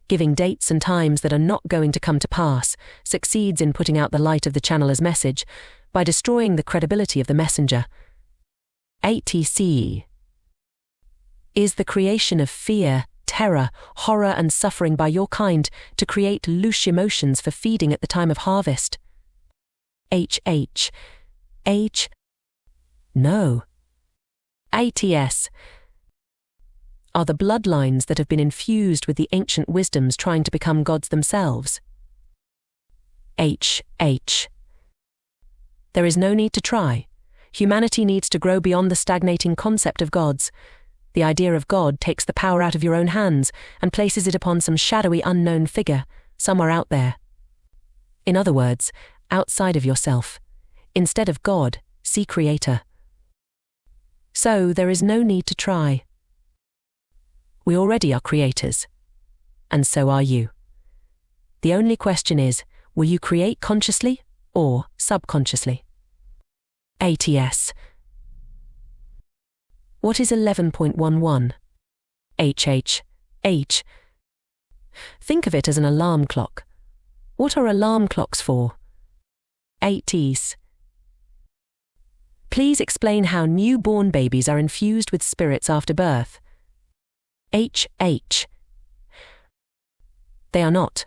Giving dates and times that are not going to come to pass succeeds in putting out the light of the channeler's message by destroying the credibility of the messenger. ATC is the creation of fear, terror, horror and suffering by your kind to create loose emotions for feeding at the time of harvest. HH. H. No. ATS. are the bloodlines that have been infused with the ancient wisdoms trying to become gods themselves. H. There is no need to try. Humanity needs to grow beyond the stagnating concept of gods. The idea of God takes the power out of your own hands and places it upon some shadowy unknown figure, somewhere out there. In other words, outside of yourself. Instead of God, see Creator. So there is no need to try. We already are creators. And so are you. The only question is, will you create consciously or subconsciously? ATS. What is 11.11? H. Think of it as an alarm clock. What are alarm clocks for? ATs. Please explain how newborn babies are infused with spirits after birth. H. They are not.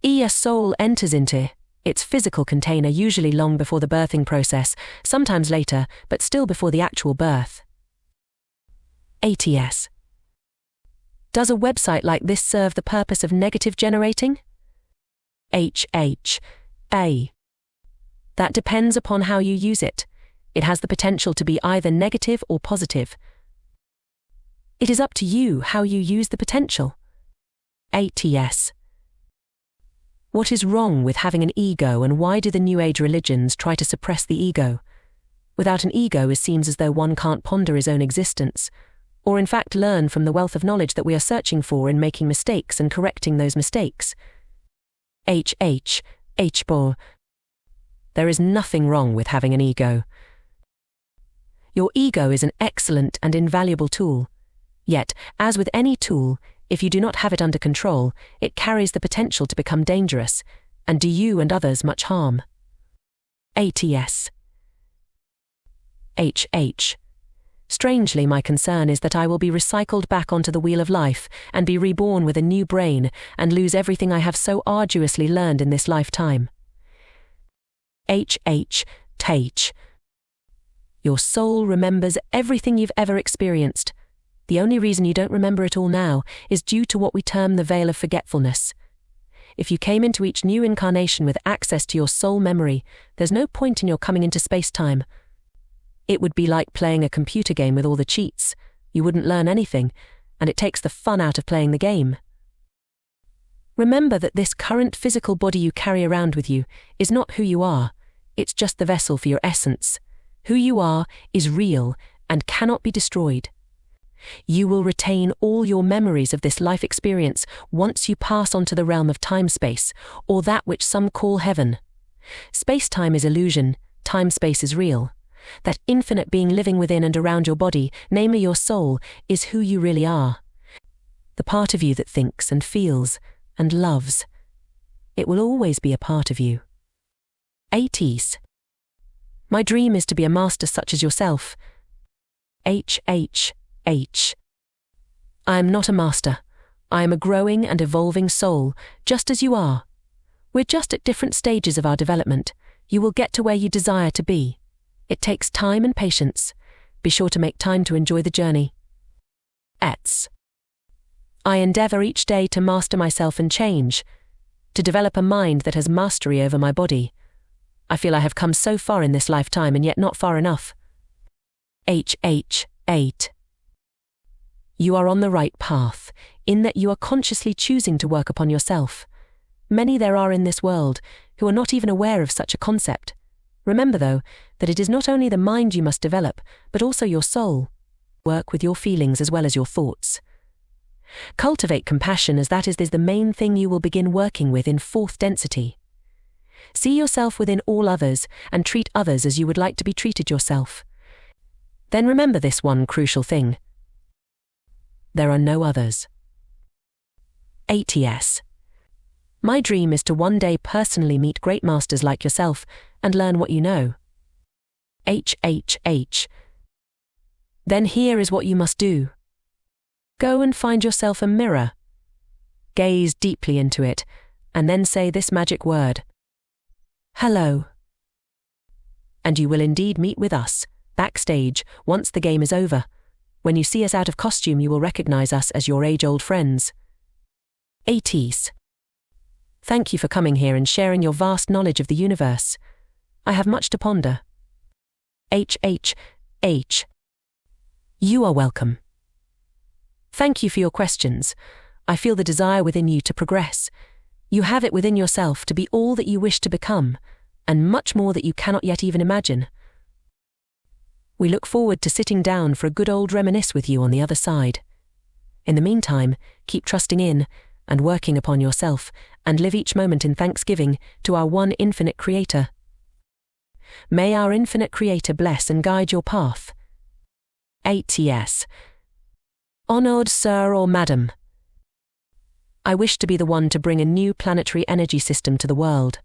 A soul enters into its physical container usually long before the birthing process, sometimes later, but still before the actual birth. ATS. Does a website like this serve the purpose of negative generating? A. That depends upon how you use it. It has the potential to be either negative or positive. It is up to you how you use the potential. ATS. What is wrong with having an ego, and why do the New Age religions try to suppress the ego? Without an ego, it seems as though one can't ponder his own existence, or in fact learn from the wealth of knowledge that we are searching for in making mistakes and correcting those mistakes. H. There is nothing wrong with having an ego. Your ego is an excellent and invaluable tool. Yet, as with any tool, if you do not have it under control, it carries the potential to become dangerous and do you and others much harm. ATS. H. Strangely, my concern is that I will be recycled back onto the wheel of life and be reborn with a new brain and lose everything I have so arduously learned in this lifetime. H. Your soul remembers everything you've ever experienced. The only reason you don't remember it all now is due to what we term the veil of forgetfulness. If you came into each new incarnation with access to your soul memory, there's no point in your coming into space-time. It would be like playing a computer game with all the cheats. You wouldn't learn anything, and it takes the fun out of playing the game. Remember that this current physical body you carry around with you is not who you are. It's just the vessel for your essence. Who you are is real and cannot be destroyed. You will retain all your memories of this life experience once you pass on to the realm of time-space, or that which some call heaven. Space-time is illusion, time-space is real. That infinite being living within and around your body, namely your soul, is who you really are. The part of you that thinks and feels and loves. It will always be a part of you. ATs. My dream is to be a master such as yourself. H. I am not a master. I am a growing and evolving soul, just as you are. We're just at different stages of our development. You will get to where you desire to be. It takes time and patience. Be sure to make time to enjoy the journey. ETS. I endeavor each day to master myself and change, to develop a mind that has mastery over my body. I feel I have come so far in this lifetime and yet not far enough. H. You are on the right path, in that you are consciously choosing to work upon yourself. Many there are in this world who are not even aware of such a concept. Remember, though, that it is not only the mind you must develop, but also your soul. Work with your feelings as well as your thoughts. Cultivate compassion, as that is the main thing you will begin working with in fourth density. See yourself within all others and treat others as you would like to be treated yourself. Then remember this one crucial thing. There are no others. ATS. My dream is to one day personally meet great masters like yourself and learn what you know. H. Then here is what you must do. Go and find yourself a mirror. Gaze deeply into it, and then say this magic word. Hello. And you will indeed meet with us, backstage, once the game is over, When you see us out of costume, you will recognize us as your age-old friends. 80s. Thank you for coming here and sharing your vast knowledge of the universe. I have much to ponder. H. You are welcome. Thank you for your questions. I feel the desire within you to progress. You have it within yourself to be all that you wish to become, and much more that you cannot yet even imagine. We look forward to sitting down for a good old reminisce with you on the other side. In the meantime, keep trusting in and working upon yourself, and live each moment in thanksgiving to our one infinite Creator. May our infinite Creator bless and guide your path. 80s. Honored Sir or Madam, I wish to be the one to bring a new planetary energy system to the world.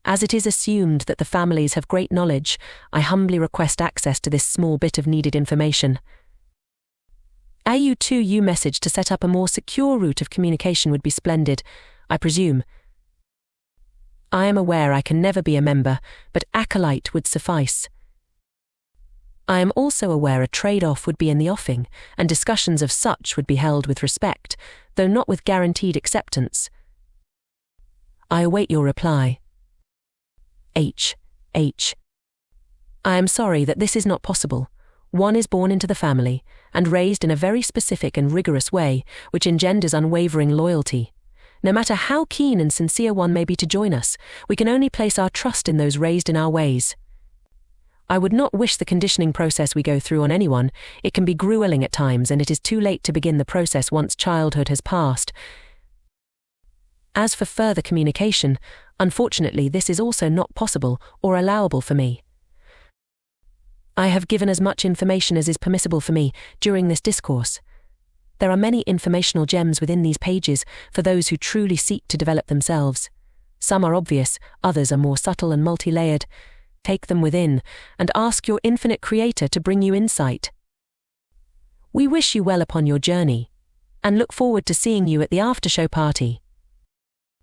As it is assumed that the families have great knowledge, I humbly request access to this small bit of needed information. AU2U message to set up a more secure route of communication would be splendid, I presume. I am aware I can never be a member, but acolyte would suffice. I am also aware a trade-off would be in the offing, and discussions of such would be held with respect, though not with guaranteed acceptance. I await your reply. H. I am sorry that this is not possible. One is born into the family, and raised in a very specific and rigorous way, which engenders unwavering loyalty. No matter how keen and sincere one may be to join us, we can only place our trust in those raised in our ways. I would not wish the conditioning process we go through on anyone. It can be grueling at times, and it is too late to begin the process once childhood has passed. As for further communication, unfortunately this is also not possible or allowable for me. I have given as much information as is permissible for me during this discourse. There are many informational gems within these pages for those who truly seek to develop themselves. Some are obvious, others are more subtle and multi-layered. Take them within and ask your infinite Creator to bring you insight. We wish you well upon your journey and look forward to seeing you at the after-show party.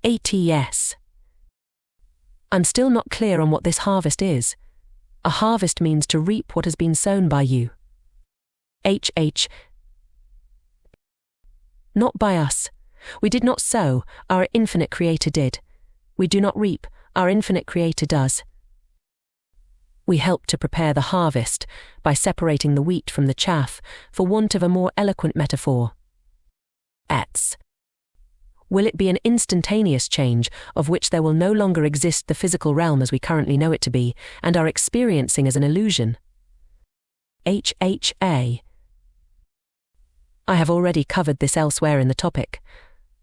ATS. I'm still not clear on what this harvest is. A harvest means to reap what has been sown by you. HH. Not by us. We did not sow, our infinite Creator did. We do not reap, our infinite Creator does. We help to prepare the harvest by separating the wheat from the chaff, for want of a more eloquent metaphor. ETS. Will it be an instantaneous change, of which there will no longer exist the physical realm as we currently know it to be, and are experiencing as an illusion? HHA. I have already covered this elsewhere in the topic.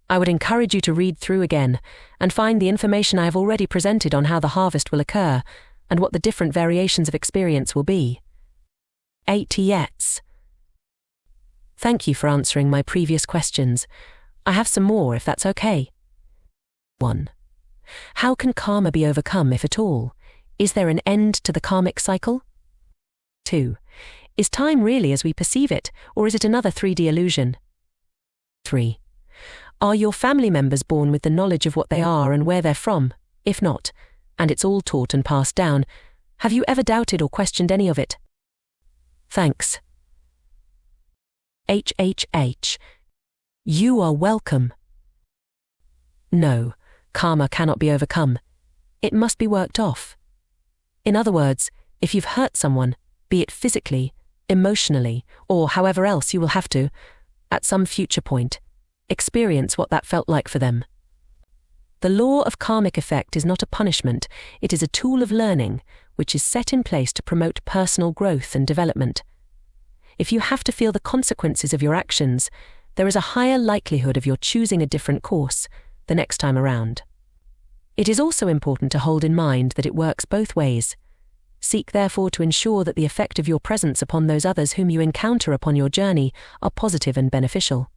I would encourage you to read through again, and find the information I have already presented on how the harvest will occur, and what the different variations of experience will be. ATS. Thank you for answering my previous questions. I have some more, if that's okay. 1. How can karma be overcome, if at all? Is there an end to the karmic cycle? 2. Is time really as we perceive it, or is it another 3D illusion? 3. Are your family members born with the knowledge of what they are and where they're from? If not, and it's all taught and passed down, have you ever doubted or questioned any of it? Thanks. HHH. You are welcome. No, karma cannot be overcome. It must be worked off. In other words, if you've hurt someone, be it physically, emotionally, or however else you will have to, at some future point, experience what that felt like for them. The law of karmic effect is not a punishment, it is a tool of learning, which is set in place to promote personal growth and development. If you have to feel the consequences of your actions, there is a higher likelihood of your choosing a different course the next time around. It is also important to hold in mind that it works both ways. Seek therefore to ensure that the effect of your presence upon those others whom you encounter upon your journey are positive and beneficial.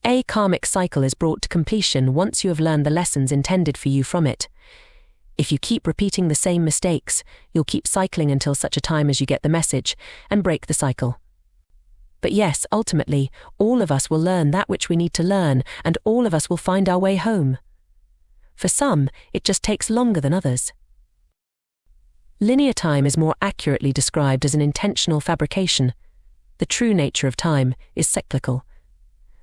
A karmic cycle is brought to completion once you have learned the lessons intended for you from it. If you keep repeating the same mistakes, you'll keep cycling until such a time as you get the message and break the cycle. But yes, ultimately, all of us will learn that which we need to learn, and all of us will find our way home. For some, it just takes longer than others. Linear time is more accurately described as an intentional fabrication. the true nature of time is cyclical.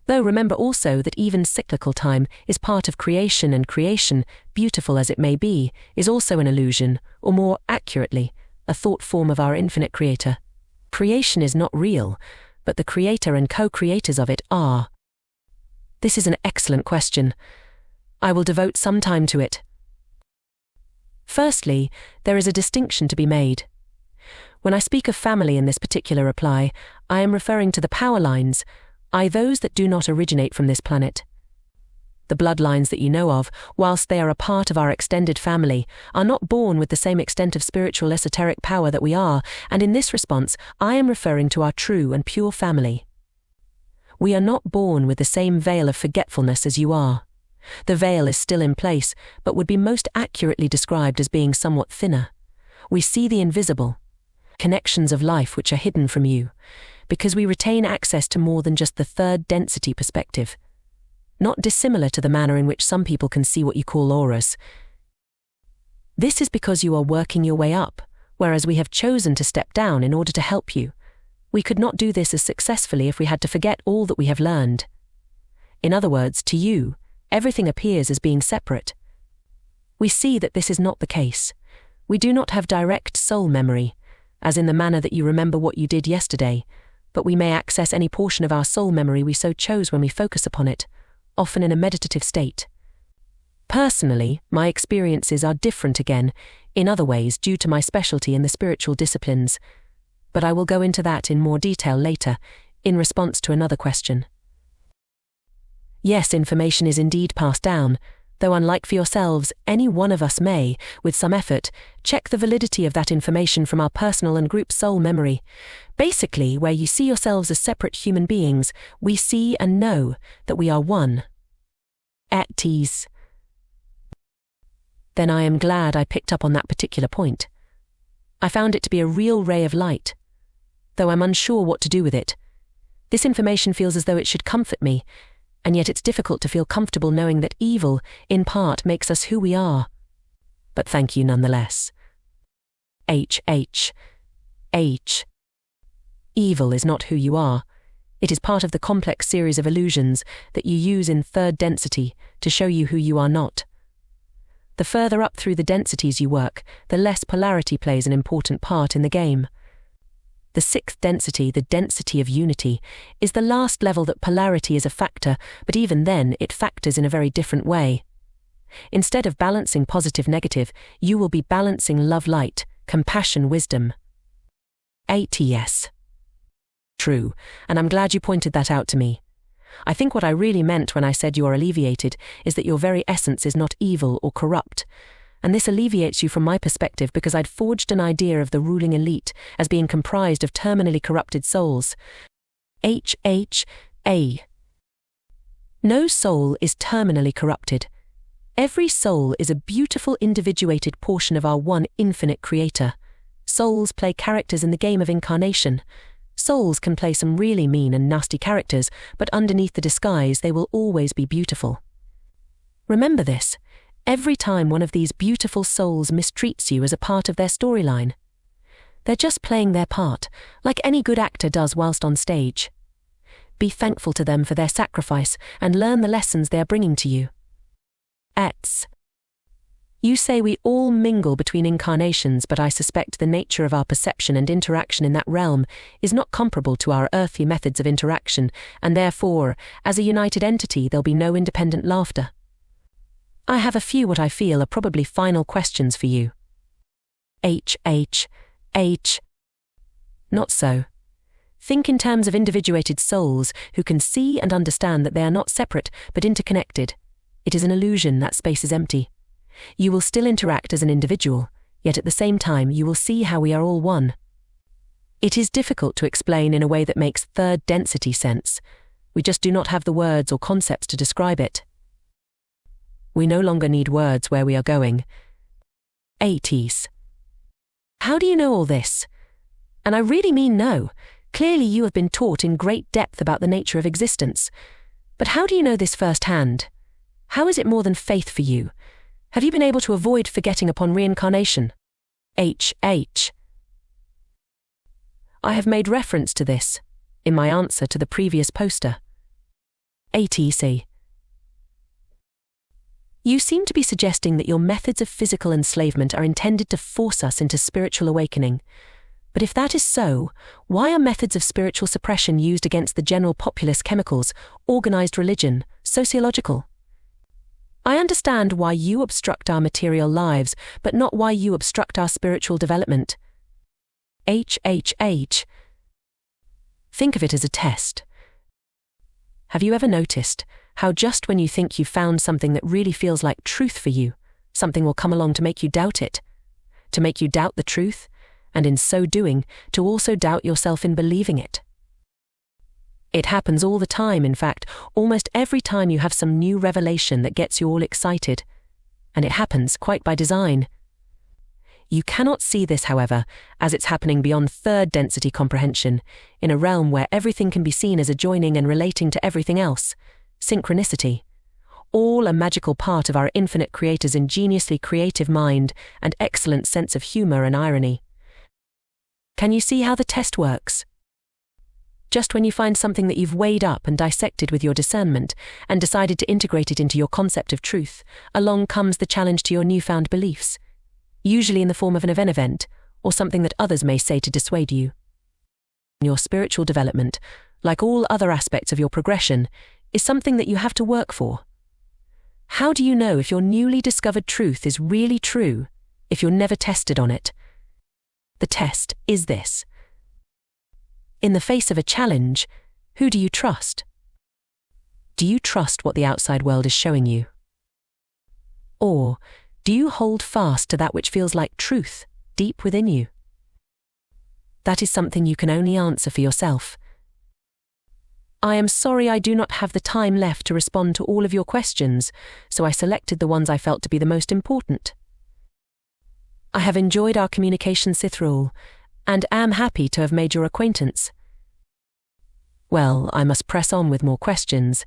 Though remember also that even cyclical time is part of creation, and creation, beautiful as it may be, is also an illusion, or more accurately, a thought form of our infinite creator. Creation is not real, but the creator and co-creators of it are. This is an excellent question. I will devote some time to it. Firstly, there is a distinction to be made. When I speak of family in this particular reply, I am referring to the power lines, those that do not originate from this planet. The bloodlines that you know of, whilst they are a part of our extended family, are not born with the same extent of spiritual esoteric power that we are, and in this response, I am referring to our true and pure family. We are not born with the same veil of forgetfulness as you are. The veil is still in place, but would be most accurately described as being somewhat thinner. We see the invisible, connections of life which are hidden from you, because we retain access to more than just the third density perspective, not dissimilar to the manner in which some people can see what you call auras. This is because you are working your way up, whereas we have chosen to step down in order to help you. We could not do this as successfully if we had to forget all that we have learned. In other words, to you, everything appears as being separate. We see that this is not the case. We do not have direct soul memory, as in the manner that you remember what you did yesterday, but we may access any portion of our soul memory we so chose when we focus upon it, often in a meditative state. Personally, my experiences are different again, in other ways due to my specialty in the spiritual disciplines, but I will go into that in more detail later, in response to another question. Yes, information is indeed passed down, though unlike for yourselves, any one of us may, with some effort, check the validity of that information from our personal and group soul memory. Basically, where you see yourselves as separate human beings, we see and know that we are one. At ease. Then I am glad I picked up on that particular point. I found it to be a real ray of light, though I'm unsure what to do with it. This information feels as though it should comfort me, and yet it's difficult to feel comfortable knowing that evil, in part, makes us who we are. But thank you nonetheless. H. Evil is not who you are. It is part of the complex series of illusions that you use in third density to show you who you are not. The further up through the densities you work, the less polarity plays an important part in the game. The sixth density, the density of unity, is the last level that polarity is a factor, but even then it factors in a very different way. Instead of balancing positive-negative, you will be balancing love-light, compassion-wisdom. ATS. True, and I'm glad you pointed that out to me. I think what I really meant when I said you are alleviated is that your very essence is not evil or corrupt, and this alleviates you from my perspective because I'd forged an idea of the ruling elite as being comprised of terminally corrupted souls. A. No soul is terminally corrupted. Every soul is a beautiful individuated portion of our one infinite creator. Souls play characters in the game of incarnation. Souls can play some really mean and nasty characters, but underneath the disguise they will always be beautiful. Remember this. Every time one of these beautiful souls mistreats you as a part of their storyline. They're just playing their part, like any good actor does whilst on stage. Be thankful to them for their sacrifice and learn the lessons they are bringing to you. You say we all mingle between incarnations, but I suspect the nature of our perception and interaction in that realm is not comparable to our earthly methods of interaction, and therefore, as a united entity, there'll be no independent laughter. I have a few what I feel are probably final questions for you. H. Not so. Think in terms of individuated souls who can see and understand that they are not separate but interconnected. It is an illusion that space is empty. You will still interact as an individual, yet at the same time you will see how we are all one. It is difficult to explain in a way that makes third density sense. We just do not have the words or concepts to describe it. We no longer need words where we are going. ATs. How do you know all this? And I really mean no. Clearly you have been taught in great depth about the nature of existence. But how do you know this firsthand? How is it more than faith for you? Have you been able to avoid forgetting upon reincarnation? I have made reference to this. in my answer to the previous poster. ATC. You seem to be suggesting that your methods of physical enslavement are intended to force us into spiritual awakening. But if that is so, why are methods of spiritual suppression used against the general populace chemicals, organized religion, sociological? I understand why you obstruct our material lives, but not why you obstruct our spiritual development. HHH. Think of it as a test. Have you ever noticed how just when you think you've found something that really feels like truth for you, something will come along to make you doubt it, to make you doubt the truth, and in so doing, to also doubt yourself in believing it? It happens all the time, in fact, almost every time you have some new revelation that gets you all excited, and it happens quite by design. You cannot see this, however, as it's happening beyond third density comprehension, in a realm where everything can be seen as adjoining and relating to everything else. Synchronicity. All a magical part of our infinite Creator's ingeniously creative mind and excellent sense of humor and irony. Can you see how the test works? Just when you find something that you've weighed up and dissected with your discernment and decided to integrate it into your concept of truth, along comes the challenge to your newfound beliefs, usually in the form of an event or something that others may say to dissuade you. Your spiritual development, like all other aspects of your progression, is something that you have to work for. How do you know if your newly discovered truth is really true if you're never tested on it? The test is this. In the face of a challenge, who do you trust? Do you trust what the outside world is showing you? Or do you hold fast to that which feels like truth deep within you? That is something you can only answer for yourself. I am sorry I do not have the time left to respond to all of your questions, so I selected the ones I felt to be the most important. I have enjoyed our communication, Sithrul, and am happy to have made your acquaintance. Well, I must press on with more questions.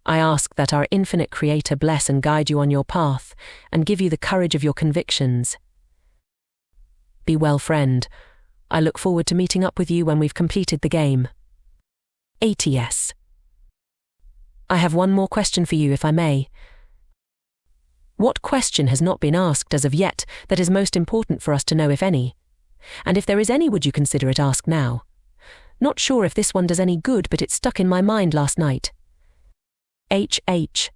I ask that our infinite Creator bless and guide you on your path, and give you the courage of your convictions. Be well, friend. I look forward to meeting up with you when we've completed the game. ATS. I have one more question for you, if I may. What question has not been asked as of yet that is most important for us to know, if any? And if there is any, would you consider it asked now? Not sure if this one does any good, but it stuck in my mind last night. HH.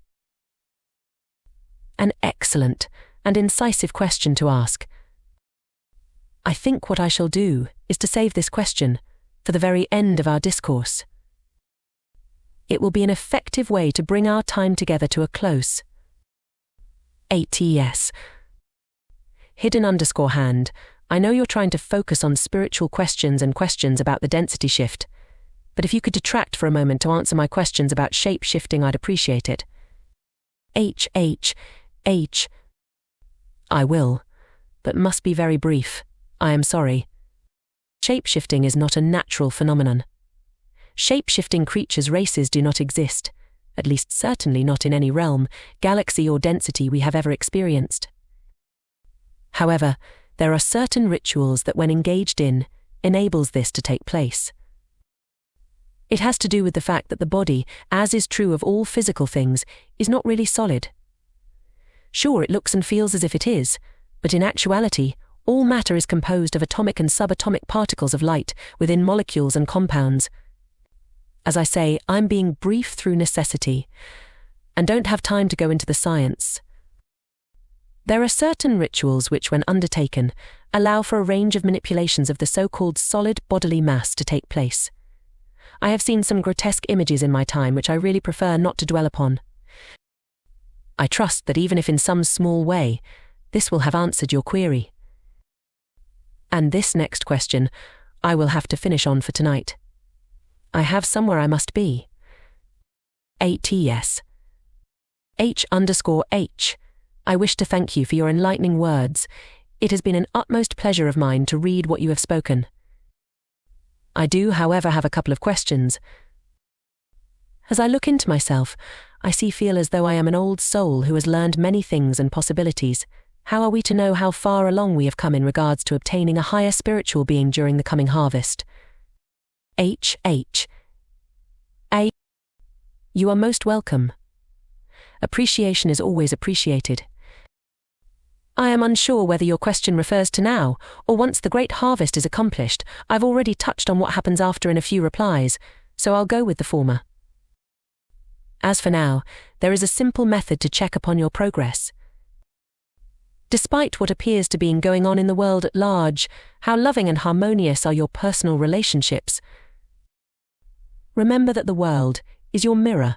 An excellent and incisive question to ask. I think what I shall do is to save this question for the very end of our discourse. It will be an effective way to bring our time together to a close. ATS. Hidden_hand. I know you're trying to focus on spiritual questions and questions about the density shift, but if you could detract for a moment to answer my questions about shape-shifting, I'd appreciate it. H. I will, but must be very brief. I am sorry. Shape-shifting is not a natural phenomenon. Shape-shifting creatures' races do not exist, at least certainly not in any realm, galaxy or density we have ever experienced. However, there are certain rituals that, when engaged in, enables this to take place. It has to do with the fact that the body, as is true of all physical things, is not really solid. Sure, it looks and feels as if it is, but in actuality, all matter is composed of atomic and subatomic particles of light within molecules and compounds. As I say, I'm being brief through necessity, and don't have time to go into the science. There are certain rituals which, when undertaken, allow for a range of manipulations of the so-called solid bodily mass to take place. I have seen some grotesque images in my time which I really prefer not to dwell upon. I trust that even if in some small way, this will have answered your query. And this next question I will have to finish on for tonight. I have somewhere I must be. ATS. H_H. I wish to thank you for your enlightening words. It has been an utmost pleasure of mine to read what you have spoken. I do, however, have a couple of questions. As I look into myself, I feel as though I am an old soul who has learned many things and possibilities. How are we to know how far along we have come in regards to obtaining a higher spiritual being during the coming harvest? HH. You are most welcome. Appreciation is always appreciated. I am unsure whether your question refers to now, or once the great harvest is accomplished. I've already touched on what happens after in a few replies, so I'll go with the former. As for now, there is a simple method to check upon your progress. Despite what appears to be going on in the world at large, how loving and harmonious are your personal relationships? Remember that the world is your mirror,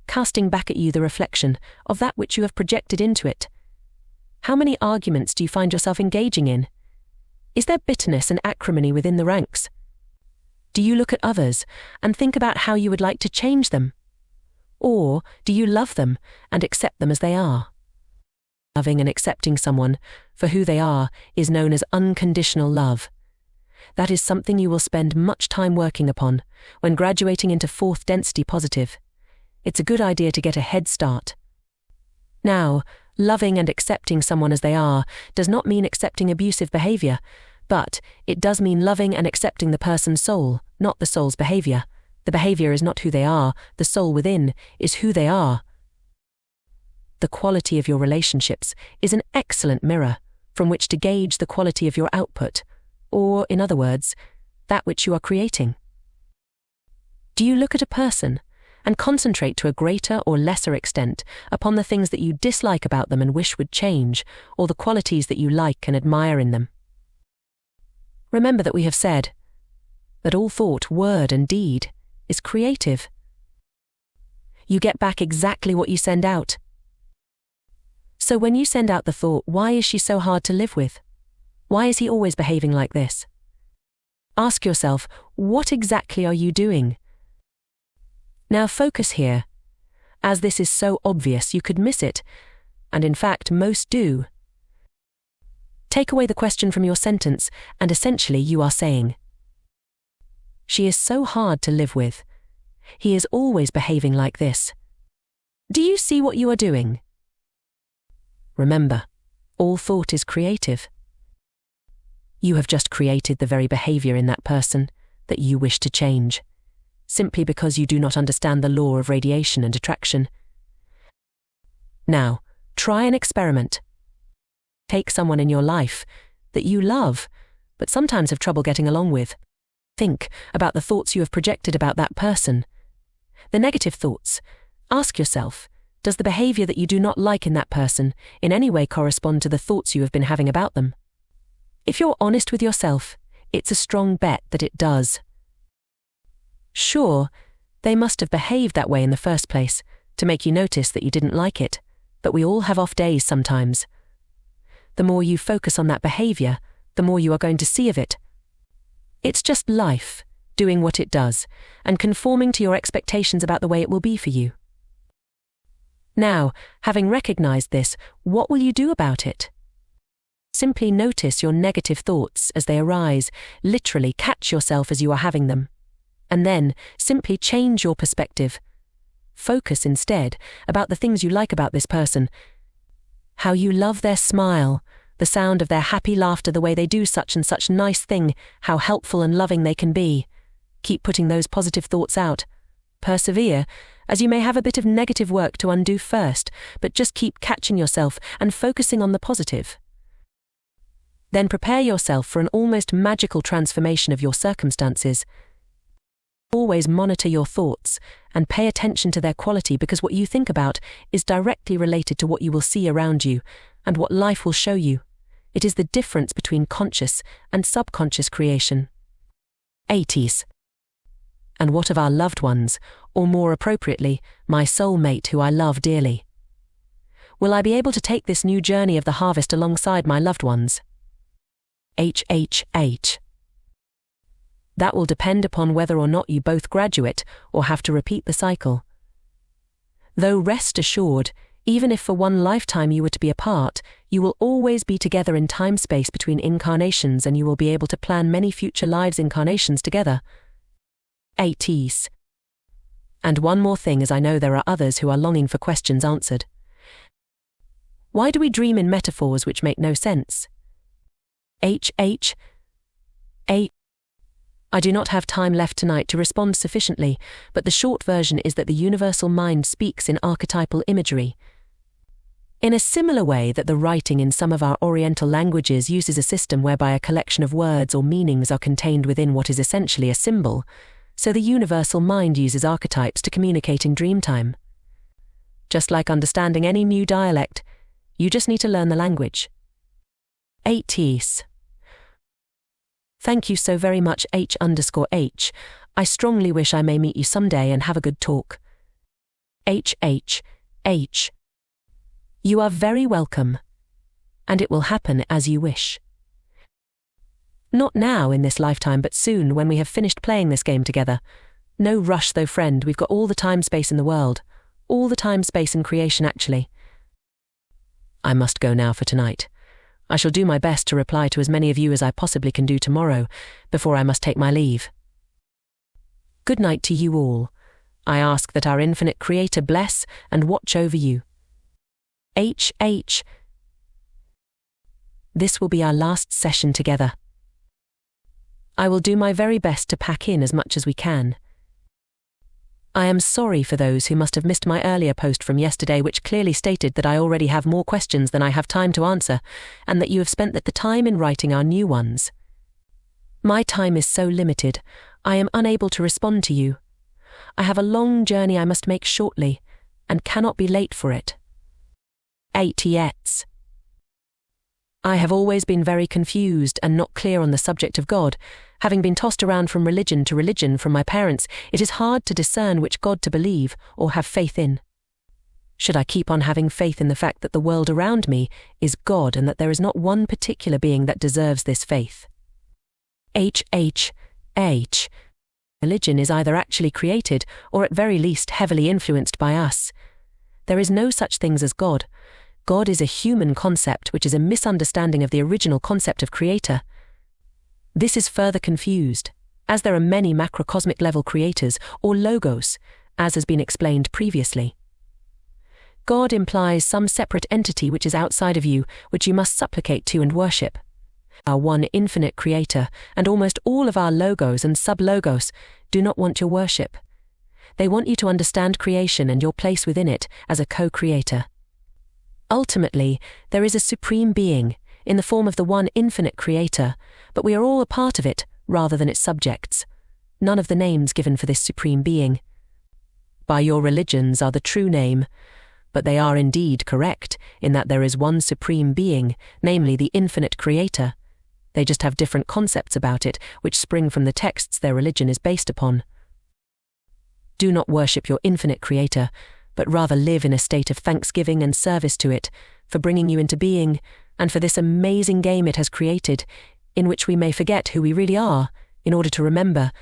casting back at you the reflection of that which you have projected into it. How many arguments do you find yourself engaging in? Is there bitterness and acrimony within the ranks? Do you look at others and think about how you would like to change them? Or do you love them and accept them as they are? Loving and accepting someone for who they are is known as unconditional love. That is something you will spend much time working upon when graduating into fourth density positive. It's a good idea to get a head start. Now, loving and accepting someone as they are does not mean accepting abusive behavior, but it does mean loving and accepting the person's soul, not the soul's behavior. The behavior is not who they are, the soul within is who they are. The quality of your relationships is an excellent mirror from which to gauge the quality of your output, or, in other words, that which you are creating. Do you look at a person and concentrate to a greater or lesser extent upon the things that you dislike about them and wish would change, or the qualities that you like and admire in them? Remember that we have said that all thought, word, and deed is creative. You get back exactly what you send out. So when you send out the thought, why is she so hard to live with? Why is he always behaving like this? Ask yourself, what exactly are you doing? Now focus here, as this is so obvious you could miss it, and in fact most do. Take away the question from your sentence, and essentially you are saying, she is so hard to live with. He is always behaving like this. Do you see what you are doing? Remember, all thought is creative. You have just created the very behavior in that person that you wish to change, simply because you do not understand the law of radiation and attraction. Now, try an experiment. Take someone in your life that you love, but sometimes have trouble getting along with. Think about the thoughts you have projected about that person. The negative thoughts. Ask yourself, does the behavior that you do not like in that person in any way correspond to the thoughts you have been having about them? If you're honest with yourself, it's a strong bet that it does. Sure, they must have behaved that way in the first place to make you notice that you didn't like it, but we all have off days sometimes. The more you focus on that behavior, the more you are going to see of it. It's just life, doing what it does, and conforming to your expectations about the way it will be for you. Now, having recognized this, what will you do about it? Simply notice your negative thoughts as they arise, literally catch yourself as you are having them. And then, simply change your perspective. Focus instead about the things you like about this person. How you love their smile, the sound of their happy laughter, the way they do such and such nice thing, how helpful and loving they can be. Keep putting those positive thoughts out. Persevere, as you may have a bit of negative work to undo first, but just keep catching yourself and focusing on the positive. Then prepare yourself for an almost magical transformation of your circumstances. Always monitor your thoughts and pay attention to their quality, because what you think about is directly related to what you will see around you and what life will show you. It is the difference between conscious and subconscious creation. 80s. And what of our loved ones, or more appropriately, my soulmate who I love dearly? Will I be able to take this new journey of the harvest alongside my loved ones? HHH. That will depend upon whether or not you both graduate or have to repeat the cycle. Though rest assured, even if for one lifetime you were to be apart, you will always be together in time-space between incarnations, and you will be able to plan many future lives incarnations together. 80s. And one more thing, as I know there are others who are longing for questions answered. Why do we dream in metaphors which make no sense? HH. I do not have time left tonight to respond sufficiently, but the short version is that the universal mind speaks in archetypal imagery. In a similar way that the writing in some of our Oriental languages uses a system whereby a collection of words or meanings are contained within what is essentially a symbol, so the universal mind uses archetypes to communicate in dreamtime. Just like understanding any new dialect, you just need to learn the language. 8. Thank you so very much H_H. I strongly wish I may meet you someday and have a good talk. H. You are very welcome, and it will happen as you wish. Not now in this lifetime, but soon when we have finished playing this game together. No rush though, friend, we've got all the time-space in the world. All the time-space in creation, actually. I must go now for tonight. I shall do my best to reply to as many of you as I possibly can do tomorrow, before I must take my leave. Good night to you all. I ask that our infinite Creator bless and watch over you. H. This will be our last session together. I will do my very best to pack in as much as we can. I am sorry for those who must have missed my earlier post from yesterday, which clearly stated that I already have more questions than I have time to answer, and that you have spent the time in writing our new ones. My time is so limited, I am unable to respond to you. I have a long journey I must make shortly, and cannot be late for it. 8. I have always been very confused and not clear on the subject of God. Having been tossed around from religion to religion from my parents, it is hard to discern which God to believe or have faith in. Should I keep on having faith in the fact that the world around me is God and that there is not one particular being that deserves this faith? H. Religion is either actually created or at very least heavily influenced by us. There is no such thing as God. God is a human concept which is a misunderstanding of the original concept of creator. This is further confused, as there are many macrocosmic level creators, or logos, as has been explained previously. God implies some separate entity which is outside of you, which you must supplicate to and worship. Our one infinite creator, and almost all of our logos and sub-logos, do not want your worship. They want you to understand creation and your place within it as a co-creator. Ultimately, there is a supreme being, in the form of the one infinite creator, but we are all a part of it, rather than its subjects. None of the names given for this supreme being by your religions are the true name, but they are indeed correct, in that there is one supreme being, namely the infinite creator. They just have different concepts about it, which spring from the texts their religion is based upon. Do not worship your infinite creator, but rather live in a state of thanksgiving and service to it, for bringing you into being, and for this amazing game it has created, in which we may forget who we really are, in order to remember,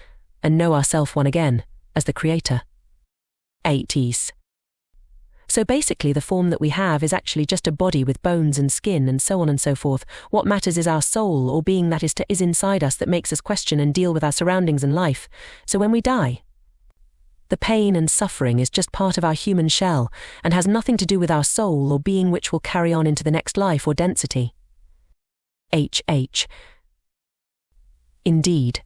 and know ourself one again, as the Creator. 8. So basically the form that we have is actually just a body with bones and skin and so on and so forth. What matters is our soul, or being that is inside us, that makes us question and deal with our surroundings and life. So when we die, the pain and suffering is just part of our human shell and has nothing to do with our soul or being which will carry on into the next life or density. H. Indeed.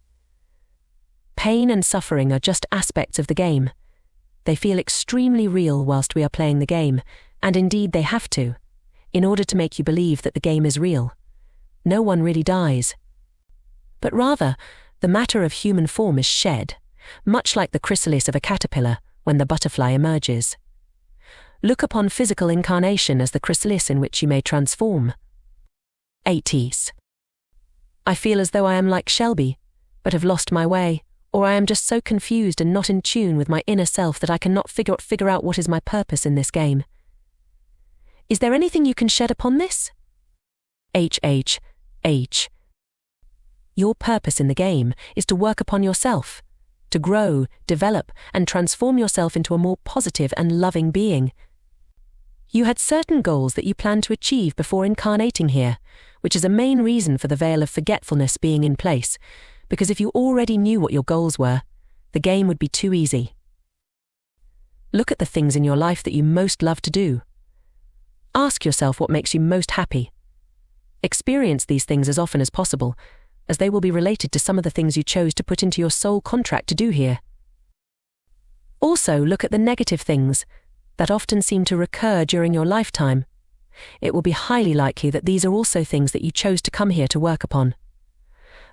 Pain and suffering are just aspects of the game. They feel extremely real whilst we are playing the game, and indeed they have to, in order to make you believe that the game is real. No one really dies. But rather, the matter of human form is shed, much like the chrysalis of a caterpillar when the butterfly emerges. Look upon physical incarnation as the chrysalis in which you may transform. 8. I feel as though I am like Shelby, but have lost my way, or I am just so confused and not in tune with my inner self that I cannot figure out what is my purpose in this game. Is there anything you can shed upon this? H. Your purpose in the game is to work upon yourself, to grow, develop, and transform yourself into a more positive and loving being. You had certain goals that you planned to achieve before incarnating here, which is a main reason for the veil of forgetfulness being in place, because if you already knew what your goals were, the game would be too easy. Look at the things in your life that you most love to do. Ask yourself what makes you most happy. Experience these things as often as possible, as they will be related to some of the things you chose to put into your soul contract to do here. Also, look at the negative things that often seem to recur during your lifetime. It will be highly likely that these are also things that you chose to come here to work upon.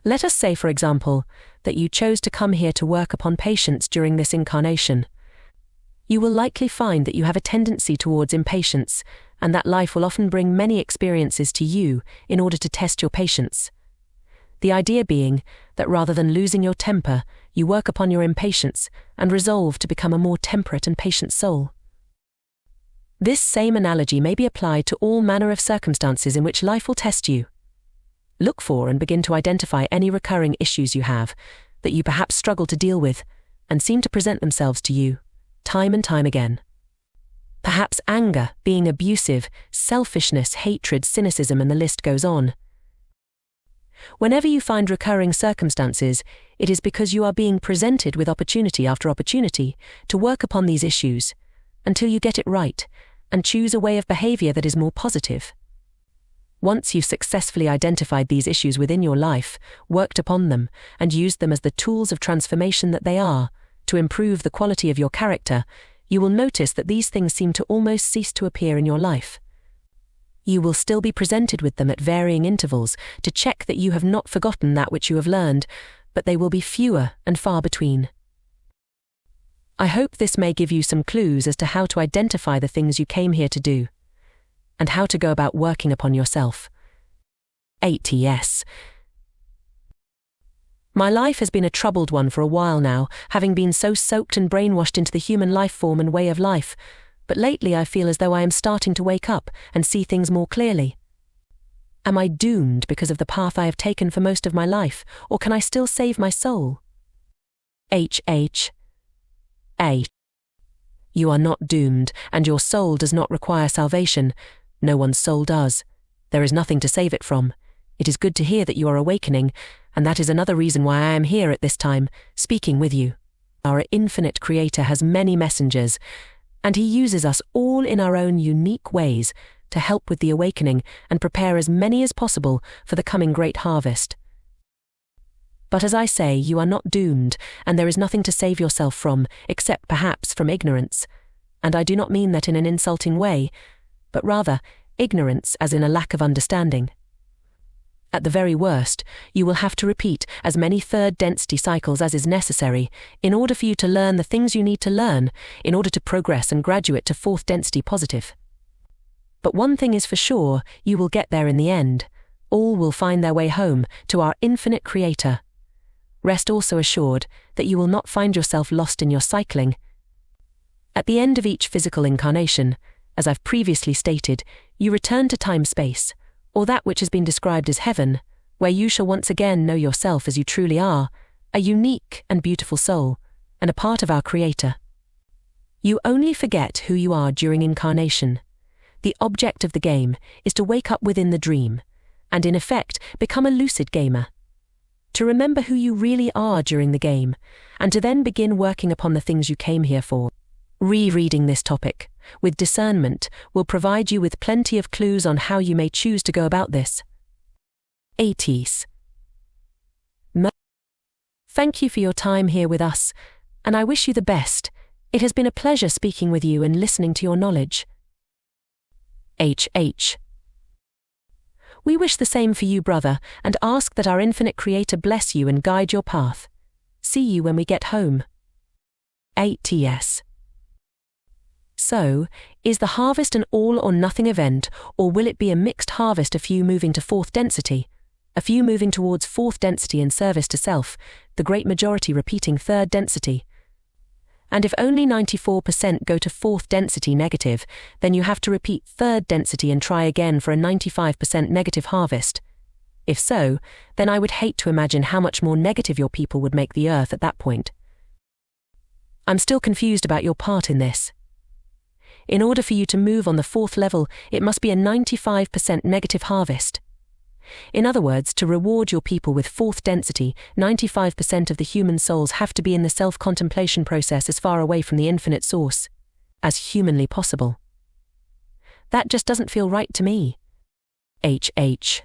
Let us say, for example, that you chose to come here to work upon patience during this incarnation. You will likely find that you have a tendency towards impatience, and that life will often bring many experiences to you in order to test your patience. The idea being that rather than losing your temper, you work upon your impatience and resolve to become a more temperate and patient soul. This same analogy may be applied to all manner of circumstances in which life will test you. Look for and begin to identify any recurring issues you have that you perhaps struggle to deal with and seem to present themselves to you time and time again. Perhaps anger, being abusive, selfishness, hatred, cynicism, and the list goes on. Whenever you find recurring circumstances, it is because you are being presented with opportunity after opportunity to work upon these issues until you get it right and choose a way of behavior that is more positive. Once you've successfully identified these issues within your life, worked upon them, and used them as the tools of transformation that they are, to improve the quality of your character, you will notice that these things seem to almost cease to appear in your life. You will still be presented with them at varying intervals to check that you have not forgotten that which you have learned, but they will be fewer and far between. I hope this may give you some clues as to how to identify the things you came here to do, and how to go about working upon yourself. 8. My life has been a troubled one for a while now, having been so soaked and brainwashed into the human life form and way of life, but lately I feel as though I am starting to wake up and see things more clearly. Am I doomed because of the path I have taken for most of my life, or can I still save my soul? A. You are not doomed, and your soul does not require salvation. No one's soul does. There is nothing to save it from. It is good to hear that you are awakening, and that is another reason why I am here at this time, speaking with you. Our infinite Creator has many messengers, and He uses us all in our own unique ways to help with the awakening and prepare as many as possible for the coming great harvest. But as I say, you are not doomed, and there is nothing to save yourself from, except perhaps from ignorance. And I do not mean that in an insulting way, but rather ignorance as in a lack of understanding. At the very worst, you will have to repeat as many third density cycles as is necessary in order for you to learn the things you need to learn in order to progress and graduate to fourth density positive. But one thing is for sure, you will get there in the end. All will find their way home to our infinite Creator. Rest also assured that you will not find yourself lost in your cycling. At the end of each physical incarnation, as I've previously stated, you return to time-space, or that which has been described as heaven, where you shall once again know yourself as you truly are, a unique and beautiful soul, and a part of our Creator. You only forget who you are during incarnation. The object of the game is to wake up within the dream, and in effect become a lucid gamer. To remember who you really are during the game, and to then begin working upon the things you came here for. Rereading this topic, with discernment, will provide you with plenty of clues on how you may choose to go about this. 80s. Thank you for your time here with us, and I wish you the best. It has been a pleasure speaking with you and listening to your knowledge. HH. We wish the same for you, brother, and ask that our infinite Creator bless you and guide your path. See you when we get home. 8TS. So, is the harvest an all-or-nothing event, or will it be a mixed harvest, a few moving to fourth density, a few moving towards fourth density in service to self, the great majority repeating third density? And if only 94% go to fourth density negative, then you have to repeat third density and try again for a 95% negative harvest. If so, then I would hate to imagine how much more negative your people would make the earth at that point. I'm still confused about your part in this. In order for you to move on the fourth level, it must be a 95% negative harvest. In other words, to reward your people with fourth density, 95% of the human souls have to be in the self-contemplation process as far away from the infinite source as humanly possible. That just doesn't feel right to me. HH.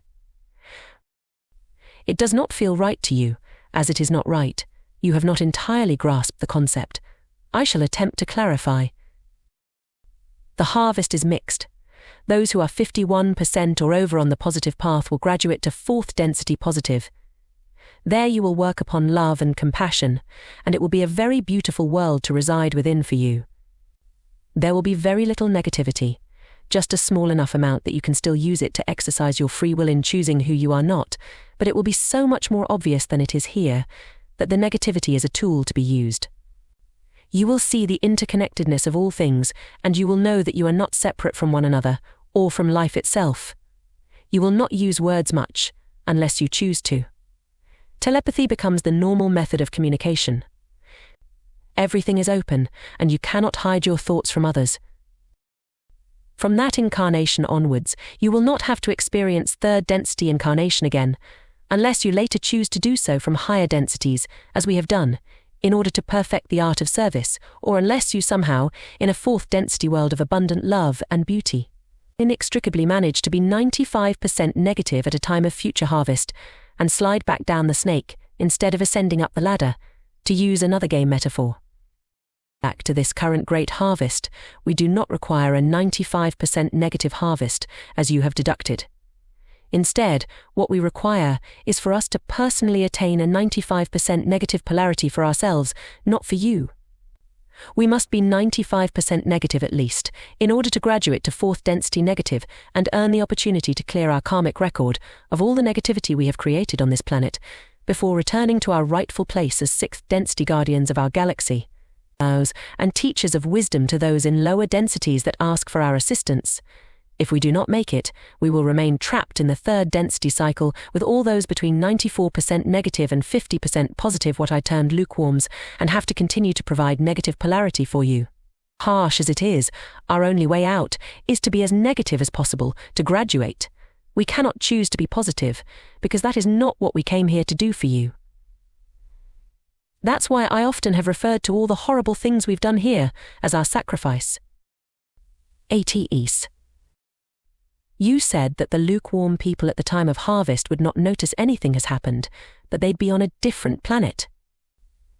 It does not feel right to you, as it is not right. You have not entirely grasped the concept. I shall attempt to clarify. The harvest is mixed. Those who are 51% or over on the positive path will graduate to 4th density positive. There you will work upon love and compassion, and it will be a very beautiful world to reside within for you. There will be very little negativity, just a small enough amount that you can still use it to exercise your free will in choosing who you are not, but it will be so much more obvious than it is here that the negativity is a tool to be used. You will see the interconnectedness of all things, and you will know that you are not separate from one another, or from life itself. You will not use words much, unless you choose to. Telepathy becomes the normal method of communication. Everything is open, and you cannot hide your thoughts from others. From that incarnation onwards, you will not have to experience 3rd density incarnation again, unless you later choose to do so from higher densities, as we have done, in order to perfect the art of service, or unless you somehow, in a 4th density world of abundant love and beauty, inextricably manage to be 95% negative at a time of future harvest, and slide back down the snake, instead of ascending up the ladder, to use another game metaphor. Back to this current great harvest, we do not require a 95% negative harvest, as you have deducted. Instead, what we require is for us to personally attain a 95% negative polarity for ourselves, not for you. We must be 95% negative at least, in order to graduate to 4th density negative and earn the opportunity to clear our karmic record of all the negativity we have created on this planet, before returning to our rightful place as 6th density guardians of our galaxy, and teachers of wisdom to those in lower densities that ask for our assistance. If we do not make it, we will remain trapped in the 3rd density cycle with all those between 94% negative and 50% positive, what I termed lukewarms, and have to continue to provide negative polarity for you. Harsh as it is, our only way out is to be as negative as possible, to graduate. We cannot choose to be positive, because that is not what we came here to do for you. That's why I often have referred to all the horrible things we've done here as our sacrifice. ATEs. You said that the lukewarm people at the time of harvest would not notice anything has happened, that they'd be on a different planet.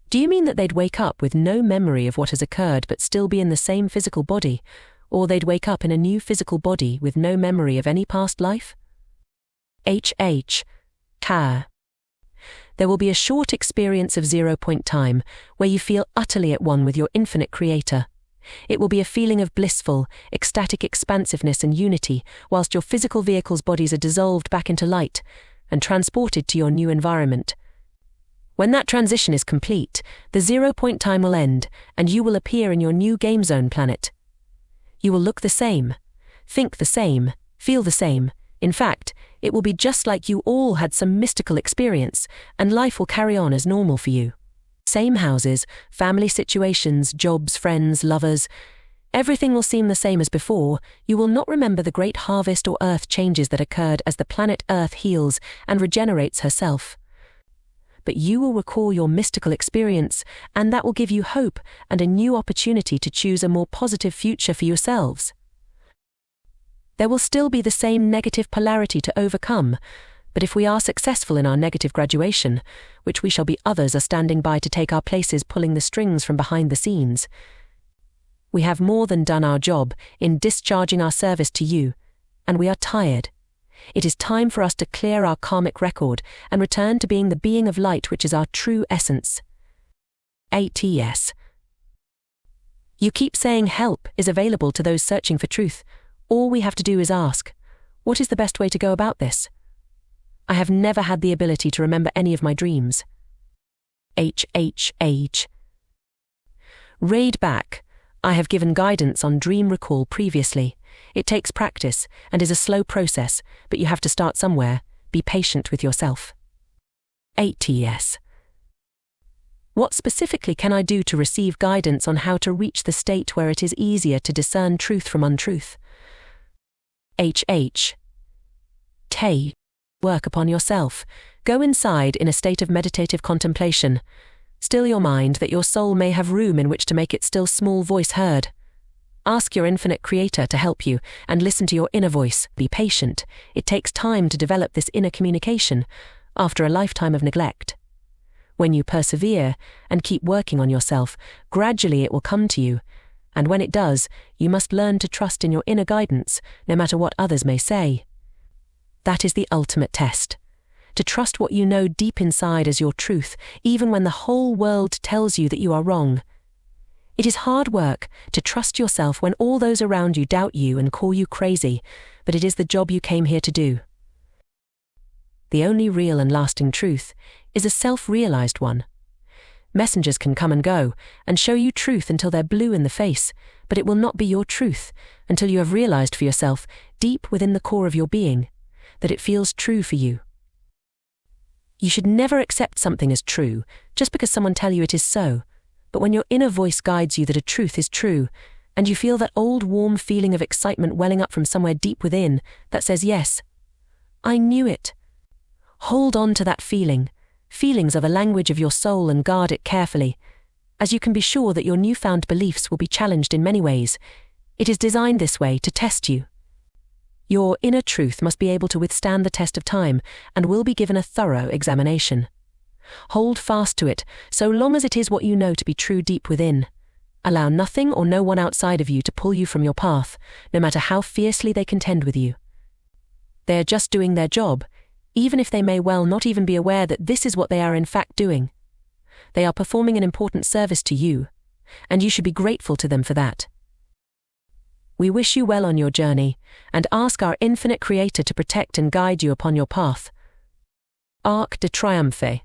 Do you mean that they'd wake up with no memory of what has occurred but still be in the same physical body, or they'd wake up in a new physical body with no memory of any past life? Care. There will be a short experience of 0-point time where you feel utterly at one with your infinite creator. It will be a feeling of blissful, ecstatic expansiveness and unity, whilst your physical vehicle's bodies are dissolved back into light and transported to your new environment. When that transition is complete, the 0-point time will end, and you will appear in your new game zone planet. You will look the same, think the same, feel the same. In fact, it will be just like you all had some mystical experience, and life will carry on as normal for you. Same houses, family situations, jobs, friends, lovers. Everything will seem the same as before. You will not remember the great harvest or earth changes that occurred as the planet Earth heals and regenerates herself. But you will recall your mystical experience, and that will give you hope and a new opportunity to choose a more positive future for yourselves. There will still be the same negative polarity to overcome, but if we are successful in our negative graduation, which we shall be, others are standing by to take our places, pulling the strings from behind the scenes. We have more than done our job in discharging our service to you, and we are tired. It is time for us to clear our karmic record and return to being the being of light which is our true essence. ATS. You keep saying help is available to those searching for truth. All we have to do is ask, what is the best way to go about this? I have never had the ability to remember any of my dreams. Raid back. I have given guidance on dream recall previously. It takes practice and is a slow process, but you have to start somewhere. Be patient with yourself. ATS. What specifically can I do to receive guidance on how to reach the state where it is easier to discern truth from untruth? Work upon yourself. Go inside in a state of meditative contemplation. Still your mind that your soul may have room in which to make its still small voice heard. Ask your infinite creator to help you and listen to your inner voice. Be patient. It takes time to develop this inner communication. after a lifetime of neglect. When you persevere and keep working on yourself, gradually it will come to you, and when it does, you must learn to trust in your inner guidance, no matter what others may say. That is the ultimate test. To trust what you know deep inside as your truth, even when the whole world tells you that you are wrong. It is hard work to trust yourself when all those around you doubt you and call you crazy, but it is the job you came here to do. The only real and lasting truth is a self-realized one. Messengers can come and go and show you truth until they're blue in the face, but it will not be your truth until you have realized for yourself, deep within the core of your being, that it feels true for you. You should never accept something as true just because someone tells you it is so, but when your inner voice guides you that a truth is true, and you feel that old warm feeling of excitement welling up from somewhere deep within that says, yes, I knew it. Hold on to that feeling. Feelings are the language of your soul and guard it carefully, as you can be sure that your newfound beliefs will be challenged in many ways. It is designed this way to test you. Your inner truth must be able to withstand the test of time and will be given a thorough examination. Hold fast to it, so long as it is what you know to be true deep within. Allow nothing or no one outside of you to pull you from your path, no matter how fiercely they contend with you. They are just doing their job, even if they may well not even be aware that this is what they are in fact doing. They are performing an important service to you, and you should be grateful to them for that. We wish you well on your journey, and ask our infinite Creator to protect and guide you upon your path. Arc de Triomphe.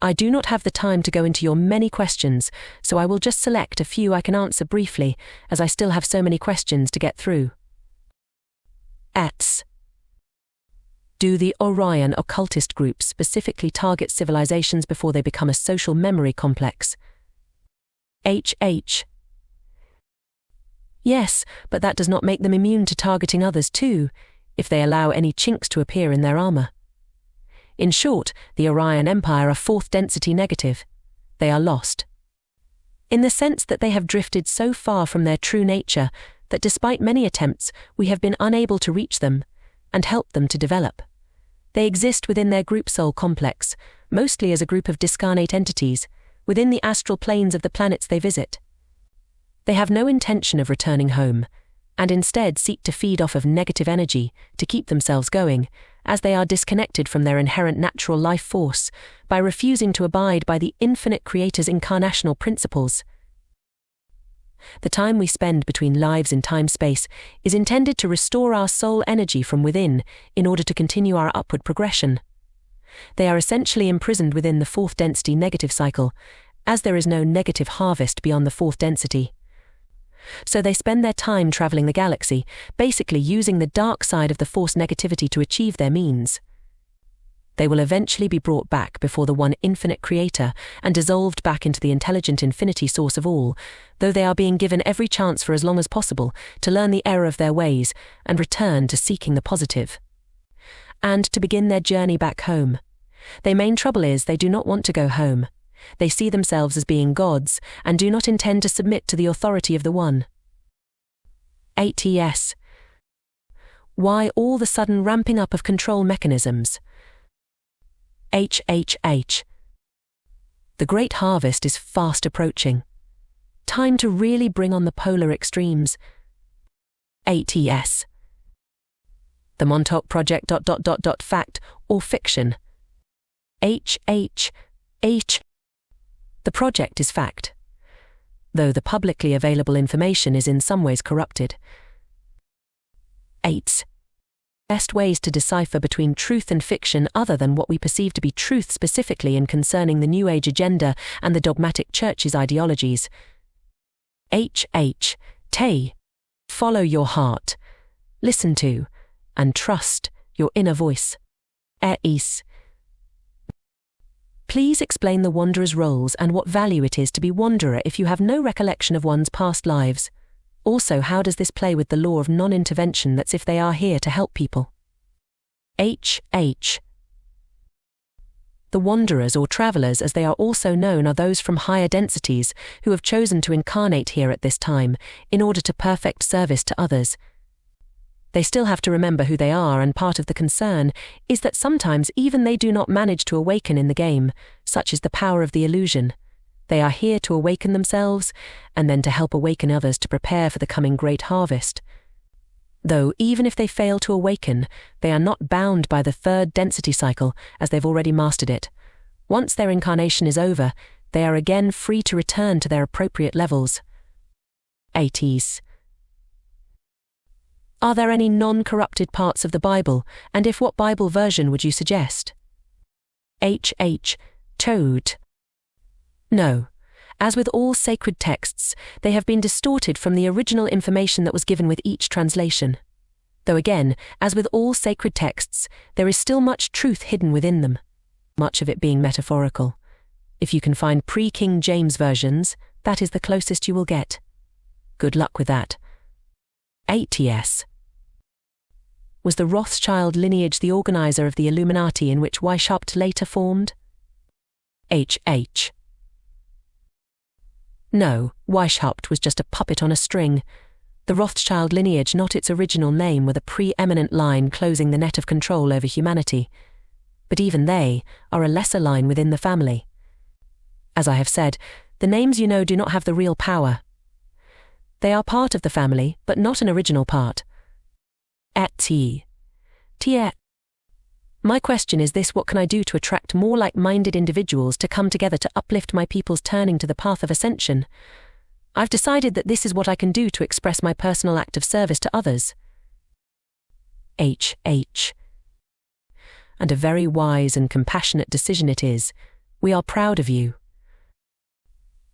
I do not have the time to go into your many questions, so I will just select a few I can answer briefly, as I still have so many questions to get through. Do the Orion occultist groups specifically target civilizations before they become a social memory complex? Yes, but that does not make them immune to targeting others too, if they allow any chinks to appear in their armor. In short, the Orion Empire are fourth density negative. They are lost. In the sense that they have drifted so far from their true nature that despite many attempts, we have been unable to reach them and help them to develop. They exist within their group soul complex, mostly as a group of discarnate entities, within the astral planes of the planets they visit. They have no intention of returning home, and instead seek to feed off of negative energy to keep themselves going, as they are disconnected from their inherent natural life force by refusing to abide by the infinite Creator's incarnational principles. The time we spend between lives in time-space is intended to restore our soul energy from within in order to continue our upward progression. They are essentially imprisoned within the fourth density negative cycle, as there is no negative harvest beyond the fourth density. So they spend their time traveling the galaxy, basically using the dark side of the force negativity to achieve their means. They will eventually be brought back before the one infinite Creator and dissolved back into the intelligent infinity source of all, though they are being given every chance for as long as possible to learn the error of their ways and return to seeking the positive. And to begin their journey back home. Their main trouble is they do not want to go home. They see themselves as being gods and do not intend to submit to the authority of the One. Why all the sudden ramping up of control mechanisms? The great harvest is fast approaching. Time to really bring on the polar extremes. The Montauk Project ... fact or fiction? The project is fact, though the publicly available information is in some ways corrupted. Best ways to decipher between truth and fiction other than what we perceive to be truth specifically in concerning the New Age agenda and the dogmatic church's ideologies. Follow your heart. Listen to and trust your inner voice. Please explain the wanderer's roles and what value it is to be wanderer if you have no recollection of one's past lives. Also, how does this play with the law of non-intervention that's if they are here to help people? The wanderers or travelers, as they are also known, are those from higher densities who have chosen to incarnate here at this time in order to perfect service to others. They still have to remember who they are, and part of the concern is that sometimes even they do not manage to awaken in the game. Such is the power of the illusion. They are here to awaken themselves, and then to help awaken others to prepare for the coming great harvest. Though, even if they fail to awaken, they are not bound by the third density cycle, as they've already mastered it. Once their incarnation is over, they are again free to return to their appropriate levels. 80s. Are there any non-corrupted parts of the Bible, and if what Bible version would you suggest? Toad. No. As with all sacred texts, they have been distorted from the original information that was given with each translation. Though again, as with all sacred texts, there is still much truth hidden within them, much of it being metaphorical. If you can find pre-King James versions, that is the closest you will get. Good luck with that. 80s. Was the Rothschild lineage the organizer of the Illuminati in which Weishaupt later formed? No, Weishaupt was just a puppet on a string. The Rothschild lineage, not its original name, were the preeminent line closing the net of control over humanity. But even they are a lesser line within the family. As I have said, the names you know do not have the real power. They are part of the family, but not an original part. My question is this: what can I do to attract more like-minded individuals to come together to uplift my people's turning to the path of ascension? I've decided that this is what I can do to express my personal act of service to others. And a very wise and compassionate decision it is. We are proud of you.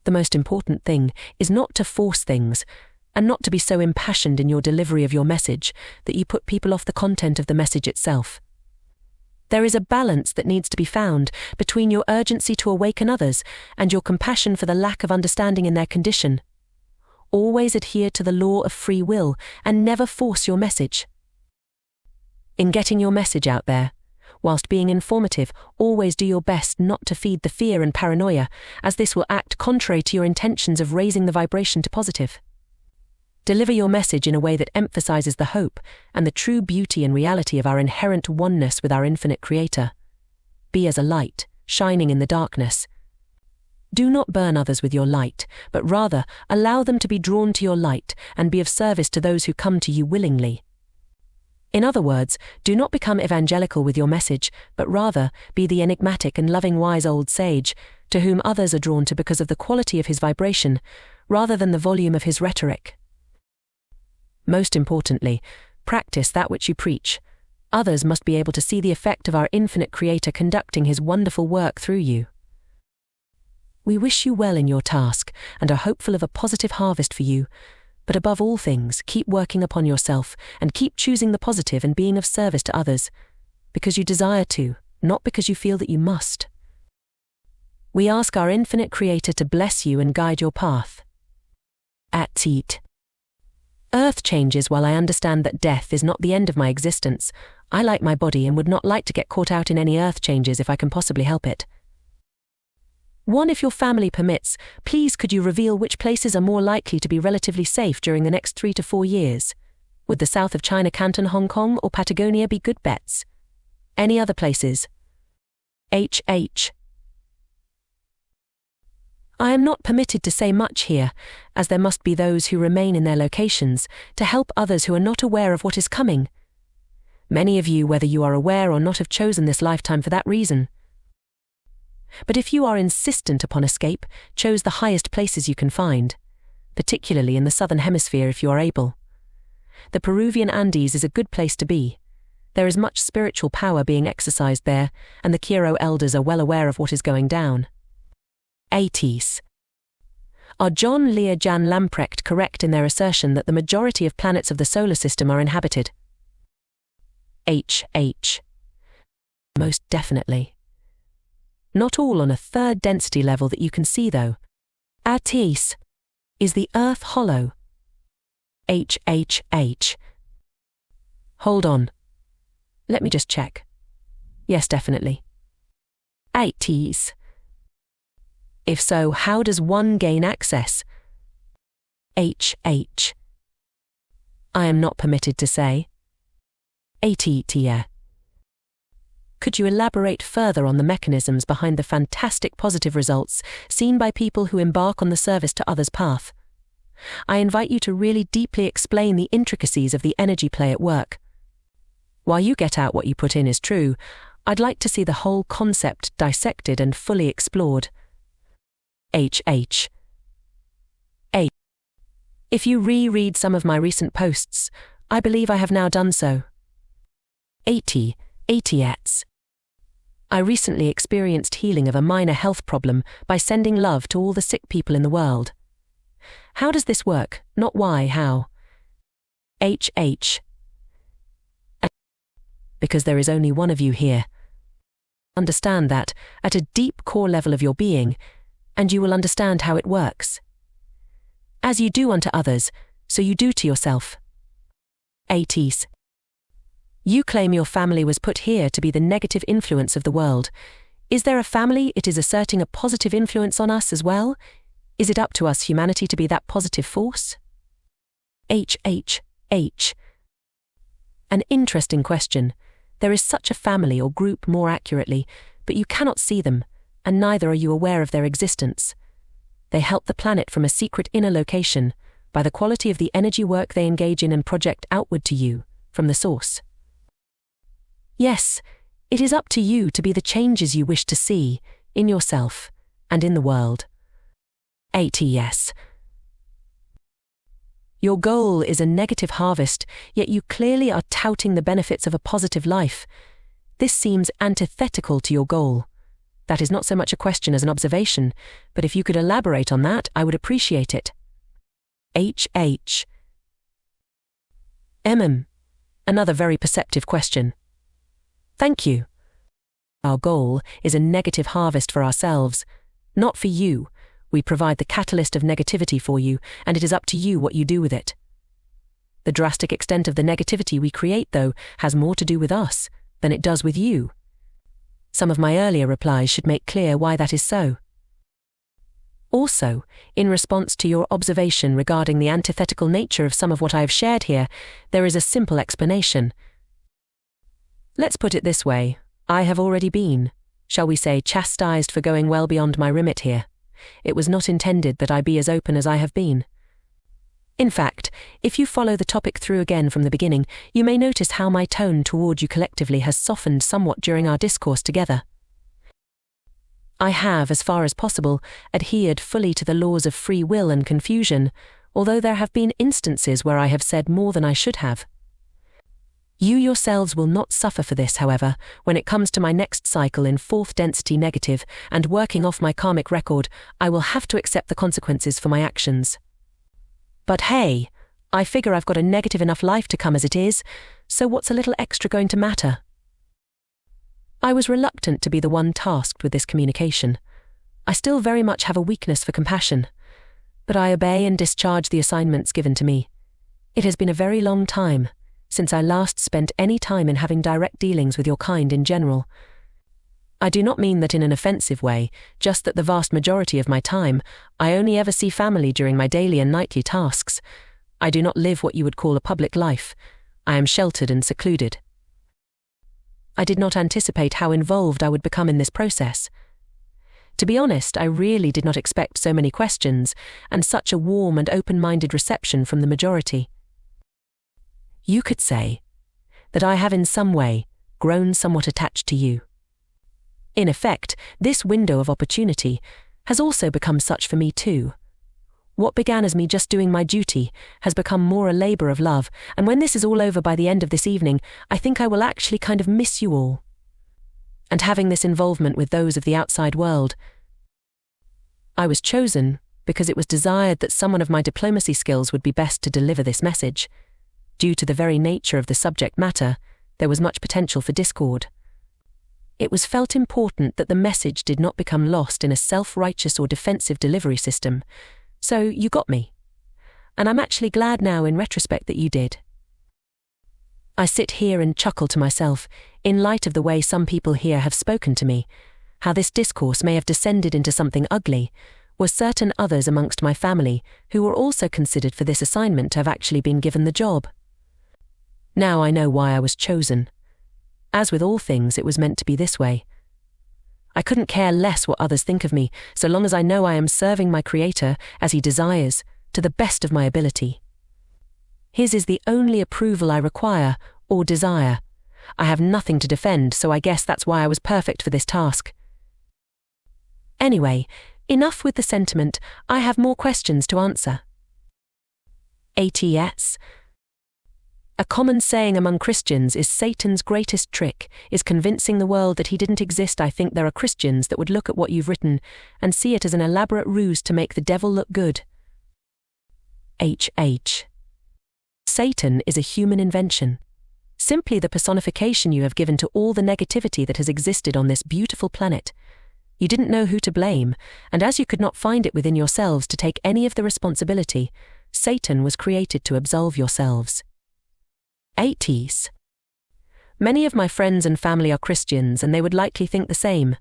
The most important thing is not to force things, and not to be so impassioned in your delivery of your message that you put people off the content of the message itself. There is a balance that needs to be found between your urgency to awaken others and your compassion for the lack of understanding in their condition. Always adhere to the law of free will and never force your message. In getting your message out there, whilst being informative, always do your best not to feed the fear and paranoia, as this will act contrary to your intentions of raising the vibration to positive. Deliver your message in a way that emphasizes the hope and the true beauty and reality of our inherent oneness with our infinite Creator. Be as a light, shining in the darkness. Do not burn others with your light, but rather allow them to be drawn to your light and be of service to those who come to you willingly. In other words, do not become evangelical with your message, but rather be the enigmatic and loving wise old sage to whom others are drawn to because of the quality of his vibration, rather than the volume of his rhetoric. Most importantly, practice that which you preach. Others must be able to see the effect of our infinite Creator conducting his wonderful work through you. We wish you well in your task and are hopeful of a positive harvest for you, but above all things, keep working upon yourself and keep choosing the positive and being of service to others, because you desire to, not because you feel that you must. We ask our infinite Creator to bless you and guide your path. Earth changes. While I understand that death is not the end of my existence, I like my body and would not like to get caught out in any earth changes if I can possibly help it. 1. If your family permits, please could you reveal which places are more likely to be relatively safe during the next 3 to 4 years? Would the south of China, Canton, Hong Kong, or Patagonia be good bets? Any other places? I am not permitted to say much here, as there must be those who remain in their locations to help others who are not aware of what is coming. Many of you, whether you are aware or not, have chosen this lifetime for that reason. But if you are insistent upon escape, choose the highest places you can find, particularly in the southern hemisphere if you are able. The Peruvian Andes is a good place to be. There is much spiritual power being exercised there, and the Quiro elders are well aware of what is going down. 80s. Are John Lear Jan Lamprecht correct in their assertion that the majority of planets of the solar system are inhabited? Most definitely. Not all on a third density level that you can see though. Is the Earth hollow? Hold on. Let me just check. Yes, definitely. 80s. If so, how does one gain access? I am not permitted to say. ATTA. Could you elaborate further on the mechanisms behind the fantastic positive results seen by people who embark on the service to others path? I invite you to really deeply explain the intricacies of the energy play at work. While you get out what you put in is true, I'd like to see the whole concept dissected and fully explored. HH. A. If you reread some of my recent posts, I believe I have now done so. ATATs. I recently experienced healing of a minor health problem by sending love to all the sick people in the world. How does this work? Not why, how? HH. Because there is only one of you here. Understand that at a deep core level of your being, and you will understand how it works. As you do unto others, so you do to yourself. ATs. You claim your family was put here to be the negative influence of the world. Is there a family it is asserting a positive influence on us as well? Is it up to us, humanity, to be that positive force? HH. An interesting question. There is such a family or group more accurately, but you cannot see them, and neither are you aware of their existence. They help the planet from a secret inner location, by the quality of the energy work they engage in and project outward to you, from the source. Yes, it is up to you to be the changes you wish to see, in yourself, and in the world. ATS. Your goal is a negative harvest, yet you clearly are touting the benefits of a positive life. This seems antithetical to your goal. That is not so much a question as an observation, but if you could elaborate on that, I would appreciate it. HH. Another very perceptive question. Thank you. Our goal is a negative harvest for ourselves, not for you. We provide the catalyst of negativity for you, and it is up to you what you do with it. The drastic extent of the negativity we create, though, has more to do with us than it does with you. Some of my earlier replies should make clear why that is so. Also, in response to your observation regarding the antithetical nature of some of what I have shared here, there is a simple explanation. Let's put it this way. I have already been, shall we say, chastised for going well beyond my remit here. It was not intended that I be as open as I have been. In fact, if you follow the topic through again from the beginning, you may notice how my tone toward you collectively has softened somewhat during our discourse together. I have, as far as possible, adhered fully to the laws of free will and confusion, although there have been instances where I have said more than I should have. You yourselves will not suffer for this, however, when it comes to my next cycle in fourth density negative and working off my karmic record. I will have to accept the consequences for my actions. But hey, I figure I've got a negative enough life to come as it is, so what's a little extra going to matter? I was reluctant to be the one tasked with this communication. I still very much have a weakness for compassion, but I obey and discharge the assignments given to me. It has been a very long time since I last spent any time in having direct dealings with your kind in general. I do not mean that in an offensive way, just that the vast majority of my time, I only ever see family during my daily and nightly tasks. I do not live what you would call a public life. I am sheltered and secluded. I did not anticipate how involved I would become in this process. To be honest, I really did not expect so many questions and such a warm and open-minded reception from the majority. You could say that I have in some way grown somewhat attached to you. In effect, this window of opportunity has also become such for me too. What began as me just doing my duty has become more a labour of love, and when this is all over by the end of this evening, I think I will actually kind of miss you all. And having this involvement with those of the outside world, I was chosen because it was desired that someone of my diplomacy skills would be best to deliver this message. Due to the very nature of the subject matter, there was much potential for discord. It was felt important that the message did not become lost in a self-righteous or defensive delivery system. So you got me. And I'm actually glad now in retrospect that you did. I sit here and chuckle to myself, in light of the way some people here have spoken to me, how this discourse may have descended into something ugly, were certain others amongst my family who were also considered for this assignment to have actually been given the job. Now I know why I was chosen. As with all things, it was meant to be this way. I couldn't care less what others think of me, so long as I know I am serving my Creator as He desires, to the best of my ability. His is the only approval I require or desire. I have nothing to defend, so I guess that's why I was perfect for this task. Anyway, enough with the sentiment. I have more questions to answer. ATS. A common saying among Christians is Satan's greatest trick is convincing the world that he didn't exist. I think there are Christians that would look at what you've written and see it as an elaborate ruse to make the devil look good. HH. Satan is a human invention. Simply the personification you have given to all the negativity that has existed on this beautiful planet. You didn't know who to blame, and as you could not find it within yourselves to take any of the responsibility, Satan was created to absolve yourselves. 80s. Many of my friends and family are Christians, and they would likely think the same.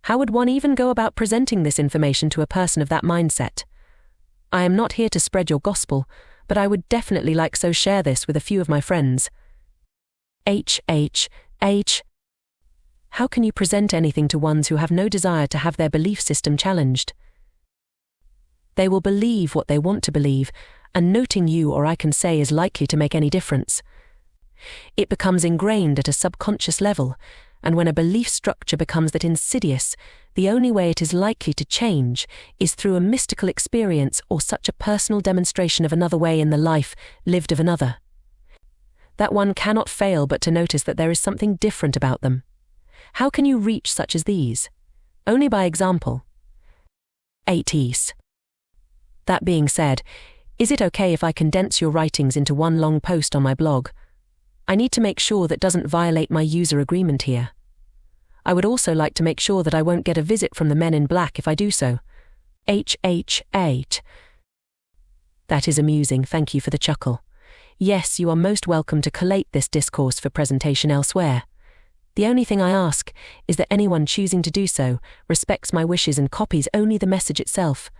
How would one even go about presenting this information to a person of that mindset? I am not here to spread your gospel, but I would definitely like so share this with a few of my friends. HH. How can you present anything to ones who have no desire to have their belief system challenged? They will believe what they want to believe, and noting you or I can say is likely to make any difference. It becomes ingrained at a subconscious level, and when a belief structure becomes that insidious, the only way it is likely to change is through a mystical experience or such a personal demonstration of another way in the life lived of another. That one cannot fail but to notice that there is something different about them. How can you reach such as these? Only by example. 80s. That being said, is it okay if I condense your writings into one long post on my blog? I need to make sure that doesn't violate my user agreement here. I would also like to make sure that I won't get a visit from the men in black if I do so. HH8. That is amusing, thank you for the chuckle. Yes, you are most welcome to collate this discourse for presentation elsewhere. The only thing I ask is that anyone choosing to do so respects my wishes and copies only the message itself.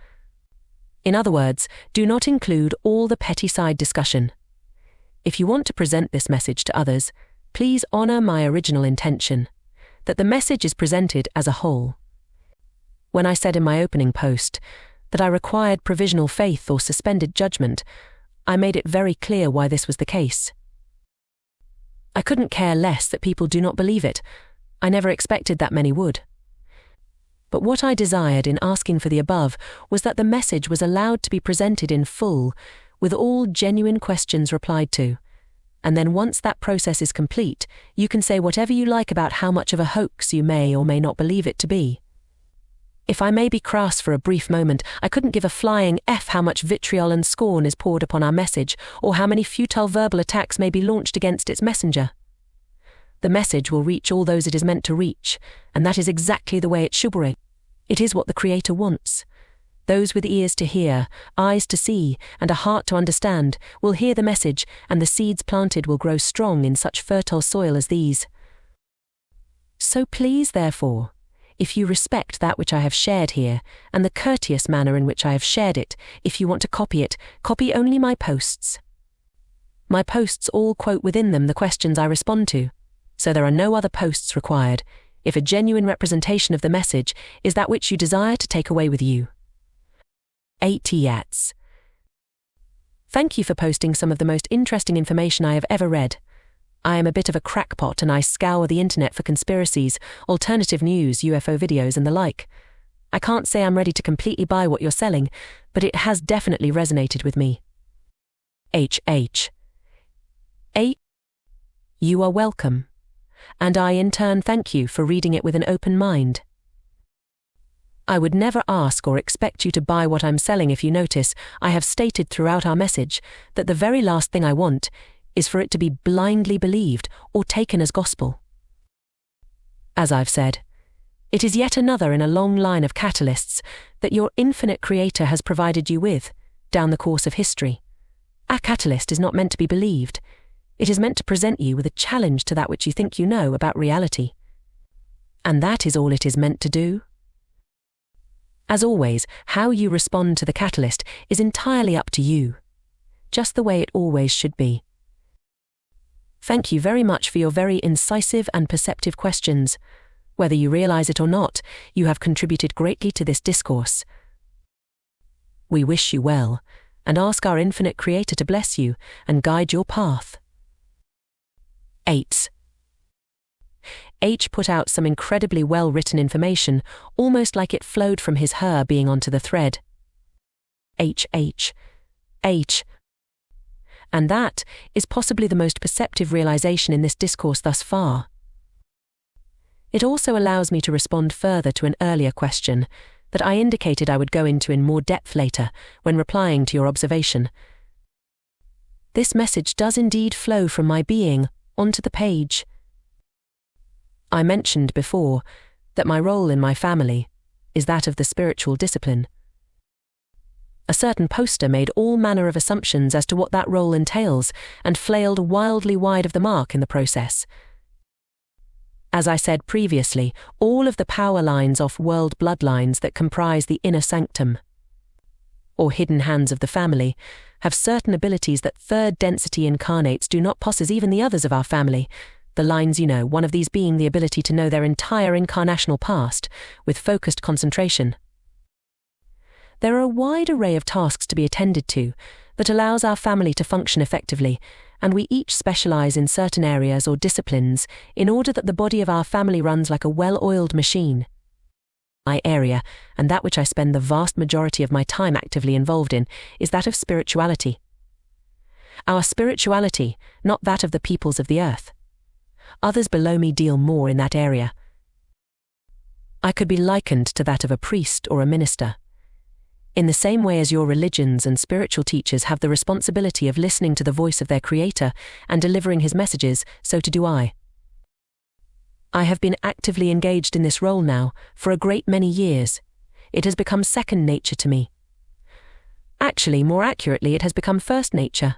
In other words, do not include all the petty side discussion. If you want to present this message to others, please honor my original intention, that the message is presented as a whole. When I said in my opening post that I required provisional faith or suspended judgment, I made it very clear why this was the case. I couldn't care less that people do not believe it. I never expected that many would. But what I desired in asking for the above was that the message was allowed to be presented in full, with all genuine questions replied to. And then once that process is complete, you can say whatever you like about how much of a hoax you may or may not believe it to be. If I may be crass for a brief moment, I couldn't give a flying F how much vitriol and scorn is poured upon our message, or how many futile verbal attacks may be launched against its messenger. The message will reach all those it is meant to reach, and that is exactly the way it should be. It is what the Creator wants. Those with ears to hear, eyes to see, and a heart to understand will hear the message, and the seeds planted will grow strong in such fertile soil as these. So please, therefore, if you respect that which I have shared here, and the courteous manner in which I have shared it, if you want to copy it, copy only my posts. My posts all quote within them the questions I respond to, so there are no other posts required, if a genuine representation of the message is that which you desire to take away with you. 80s. Thank you for posting some of the most interesting information I have ever read. I am a bit of a crackpot and I scour the internet for conspiracies, alternative news, UFO videos and the like. I can't say I'm ready to completely buy what you're selling, but it has definitely resonated with me. HH. You are welcome. And I in turn thank you for reading it with an open mind. I would never ask or expect you to buy what I'm selling if you notice I have stated throughout our message that the very last thing I want is for it to be blindly believed or taken as gospel. As I've said, it is yet another in a long line of catalysts that your infinite Creator has provided you with down the course of history. A catalyst is not meant to be believed. It is meant to present you with a challenge to that which you think you know about reality. And that is all it is meant to do. As always, how you respond to the catalyst is entirely up to you, just the way it always should be. Thank you very much for your very incisive and perceptive questions. Whether you realize it or not, you have contributed greatly to this discourse. We wish you well, and ask our infinite Creator to bless you and guide your path. 8. H put out some incredibly well-written information, almost like it flowed from her being onto the thread. H. And that is possibly the most perceptive realization in this discourse thus far. It also allows me to respond further to an earlier question that I indicated I would go into in more depth later when replying to your observation. This message does indeed flow from my being onto the page. I mentioned before that my role in my family is that of the spiritual discipline. A certain poster made all manner of assumptions as to what that role entails and flailed wildly wide of the mark in the process. As I said previously, all of the power lines off-world bloodlines that comprise the inner sanctum, or hidden hands of the family, have certain abilities that third density incarnates do not possess, even the others of our family. The lines, one of these being the ability to know their entire incarnational past with focused concentration. There are a wide array of tasks to be attended to that allows our family to function effectively, and we each specialize in certain areas or disciplines in order that the body of our family runs like a well-oiled machine. My area, and that which I spend the vast majority of my time actively involved in, is that of spirituality. Our spirituality, not that of the peoples of the earth. Others below me deal more in that area. I could be likened to that of a priest or a minister. In the same way as your religions and spiritual teachers have the responsibility of listening to the voice of their Creator and delivering his messages, so too do I. I have been actively engaged in this role now for a great many years. It has become second nature to me. Actually, more accurately, it has become first nature.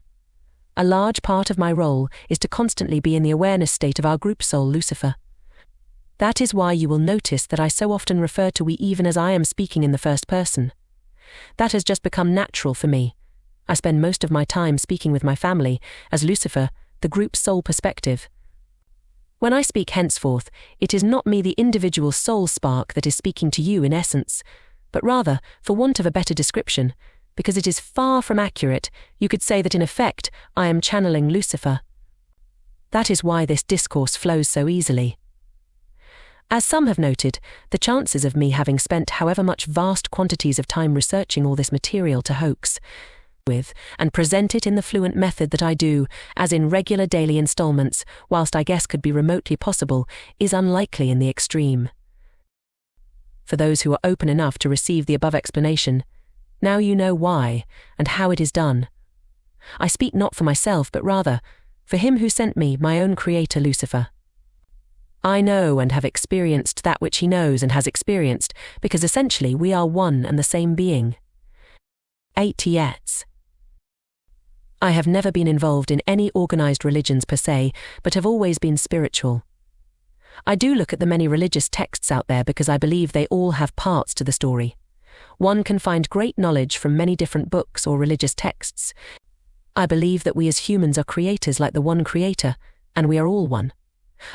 A large part of my role is to constantly be in the awareness state of our group soul, Lucifer. That is why you will notice that I so often refer to we even as I am speaking in the first person. That has just become natural for me. I spend most of my time speaking with my family as Lucifer, the group soul perspective. When I speak henceforth, it is not me, the individual soul spark, that is speaking to you in essence, but rather, for want of a better description, because it is far from accurate, you could say that in effect I am channeling Lucifer. That is why this discourse flows so easily. As some have noted, the chances of me having spent however much vast quantities of time researching all this material to hoax with and present it in the fluent method that I do, as in regular daily installments, whilst I guess could be remotely possible, is unlikely in the extreme. For those who are open enough to receive the above explanation, now you know why and how it is done. I speak not for myself, but rather for him who sent me, my own Creator, Lucifer. I know and have experienced that which he knows and has experienced, because essentially we are one and the same being. 8 yet. I have never been involved in any organized religions per se, but have always been spiritual. I do look at the many religious texts out there because I believe they all have parts to the story. One can find great knowledge from many different books or religious texts. I believe that we as humans are creators like the one Creator, and we are all one.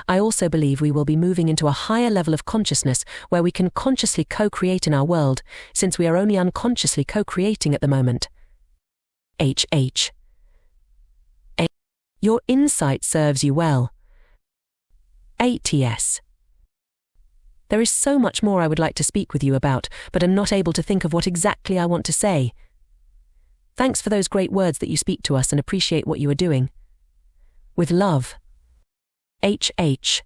I also believe we will be moving into a higher level of consciousness where we can consciously co-create in our world, since we are only unconsciously co-creating at the moment. HH. Your insight serves you well. ATS. There is so much more I would like to speak with you about, but am not able to think of what exactly I want to say. Thanks for those great words that you speak to us and appreciate what you are doing. With love. HH.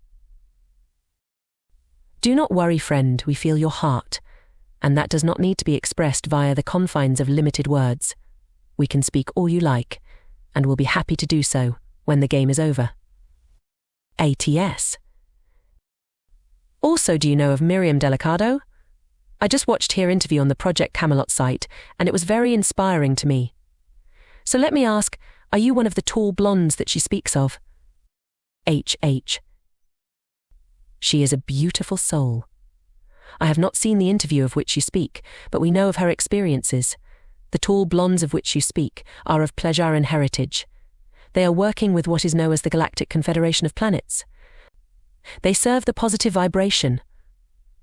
Do not worry, friend, we feel your heart, and that does not need to be expressed via the confines of limited words. We can speak all you like, and will be happy to do so when the game is over. ATS. Also, do you know of Miriam Delicado? I just watched her interview on the Project Camelot site, and it was very inspiring to me. So let me ask, are you one of the tall blondes that she speaks of? HH. She is a beautiful soul. I have not seen the interview of which you speak, but we know of her experiences. The tall blondes of which you speak are of pleasure and heritage. They are working with what is known as the Galactic Confederation of Planets. They serve the positive vibration.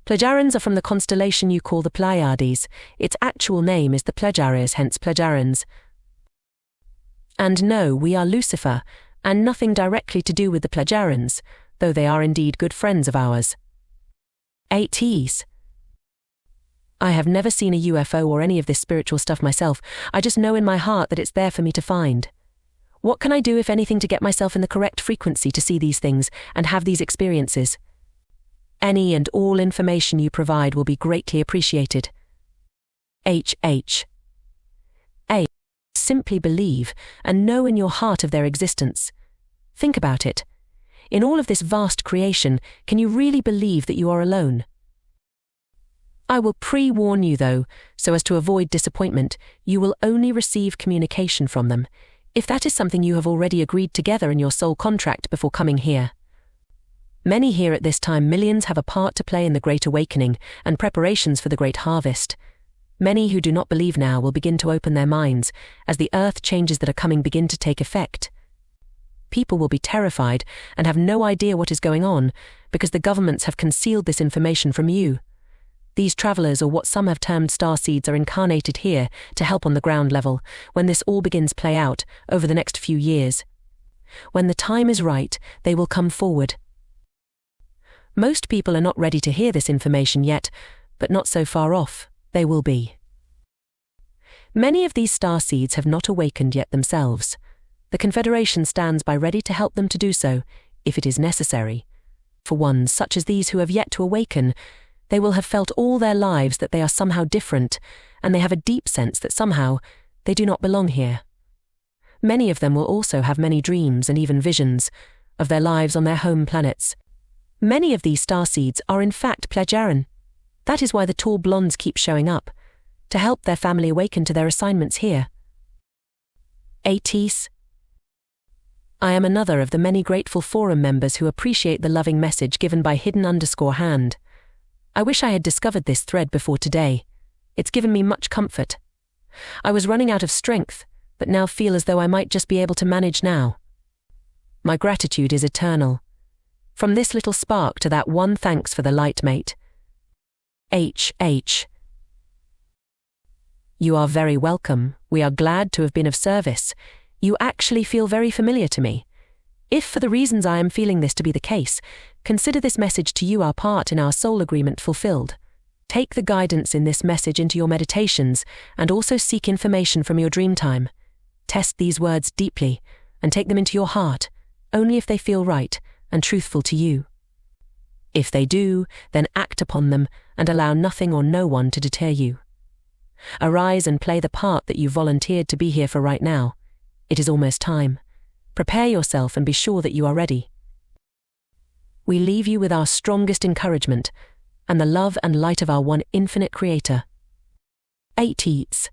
Plejarans are from the constellation you call the Pleiades. Its actual name is the Plejares, hence Plejarans. And no, we are Lucifer, and nothing directly to do with the Plejarans, though they are indeed good friends of ours. 8's. I have never seen a UFO or any of this spiritual stuff myself. I just know in my heart that it's there for me to find. What can I do, if anything, to get myself in the correct frequency to see these things and have these experiences? Any and all information you provide will be greatly appreciated. A. Simply believe and know in your heart of their existence. Think about it. In all of this vast creation, can you really believe that you are alone? I will pre-warn you, though, so as to avoid disappointment, you will only receive communication from them, if that is something you have already agreed together in your soul contract before coming here. Many here at this time, millions, have a part to play in the Great Awakening and preparations for the Great Harvest. Many who do not believe now will begin to open their minds, as the earth changes that are coming begin to take effect. People will be terrified and have no idea what is going on, because the governments have concealed this information from you. These travelers, or what some have termed starseeds, are incarnated here to help on the ground level when this all begins play out over the next few years. When the time is right, they will come forward. Most people are not ready to hear this information yet, but not so far off, they will be. Many of these starseeds have not awakened yet themselves. The Confederation stands by ready to help them to do so, if it is necessary. For ones such as these who have yet to awaken, they will have felt all their lives that they are somehow different, and they have a deep sense that somehow they do not belong here. Many of them will also have many dreams and even visions of their lives on their home planets. Many of these starseeds are in fact Plejaran. That is why the tall blondes keep showing up, to help their family awaken to their assignments here. 8's. I am another of the many grateful forum members who appreciate the loving message given by hidden_hand. I wish I had discovered this thread before today. It's given me much comfort. I was running out of strength, but now feel as though I might just be able to manage now. My gratitude is eternal. From this little spark to that one, thanks for the light, mate. H. You are very welcome. We are glad to have been of service. You actually feel very familiar to me. If for the reasons I am feeling this to be the case, consider this message to you our part in our soul agreement fulfilled. Take the guidance in this message into your meditations and also seek information from your dream time. Test these words deeply and take them into your heart, only if they feel right and truthful to you. If they do, then act upon them and allow nothing or no one to deter you. Arise and play the part that you volunteered to be here for right now. It is almost time. Prepare yourself and be sure that you are ready. We leave you with our strongest encouragement and the love and light of our one infinite Creator. 8's.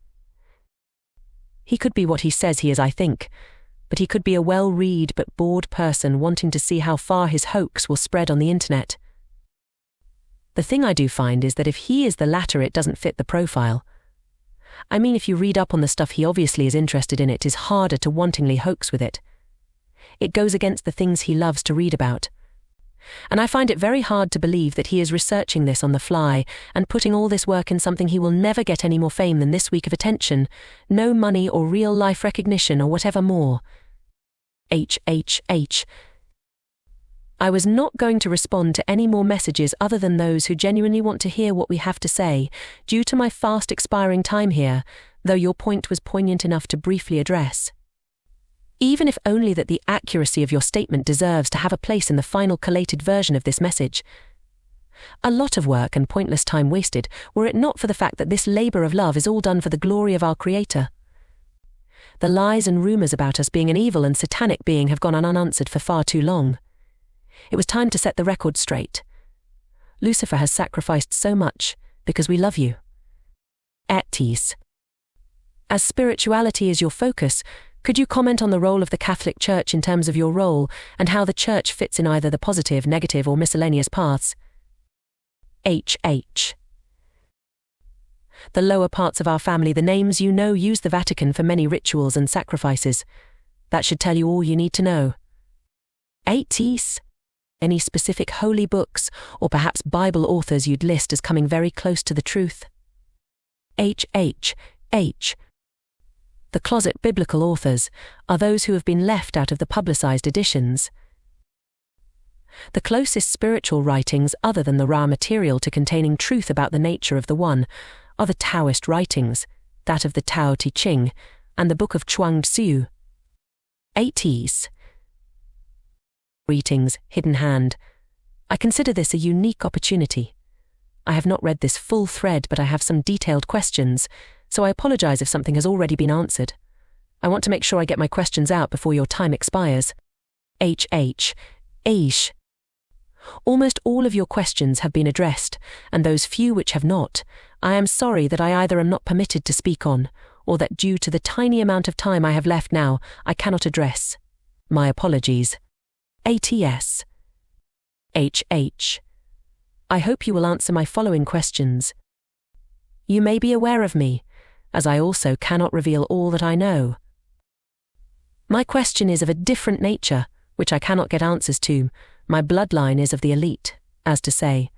He could be what he says he is, I think, but he could be a well-read but bored person wanting to see how far his hoax will spread on the internet. The thing I do find is that if he is the latter, it doesn't fit the profile. I mean, if you read up on the stuff he obviously is interested in, it is harder to wantingly hoax with it. It goes against the things he loves to read about. And I find it very hard to believe that he is researching this on the fly and putting all this work in something he will never get any more fame than this week of attention, no money or real-life recognition or whatever more. H. I was not going to respond to any more messages other than those who genuinely want to hear what we have to say, due to my fast expiring time here, though your point was poignant enough to briefly address. Even if only that the accuracy of your statement deserves to have a place in the final collated version of this message. A lot of work and pointless time wasted, were it not for the fact that this labor of love is all done for the glory of our Creator. The lies and rumors about us being an evil and satanic being have gone unanswered for far too long. It was time to set the record straight. Lucifer has sacrificed so much because we love you. As spirituality is your focus, could you comment on the role of the Catholic Church in terms of your role and how the Church fits in either the positive, negative, or miscellaneous paths? H. The lower parts of our family, the names you know, use the Vatican for many rituals and sacrifices. That should tell you all you need to know. 8. Any specific holy books or perhaps Bible authors you'd list as coming very close to the truth? H. The closet biblical authors are those who have been left out of the publicized editions. The closest spiritual writings other than the raw material to containing truth about the nature of the One are the Taoist writings, that of the Tao Te Ching, and the Book of Chuang Tzu. 8. Greetings, Hidden Hand. I consider this a unique opportunity. I have not read this full thread, but I have some detailed questions, so I apologize if something has already been answered. I want to make sure I get my questions out before your time expires. H. Almost all of your questions have been addressed, and those few which have not, I am sorry that I either am not permitted to speak on, or that due to the tiny amount of time I have left now, I cannot address. My apologies. ATS. HH. I hope you will answer my following questions. You may be aware of me, as I also cannot reveal all that I know. My question is of a different nature, which I cannot get answers to. My bloodline is of the elite, as to say,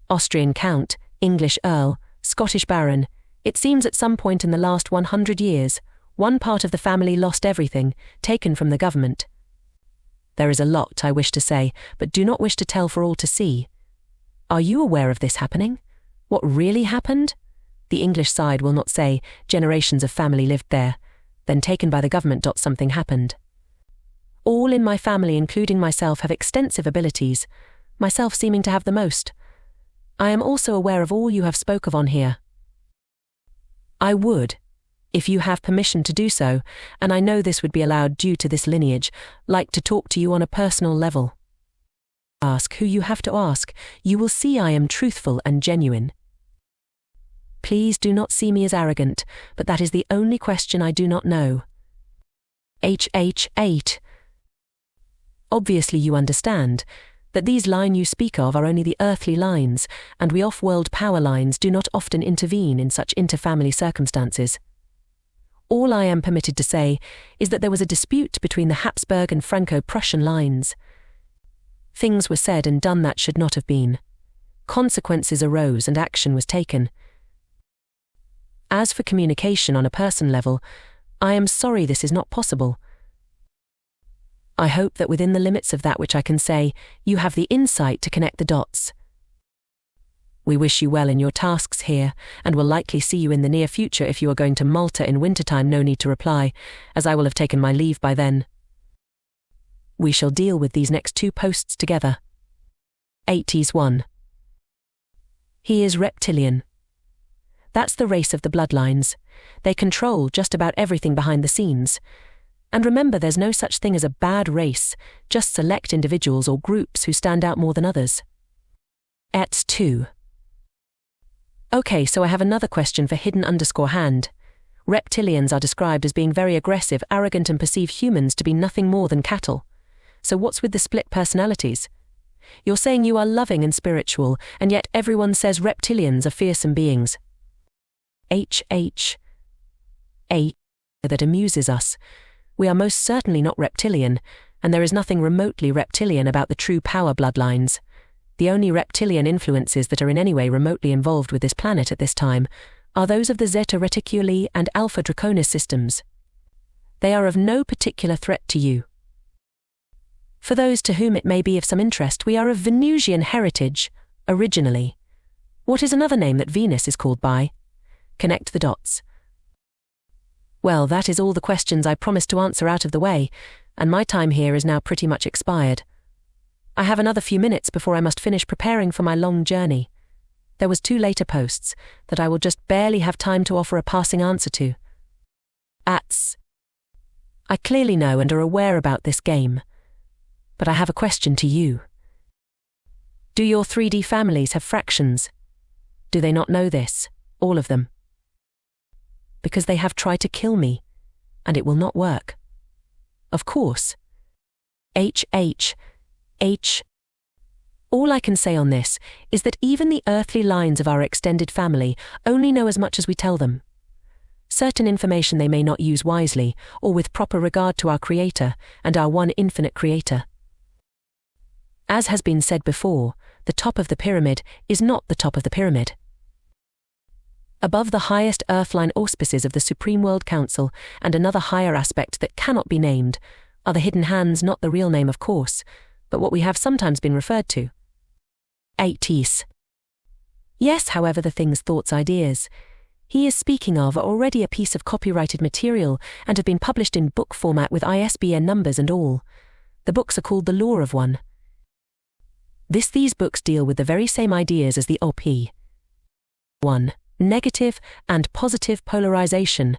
Austrian Count, English Earl, Scottish Baron. It seems at some point in the last 100 years, one part of the family lost everything, taken from the government. There is a lot I wish to say, but do not wish to tell for all to see. Are you aware of this happening? What really happened? The English side will not say, generations of family lived there, then taken by the government. Something happened. All in my family, including myself, have extensive abilities, myself seeming to have the most. I am also aware of all you have spoke of on here. I would, if you have permission to do so, and I know this would be allowed due to this lineage, like to talk to you on a personal level. Ask who you have to ask. You will see I am truthful and genuine. Please do not see me as arrogant, but that is the only question I do not know. HH8. Obviously you understand that these lines you speak of are only the earthly lines, and we off-world power lines do not often intervene in such inter-family circumstances. All I am permitted to say is that there was a dispute between the Habsburg and Franco-Prussian lines. Things were said and done that should not have been. Consequences arose and action was taken. As for communication on a person level, I am sorry this is not possible. I hope that within the limits of that which I can say, you have the insight to connect the dots. We wish you well in your tasks here, and will likely see you in the near future. If you are going to Malta in wintertime, no need to reply, as I will have taken my leave by then. We shall deal with these next 2 posts together. 81. He is reptilian. That's the race of the bloodlines. They control just about everything behind the scenes. And remember, there's no such thing as a bad race, just select individuals or groups who stand out more than others. Ets 2. Okay, so I have another question for hidden_hand. Reptilians are described as being very aggressive, arrogant, and perceive humans to be nothing more than cattle. So what's with the split personalities? You're saying you are loving and spiritual, and yet everyone says reptilians are fearsome beings. HH. That amuses us. We are most certainly not reptilian, and there is nothing remotely reptilian about the true power bloodlines. The only reptilian influences that are in any way remotely involved with this planet at this time are those of the Zeta Reticuli and Alpha Draconis systems. They are of no particular threat to you. For those to whom it may be of some interest, we are of Venusian heritage, originally. What is another name that Venus is called by? Connect the dots. Well, that is all the questions I promised to answer out of the way, and my time here is now pretty much expired. I have another few minutes before I must finish preparing for my long journey. There was 2 later posts that I will just barely have time to offer a passing answer to. ATS. I clearly know and are aware about this game, but I have a question to you. Do your 3D families have fractions? Do they not know this, all of them? Because they have tried to kill me, and it will not work. Of course. HH. All I can say on this is that even the earthly lines of our extended family only know as much as we tell them. certain information they may not use wisely or with proper regard to our Creator and our one infinite Creator. As has been said before, the top of the pyramid is not the top of the pyramid. Above the highest earthline auspices of the Supreme World Council and another higher aspect that cannot be named are the hidden hands, not the real name of course, but what we have sometimes been referred to. 80s. Yes, however, the things, thoughts, ideas he is speaking of are already a piece of copyrighted material and have been published in book format with ISBN numbers and all. The books are called The Law of One. These books deal with the very same ideas as the OP. 1. Negative and positive polarization.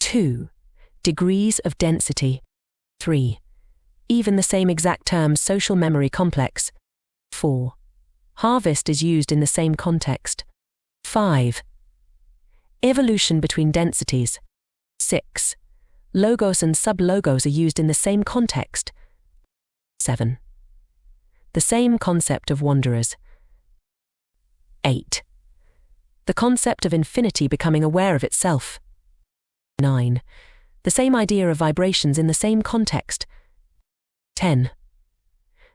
2. Degrees of density. 3. Even the same exact term, social memory complex. 4. Harvest is used in the same context. 5. Evolution between densities. 6. Logos and sub-logos are used in the same context. 7. The same concept of wanderers. 8. The concept of infinity becoming aware of itself. 9. The same idea of vibrations in the same context. 10.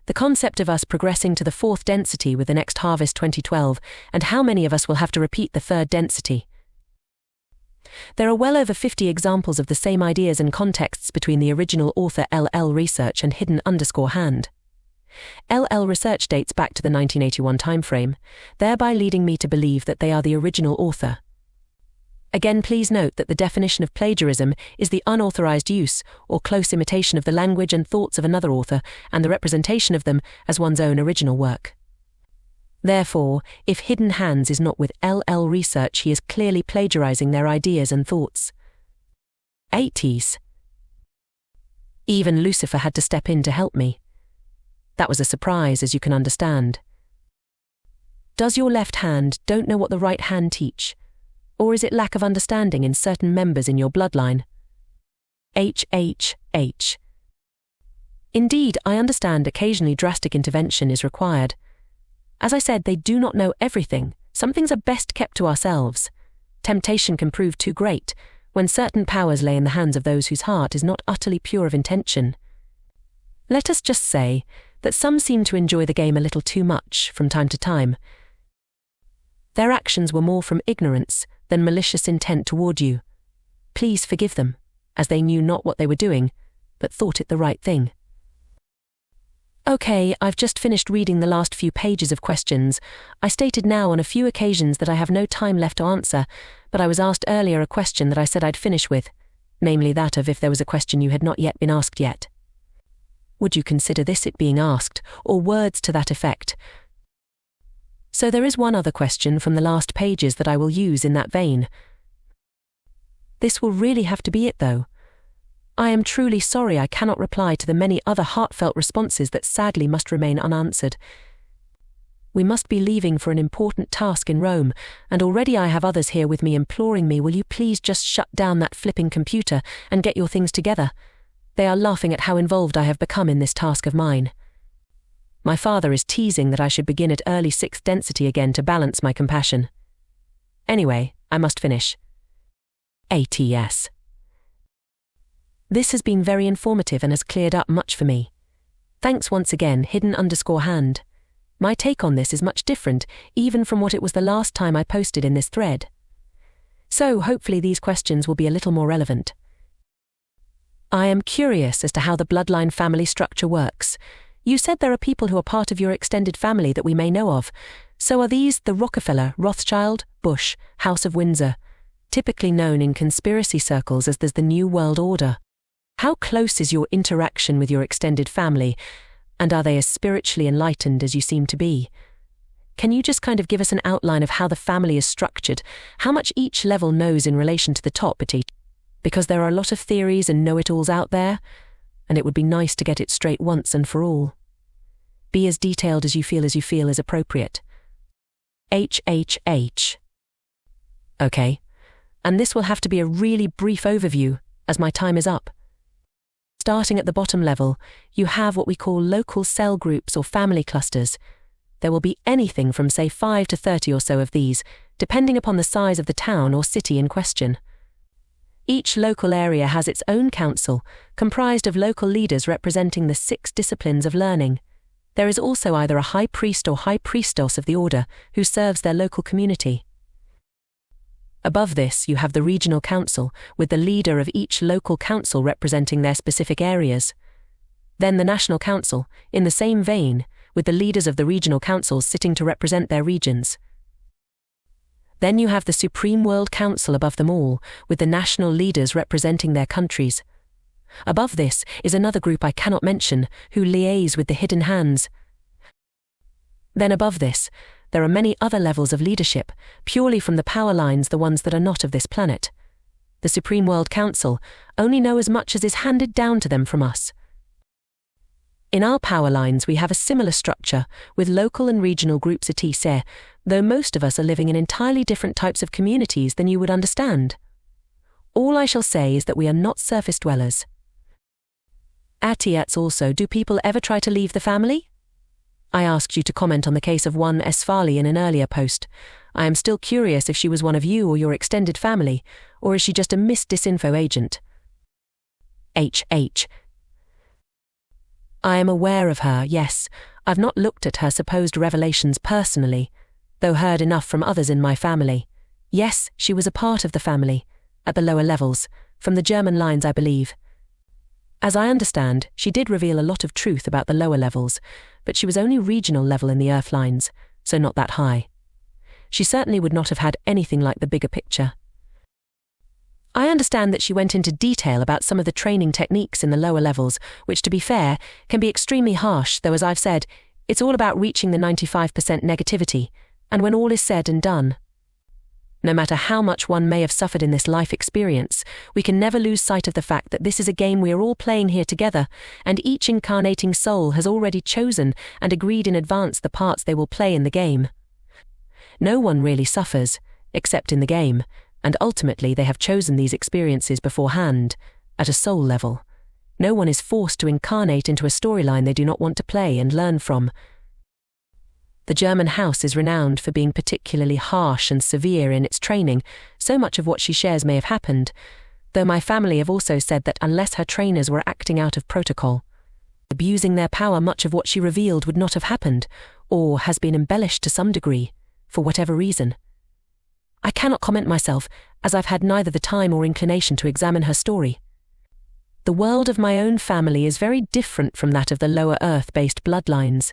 The concept of us progressing to the fourth density with the next harvest 2012, and how many of us will have to repeat the third density. There are well over 50 examples of the same ideas and contexts between the original author LL Research and hidden_hand. LL Research dates back to the 1981 timeframe, thereby leading me to believe that they are the original author. Again, please note that the definition of plagiarism is the unauthorized use or close imitation of the language and thoughts of another author and the representation of them as one's own original work. Therefore, if Hidden Hands is not with LL Research, he is clearly plagiarizing their ideas and thoughts. 80s. Even Lucifer had to step in to help me. That was a surprise, as you can understand. Does your left hand don't know what the right hand teach? Or is it lack of understanding in certain members in your bloodline? HHH. Indeed, I understand occasionally drastic intervention is required. As I said, they do not know everything. Some things are best kept to ourselves. Temptation can prove too great when certain powers lay in the hands of those whose heart is not utterly pure of intention. Let us just say that some seem to enjoy the game a little too much from time to time. Their actions were more from ignorance than malicious intent toward you. Please forgive them, as they knew not what they were doing, but thought it the right thing. Okay, I've just finished reading the last few pages of questions. I stated now on a few occasions that I have no time left to answer, but I was asked earlier a question that I said I'd finish with, namely that of if there was a question you had not yet been asked yet. Would you consider this it being asked, or words to that effect? So there is one other question from the last pages that I will use in that vein. This will really have to be it, though. I am truly sorry I cannot reply to the many other heartfelt responses that sadly must remain unanswered. We must be leaving for an important task in Rome, and already I have others here with me imploring me, will you please just shut down that flipping computer and get your things together? They are laughing at how involved I have become in this task of mine. My father is teasing that I should begin at early 6th density again to balance my compassion. Anyway, I must finish. ATS. This has been very informative and has cleared up much for me. Thanks once again, hidden_hand. My take on this is much different, even from what it was the last time I posted in this thread. So hopefully these questions will be a little more relevant. I am curious as to how the bloodline family structure works. You said there are people who are part of your extended family that we may know of. So are these the Rockefeller, Rothschild, Bush, House of Windsor, typically known in conspiracy circles as the New World Order? How close is your interaction with your extended family, and are they as spiritually enlightened as you seem to be? Can you just kind of give us an outline of how the family is structured, how much each level knows in relation to the top at each? Because there are a lot of theories and know-it-alls out there, and it would be nice to get it straight once and for all. Be as detailed as you feel is appropriate. HHH. Okay, and this will have to be a really brief overview, as my time is up. Starting at the bottom level, you have what we call local cell groups or family clusters. There will be anything from say 5 to 30 or so of these, depending upon the size of the town or city in question. Each local area has its own council, comprised of local leaders representing the 6 disciplines of learning. There is also either a high priest or high priestess of the order who serves their local community. Above this, you have the regional council, with the leader of each local council representing their specific areas. Then the national council, in the same vein, with the leaders of the regional councils sitting to represent their regions. Then you have the Supreme World Council above them all, with the national leaders representing their countries. Above this is another group I cannot mention, who liaise with the hidden hands. Then above this, there are many other levels of leadership, purely from the power lines, the ones that are not of this planet. The Supreme World Council only know as much as is handed down to them from us. In our power lines we have a similar structure, with local and regional groups etc., though most of us are living in entirely different types of communities than you would understand. All I shall say is that we are not surface dwellers. Also, do people ever try to leave the family? I asked you to comment on the case of one Esfali in an earlier post. I am still curious if she was one of you or your extended family, or is she just a disinfo agent? HH. I am aware of her, yes. I've not looked at her supposed revelations personally, though heard enough from others in my family. Yes, she was a part of the family, at the lower levels, from the German lines I believe. As I understand, she did reveal a lot of truth about the lower levels, but she was only regional level in the earth lines, so not that high. She certainly would not have had anything like the bigger picture. I understand that she went into detail about some of the training techniques in the lower levels, which, to be fair, can be extremely harsh, though as I've said, it's all about reaching the 95% negativity, and when all is said and done, no matter how much one may have suffered in this life experience, we can never lose sight of the fact that this is a game we are all playing here together, and each incarnating soul has already chosen and agreed in advance the parts they will play in the game. No one really suffers, except in the game, and ultimately they have chosen these experiences beforehand, at a soul level. No one is forced to incarnate into a storyline they do not want to play and learn from. The German house is renowned for being particularly harsh and severe in its training. So much of what she shares may have happened, though my family have also said that unless her trainers were acting out of protocol, abusing their power, much of what she revealed would not have happened, or has been embellished to some degree, for whatever reason. I cannot comment myself, as I've had neither the time or inclination to examine her story. The world of my own family is very different from that of the lower earth-based bloodlines.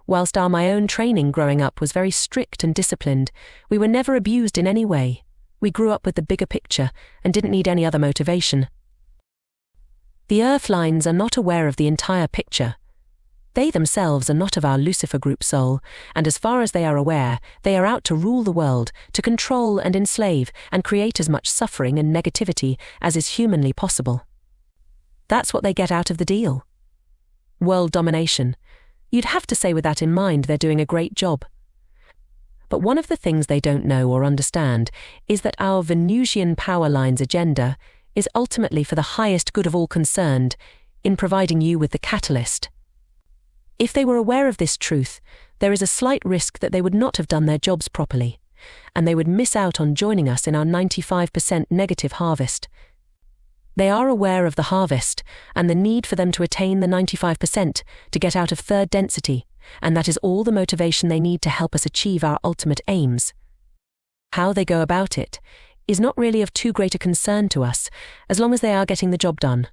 Whilst my own training growing up was very strict and disciplined, we were never abused in any way. We grew up with the bigger picture and didn't need any other motivation. The Earthlines are not aware of the entire picture. They themselves are not of our Lucifer group soul, and as far as they are aware, they are out to rule the world, to control and enslave, and create as much suffering and negativity as is humanly possible. That's what they get out of the deal. World domination. You'd have to say with that in mind they're doing a great job. But one of the things they don't know or understand is that our Venusian power lines agenda is ultimately for the highest good of all concerned in providing you with the catalyst. If they were aware of this truth, there is a slight risk that they would not have done their jobs properly, and they would miss out on joining us in our 95% negative harvest. They are aware of the harvest and the need for them to attain the 95% to get out of third density, and that is all the motivation they need to help us achieve our ultimate aims. How they go about it is not really of too great a concern to us, as long as they are getting the job done.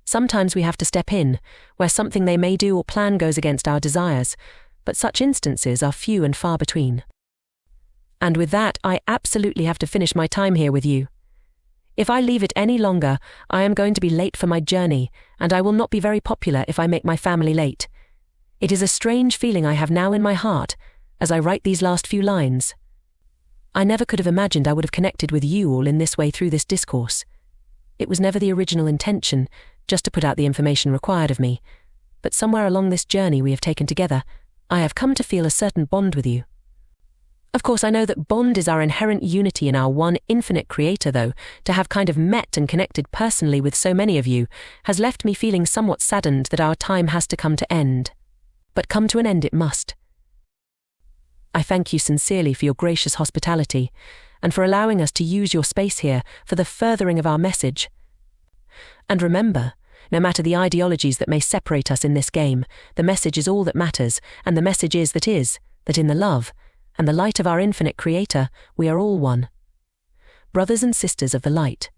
Sometimes we have to step in, where something they may do or plan goes against our desires, but such instances are few and far between. And with that, I absolutely have to finish my time here with you. If I leave it any longer, I am going to be late for my journey, and I will not be very popular if I make my family late. It is a strange feeling I have now in my heart, as I write these last few lines. I never could have imagined I would have connected with you all in this way through this discourse. It was never the original intention, just to put out the information required of me, but somewhere along this journey we have taken together, I have come to feel a certain bond with you. Of course, I know that bond is our inherent unity in our one infinite creator, though, to have kind of met and connected personally with so many of you has left me feeling somewhat saddened that our time has to come to end. But come to an end it must. I thank you sincerely for your gracious hospitality, and for allowing us to use your space here for the furthering of our message. And remember, no matter the ideologies that may separate us in this game, the message is all that matters, and the message is that in the love and the light of our infinite Creator, we are all one. Brothers and sisters of the light,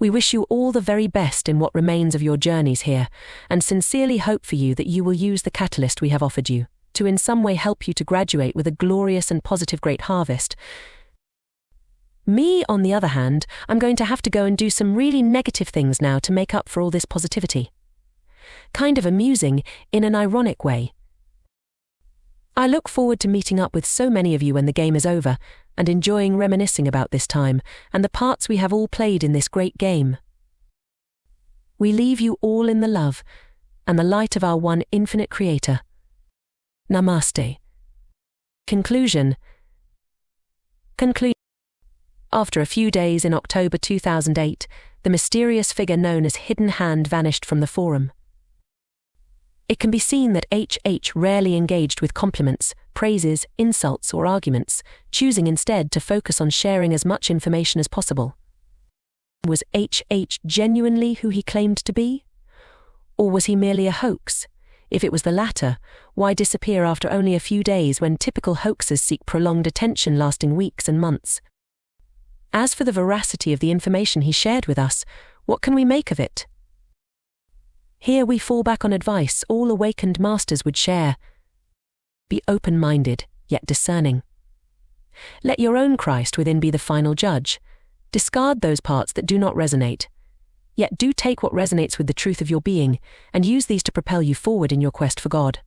we wish you all the very best in what remains of your journeys here, and sincerely hope for you that you will use the catalyst we have offered you to in some way help you to graduate with a glorious and positive great harvest. Me, on the other hand, I'm going to have to go and do some really negative things now to make up for all this positivity. Kind of amusing in an ironic way. I look forward to meeting up with so many of you when the game is over, and enjoying reminiscing about this time and the parts we have all played in this great game. We leave you all in the love and the light of our one infinite Creator. Namaste. Conclusion. After a few days in October 2008, the mysterious figure known as Hidden Hand vanished from the forum. It can be seen that HH rarely engaged with compliments, praises, insults, or arguments, choosing instead to focus on sharing as much information as possible. Was HH genuinely who he claimed to be? Or was he merely a hoax? If it was the latter, why disappear after only a few days when typical hoaxes seek prolonged attention lasting weeks and months? As for the veracity of the information he shared with us, what can we make of it? Here we fall back on advice all awakened masters would share. Be open-minded, yet discerning. Let your own Christ within be the final judge. Discard those parts that do not resonate. Yet do take what resonates with the truth of your being, and use these to propel you forward in your quest for God.